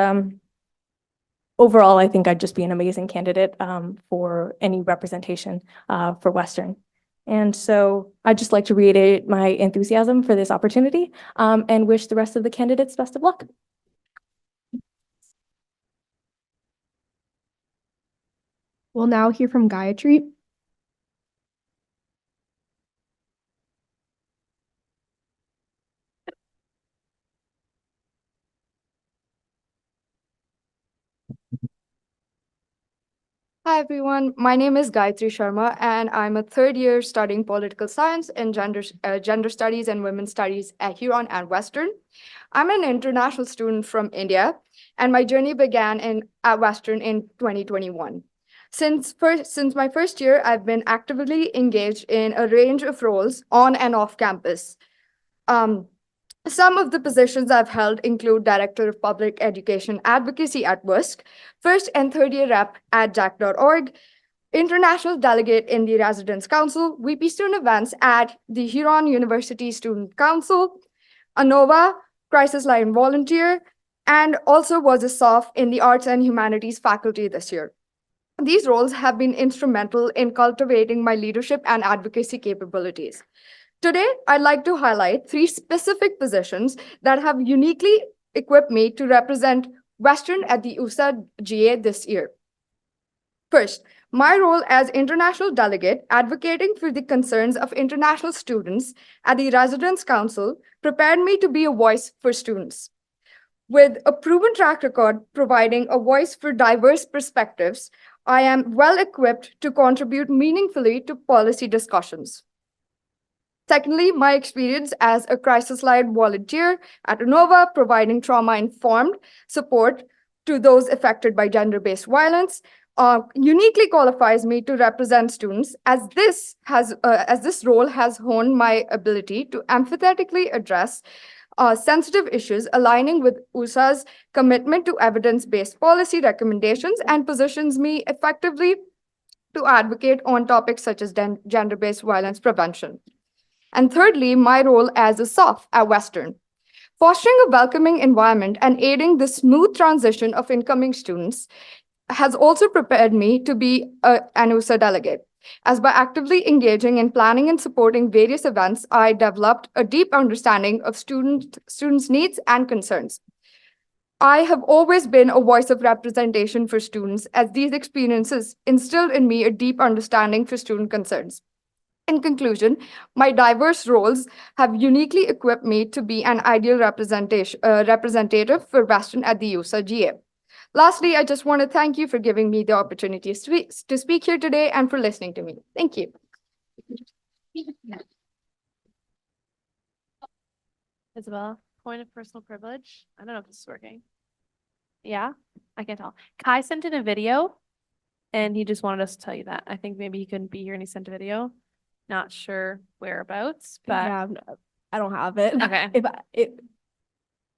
Speaker 13: overall, I think I'd just be an amazing candidate for any representation for Western. And so I'd just like to reiterate my enthusiasm for this opportunity and wish the rest of the candidates best of luck.
Speaker 1: We'll now hear from Gayatri.
Speaker 2: Hi everyone, my name is Gayatri Sharma and I'm a third year studying political science and gender studies and women's studies at Huron and Western. I'm an international student from India and my journey began at Western in 2021. Since my first year, I've been actively engaged in a range of roles on and off campus. Some of the positions I've held include Director of Public Education Advocacy at WUSC, first and third year rep at jack.org, International Delegate in the Residence Council, VP Student Events at the Huron University Student Council, ANOVA, Crisis Line Volunteer, and also was a SOF in the Arts and Humanities faculty this year. These roles have been instrumental in cultivating my leadership and advocacy capabilities. Today, I'd like to highlight 3 specific positions that have uniquely equipped me to represent Western at the USA GA this year. First, my role as international delegate advocating for the concerns of international students at the Residence Council prepared me to be a voice for students. With a proven track record providing a voice for diverse perspectives, I am well equipped to contribute meaningfully to policy discussions. Secondly, my experience as a crisis line volunteer at ANOVA providing trauma-informed support to those affected by gender-based violence uniquely qualifies me to represent students, as this role has honed my ability to empathetically address sensitive issues, aligning with USA's commitment to evidence-based policy recommendations, and positions me effectively to advocate on topics such as gender-based violence prevention. And thirdly, my role as a SOF at Western. Fostering a welcoming environment and aiding the smooth transition of incoming students has also prepared me to be an USA delegate, as by actively engaging in planning and supporting various events, I developed a deep understanding of students' needs and concerns. I have always been a voice of representation for students, as these experiences instilled in me a deep understanding for student concerns. In conclusion, my diverse roles have uniquely equipped me to be an ideal representative for Western at the USA GA. Lastly, I just want to thank you for giving me the opportunity to speak here today and for listening to me. Thank you.
Speaker 5: Isabella, point of personal privilege. I don't know if this is working. Yeah, I can't tell. Kai sent in a video and he just wanted us to tell you that. I think maybe he couldn't be here and he sent a video. Not sure whereabouts, but
Speaker 1: Yeah, I don't have it.
Speaker 5: Okay.
Speaker 1: If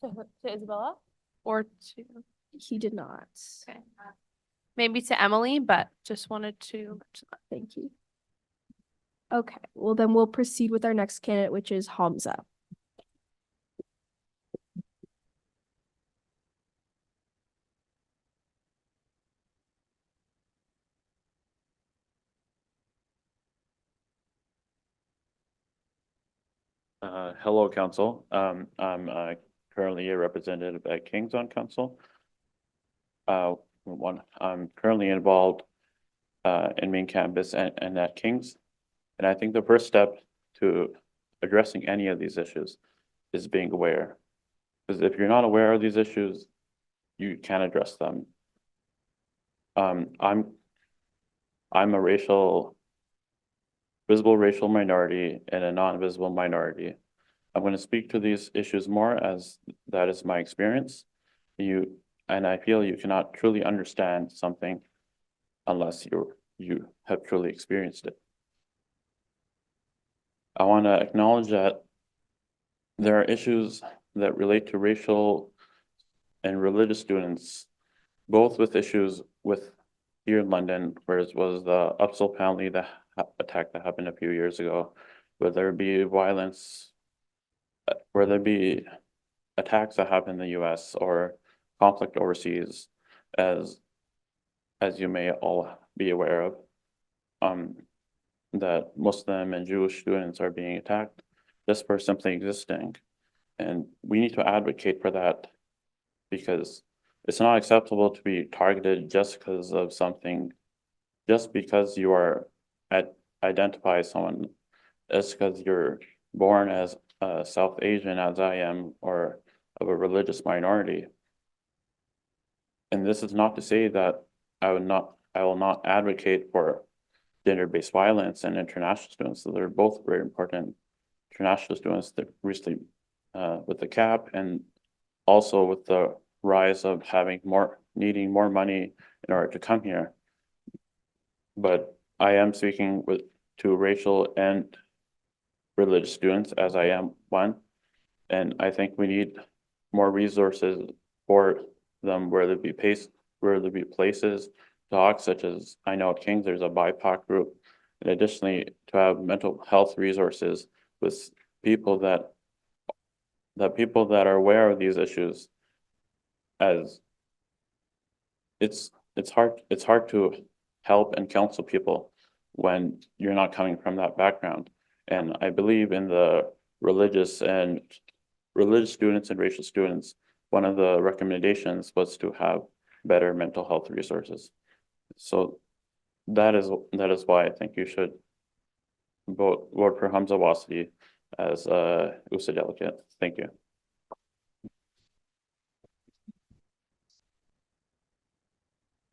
Speaker 5: to Isabella or to
Speaker 1: he did not.
Speaker 5: okay. Maybe to Emily, but just wanted to mention that.
Speaker 1: Thank you. Okay, well then we'll proceed with our next candidate, which is Hamza.
Speaker 11: Hello, Council. I'm currently a representative at King's on Council. I'm currently involved in main campus and at King's. And I think the first step to addressing any of these issues is being aware. Because if you're not aware of these issues, you can't address them. I'm a visible racial minority and a non-visible minority. I'm going to speak to these issues more as that is my experience. And I feel you cannot truly understand something unless you have truly experienced it. I want to acknowledge that there are issues that relate to racial and religious students, both with issues with here in London, whereas was the Upsall family attack that happened a few years ago, where there be violence, where there be attacks that happen in the US or conflict overseas, as you may all be aware of, that Muslim and Jewish students are being attacked just for simply existing. And we need to advocate for that, because it's not acceptable to be targeted just because of something, just because you are identify as someone, just because you're born as South Asian as I am, or of a religious minority. And this is not to say that I will not advocate for gender-based violence and international students. So they're both very important. International students that recently with the cap, and also with the rise of needing more money in order to come here. But I am speaking to racial and religious students, as I am one, And I think we need more resources for them where there be places to talk, such as I know at King's, there's a BIPOC group. And additionally, to have mental health resources with people that are aware of these issues, as it's hard to help and counsel people when you're not coming from that background. And I believe in the religious students and racial students, one of the recommendations was to have better mental health resources. So that is why I think you should vote for Hamza Wasfi as a USA delegate. Thank you.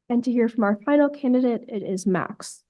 Speaker 1: And to hear from our final candidate, it is Max.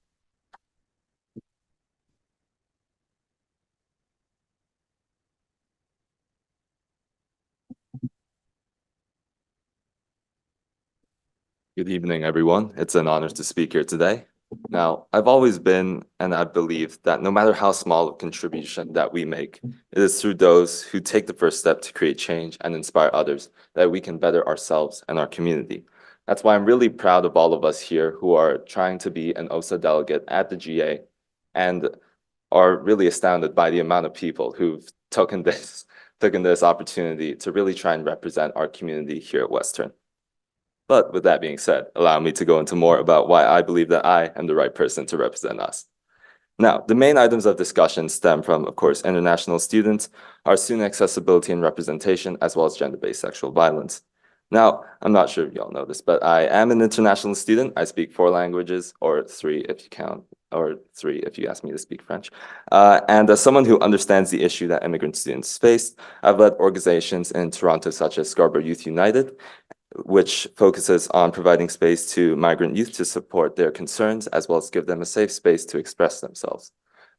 Speaker 15: Good evening, everyone. It's an honor to speak here today. Now, I've always been, and I believe that no matter how small a contribution that we make, it is through those who take the first step to create change and inspire others that we can better ourselves and our community. That's why I'm really proud of all of us here who are trying to be an OSA delegate at the GA and are really astounded by the amount of people who've taken this opportunity to really try and represent our community here at Western. But with that being said, allow me to go into more about why I believe that I am the right person to represent us. Now, the main items of discussion stem from, of course, international students, our student accessibility and representation, as well as gender-based sexual violence. Now, I'm not sure if y'all know this, but I am an international student. I speak 4 languages, or 3 if you count, or 3 if you ask me to speak French. And as someone who understands the issue that immigrant students face, I've led organizations in Toronto such as Scarborough Youth United, which focuses on providing space to migrant youth to support their concerns, as well as give them a safe space to express themselves.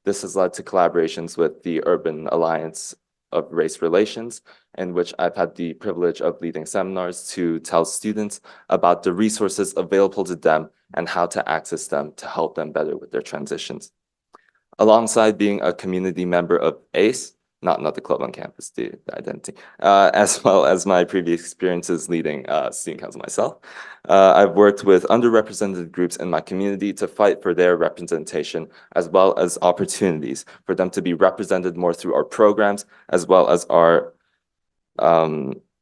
Speaker 15: This has led to collaborations with the Urban Alliance of Race Relations, in which I've had the privilege of leading seminars to tell students about the resources available to them and how to access them to help them better with their transitions. Alongside being a community member of ACE, not the club on campus, the identity, as well as my previous experiences leading student council myself. I've worked with underrepresented groups in my community to fight for their representation, as well as opportunities for them to be represented more through our programs, as well as our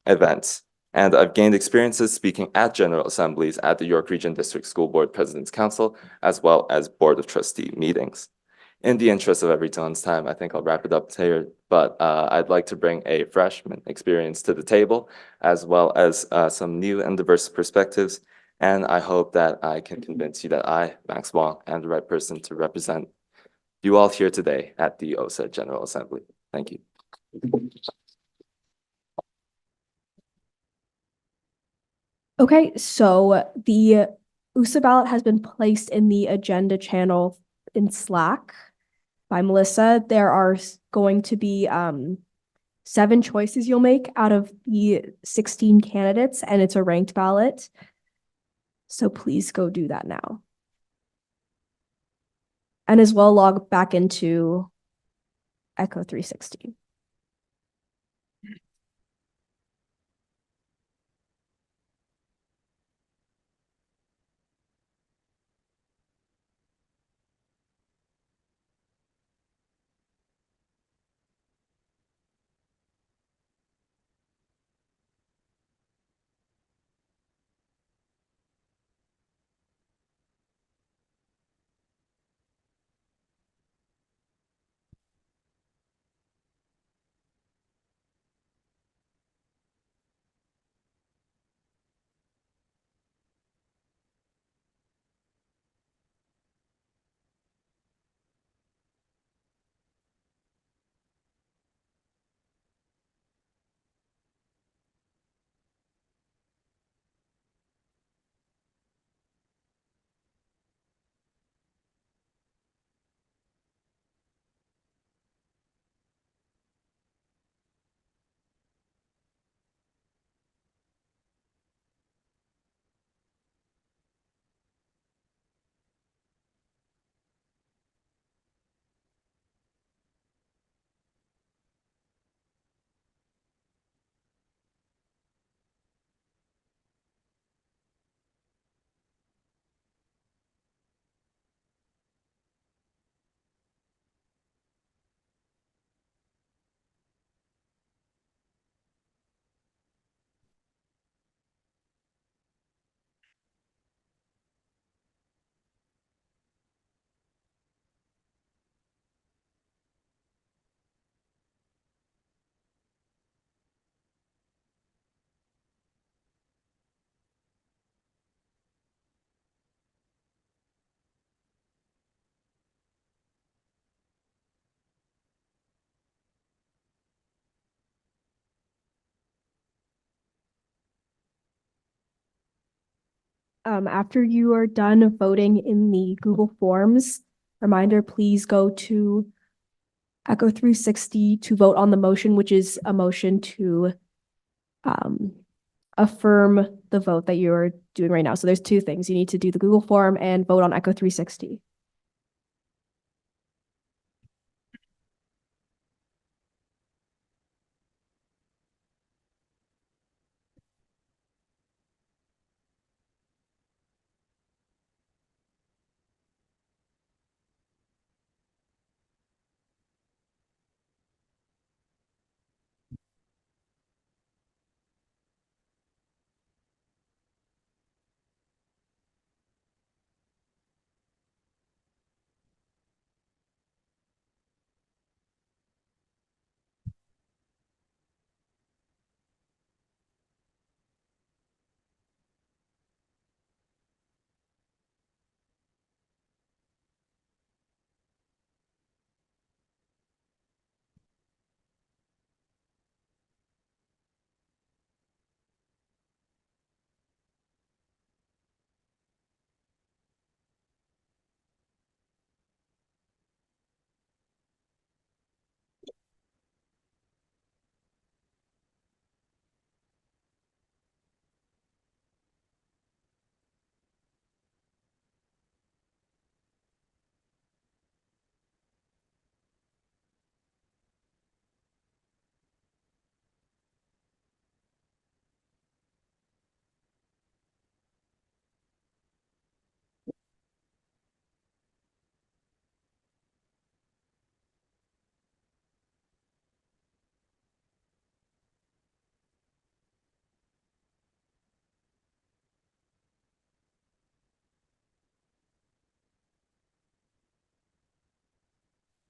Speaker 15: events. And I've gained experiences speaking at General Assemblies at the York Region District School Board President's Council, as well as Board of Trustee meetings. In the interest of everyone's time, I think I'll wrap it up here, but I'd like to bring a freshman experience to the table, as well as some new and diverse perspectives. And I hope that I can convince you that I, Max Wong, am the right person to represent you all here today at the OSA General Assembly. Thank you.
Speaker 1: Okay, so the USA ballot has been placed in the agenda channel in Slack by Melissa. There are going to be 7 choices you'll make out of the 16 candidates, and it's a ranked ballot. So please go do that now. And as well, log back into Echo 360. After you are done voting in the Google Forms, reminder, please go to Echo 360 to vote on the motion, which is a motion to affirm the vote that you're doing right now. So there's two things. You need to do the Google form and vote on Echo 360.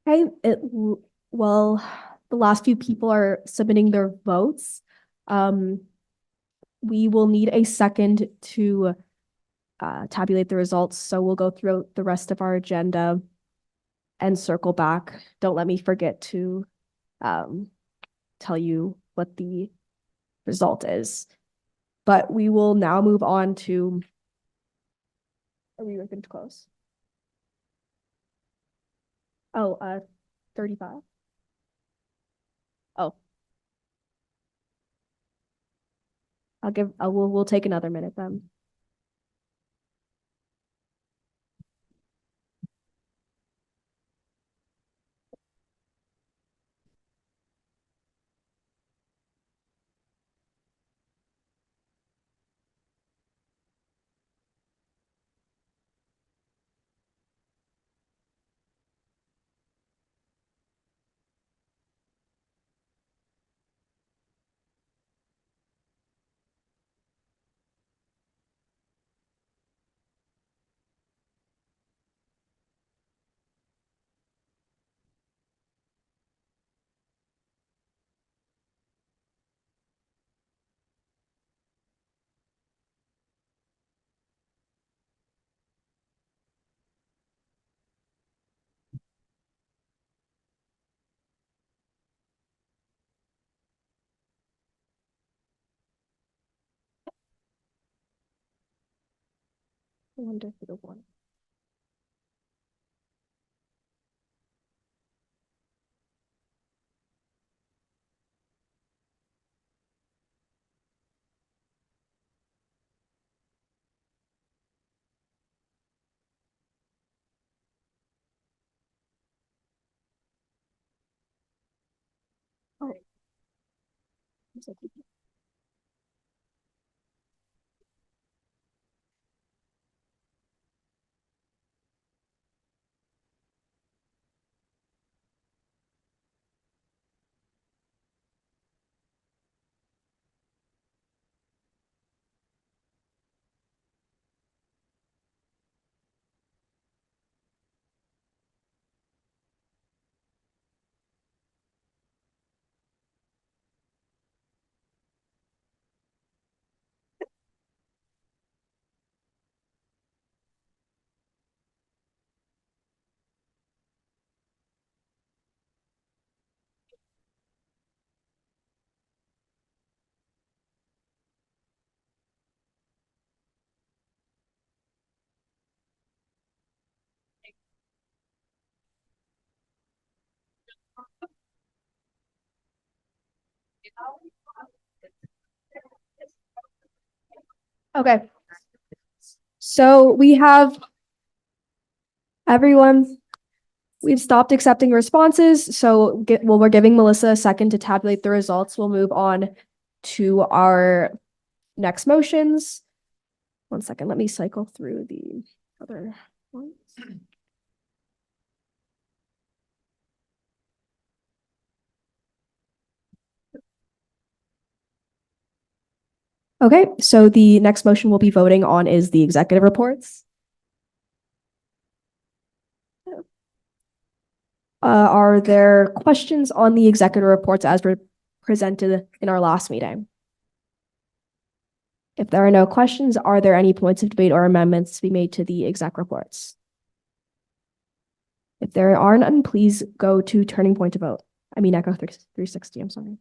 Speaker 1: Okay, well, the last few people are submitting their votes. We will need a second to tabulate the results, so we'll go through the rest of our agenda and circle back. Don't let me forget to tell you what the result is. But we will now move on to, are we looking to close? Oh, 35. Oh. We'll take another minute then. I wonder if it'll work. Oh. Okay. So we have everyone, we've stopped accepting responses. So while we're giving Melissa a second to tabulate the results, we'll move on to our next motions. One second, let me cycle through the other ones. Okay, so the next motion we'll be voting on is the executive reports. Are there questions on the executive reports as presented in our last meeting? If there are no questions, are there any points of debate or amendments to be made to the exec reports? If there are none, please go to turning point to vote. I mean, Echo 360, I'm sorry.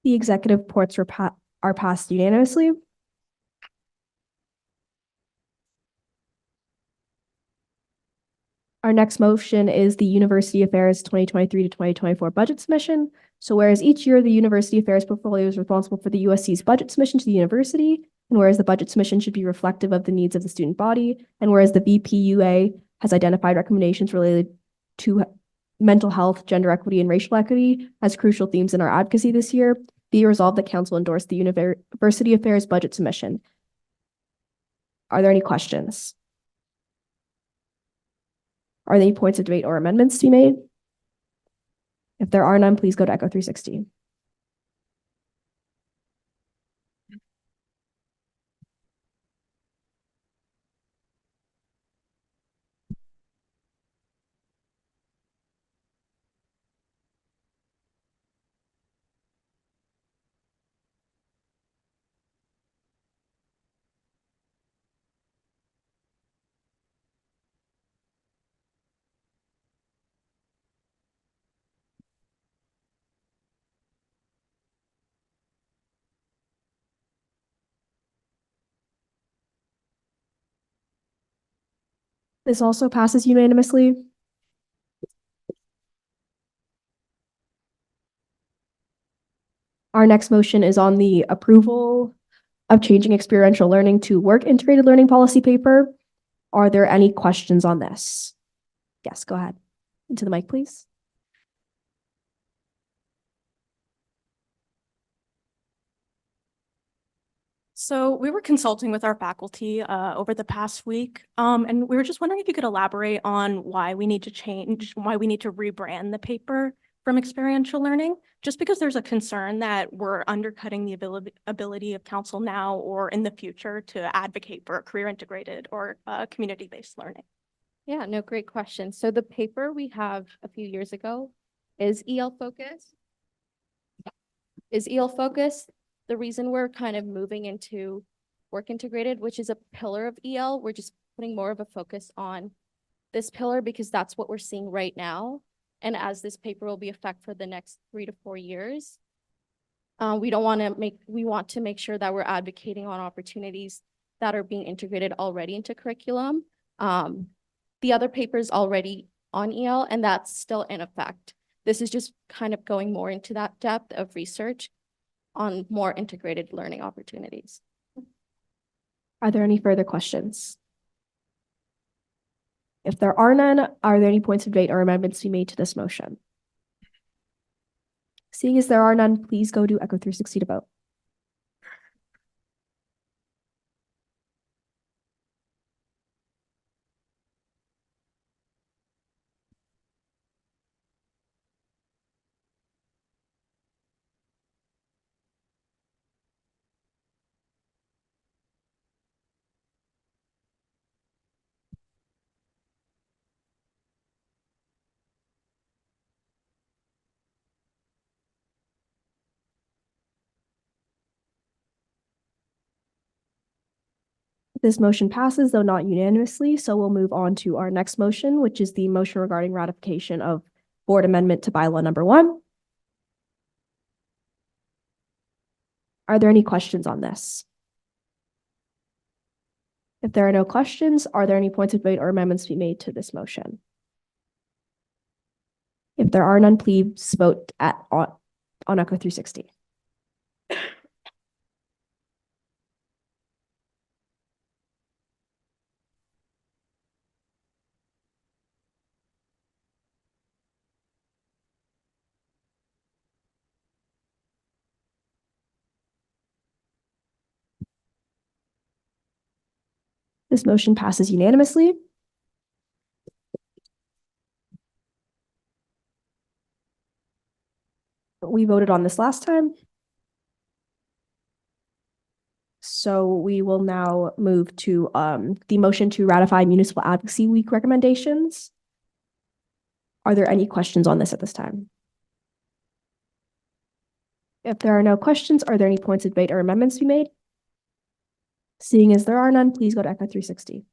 Speaker 1: The executive reports are passed unanimously. Our next motion is the University Affairs 2023 to 2024 budget submission. So whereas each year the University Affairs portfolio is responsible for the USC's budget submission to the university, and whereas the budget submission should be reflective of the needs of the student body, and whereas the VPUA has identified recommendations related to mental health, gender equity, and racial equity as crucial themes in our advocacy this year, be resolved that council endorsed the University Affairs budget submission. Are there any questions? Are there any points of debate or amendments to be made? If there are none, please go to Echo 360. This also passes unanimously. Our next motion is on the approval of changing experiential learning to work integrated learning policy paper. Are there any questions on this? Yes, go ahead. Into the mic, please.
Speaker 6: So we were consulting with our faculty over the past week, and we were just wondering if you could elaborate on why we need to change, why we need to rebrand the paper from experiential learning, just because there's a concern that we're undercutting the ability of council now or in the future to advocate for a career integrated or community-based learning.
Speaker 18: Yeah, no, great question. So the paper we have a few years ago is EL focused. The reason we're kind of moving into work integrated, which is a pillar of EL, we're just putting more of a focus on this pillar because that's what we're seeing right now. And as this paper will be effect for the next 3 to 4 years, we want to make sure that we're advocating on opportunities that are being integrated already into curriculum. The other paper is already on EL and that's still in effect. This is just kind of going more into that depth of research on more integrated learning opportunities.
Speaker 1: Are there any further questions? If there are none, are there any points of debate or amendments to be made to this motion? Seeing as there are none, please go to Echo 360 to vote. This motion passes, though not unanimously, so we'll move on to our next motion, which is the motion regarding ratification of board amendment to bylaw number 1. Are there any questions on this? If there are no questions, are there any points of debate or amendments to be made to this motion? If there are none, please vote on Echo 360. This motion passes unanimously. We voted on this last time. So we will now move to the motion to ratify Municipal Advocacy Week recommendations. Are there any questions on this at this time? If there are no questions, are there any points of debate or amendments to be made? Seeing as there are none, please go to Echo 360.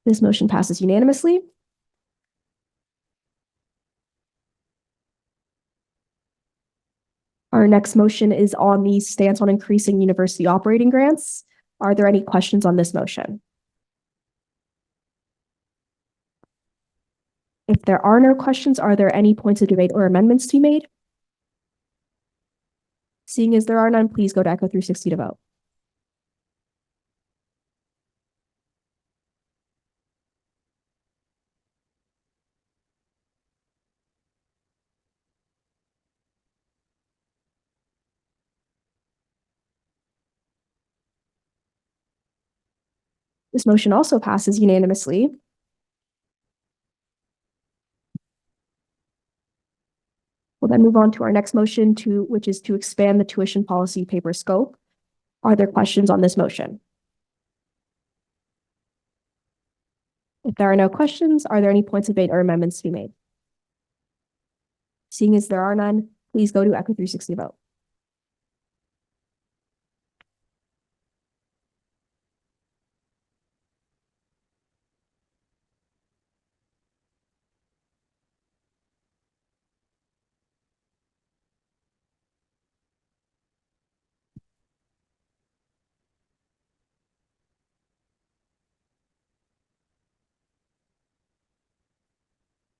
Speaker 1: This motion passes unanimously. Our next motion is on the stance on increasing university operating grants. Are there any questions on this motion? If there are no questions, are there any points of debate or amendments to be made? Seeing as there are none, please go to Echo 360 to vote. This motion also passes unanimously. We'll then move on to our next motion, which is to expand the tuition policy paper scope. Are there questions on this motion? If there are no questions, are there any points of debate or amendments to be made? Seeing as there are none, please go to Echo 360 to vote.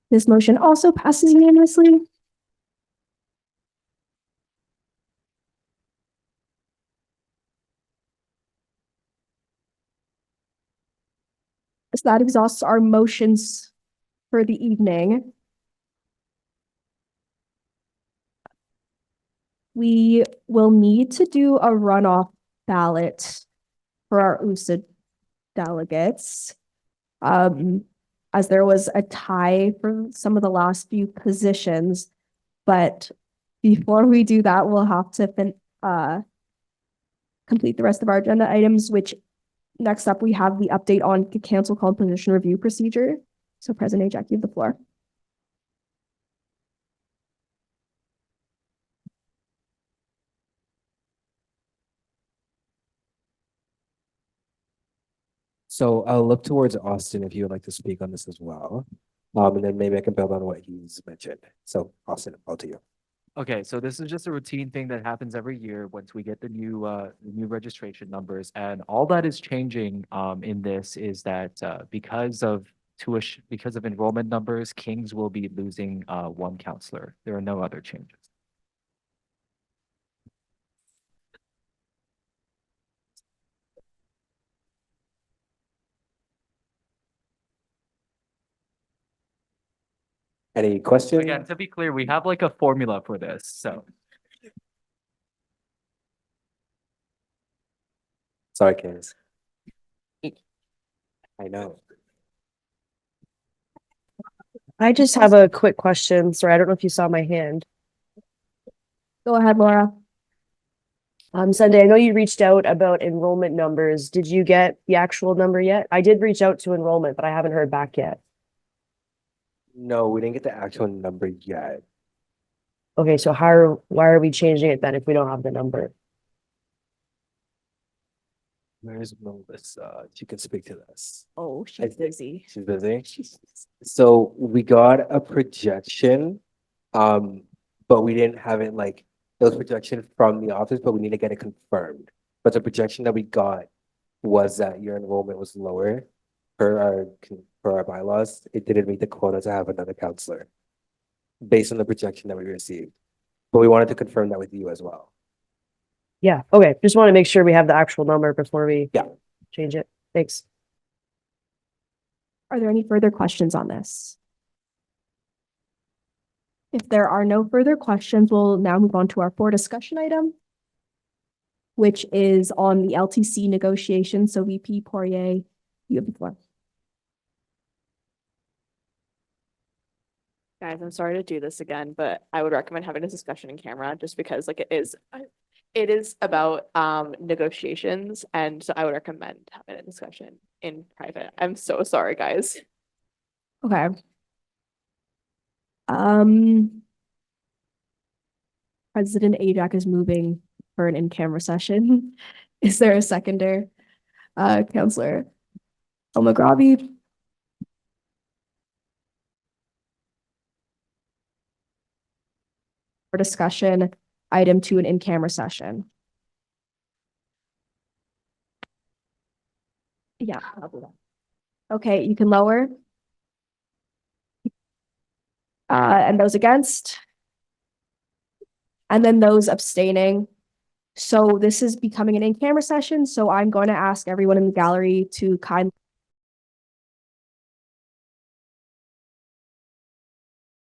Speaker 1: This motion also passes unanimously. So that exhausts our motions for the evening. We will need to do a runoff ballot for our USA delegates. As there was a tie for some of the last few positions, but before we do that, we'll have to complete the rest of our agenda items, which next up we have the update on the council composition review procedure. So President Ajak, you have the floor.
Speaker 4: So I'll look towards Austin if you would like to speak on this as well. And then maybe I can build on what he's mentioned. So Austin, all to you.
Speaker 16: Okay, so this is just a routine thing that happens every year once we get the new registration numbers, and all that is changing in this is that because of enrollment numbers, Kings will be losing one counselor. There are no other changes.
Speaker 4: Any questions?
Speaker 16: Again, to be clear, we have like a formula for this, so.
Speaker 4: Sorry, Candace. I know.
Speaker 19: I just have a quick question. Sorry, I don't know if you saw my hand.
Speaker 1: Go ahead, Laura.
Speaker 19: Sunday, I know you reached out about enrollment numbers. Did you get the actual number yet? I did reach out to enrollment, but I haven't heard back yet.
Speaker 4: No, we didn't get the actual number yet.
Speaker 19: Okay, so why are we changing it then if we don't have the number?
Speaker 4: Where's Melissa? She can speak to this.
Speaker 7: Oh,
Speaker 4: I
Speaker 7: she's
Speaker 4: think
Speaker 7: busy.
Speaker 4: She's busy. So we got a projection, but we didn't have it like, it was projection from the office, but we need to get it confirmed. But the projection that we got was that your enrollment was lower per our bylaws. It didn't meet the quota to have another counselor based on the projection that we received. But we wanted to confirm that with you as well.
Speaker 19: Yeah, okay, just want to make sure we have the actual number before we
Speaker 4: Yeah.
Speaker 19: change it. Thanks.
Speaker 1: Are there any further questions on this? If there are no further questions, we'll now move on to our 4 discussion item, which is on the LTC negotiations. So VP Poirier, you have the floor.
Speaker 20: Guys, I'm sorry to do this again, but I would recommend having this discussion in camera just because like it is about negotiations, and so I would recommend having a discussion in private. I'm so sorry, guys.
Speaker 1: Okay. President Ajak is moving for an in-camera session. Is there a seconder? Counselor Elmagrabi? For discussion, item 2, an in-camera session. Yeah, I'll do that. Okay, you can lower. And those against? And then those abstaining. So this is becoming an in-camera session, so I'm going to ask everyone in the gallery to kindly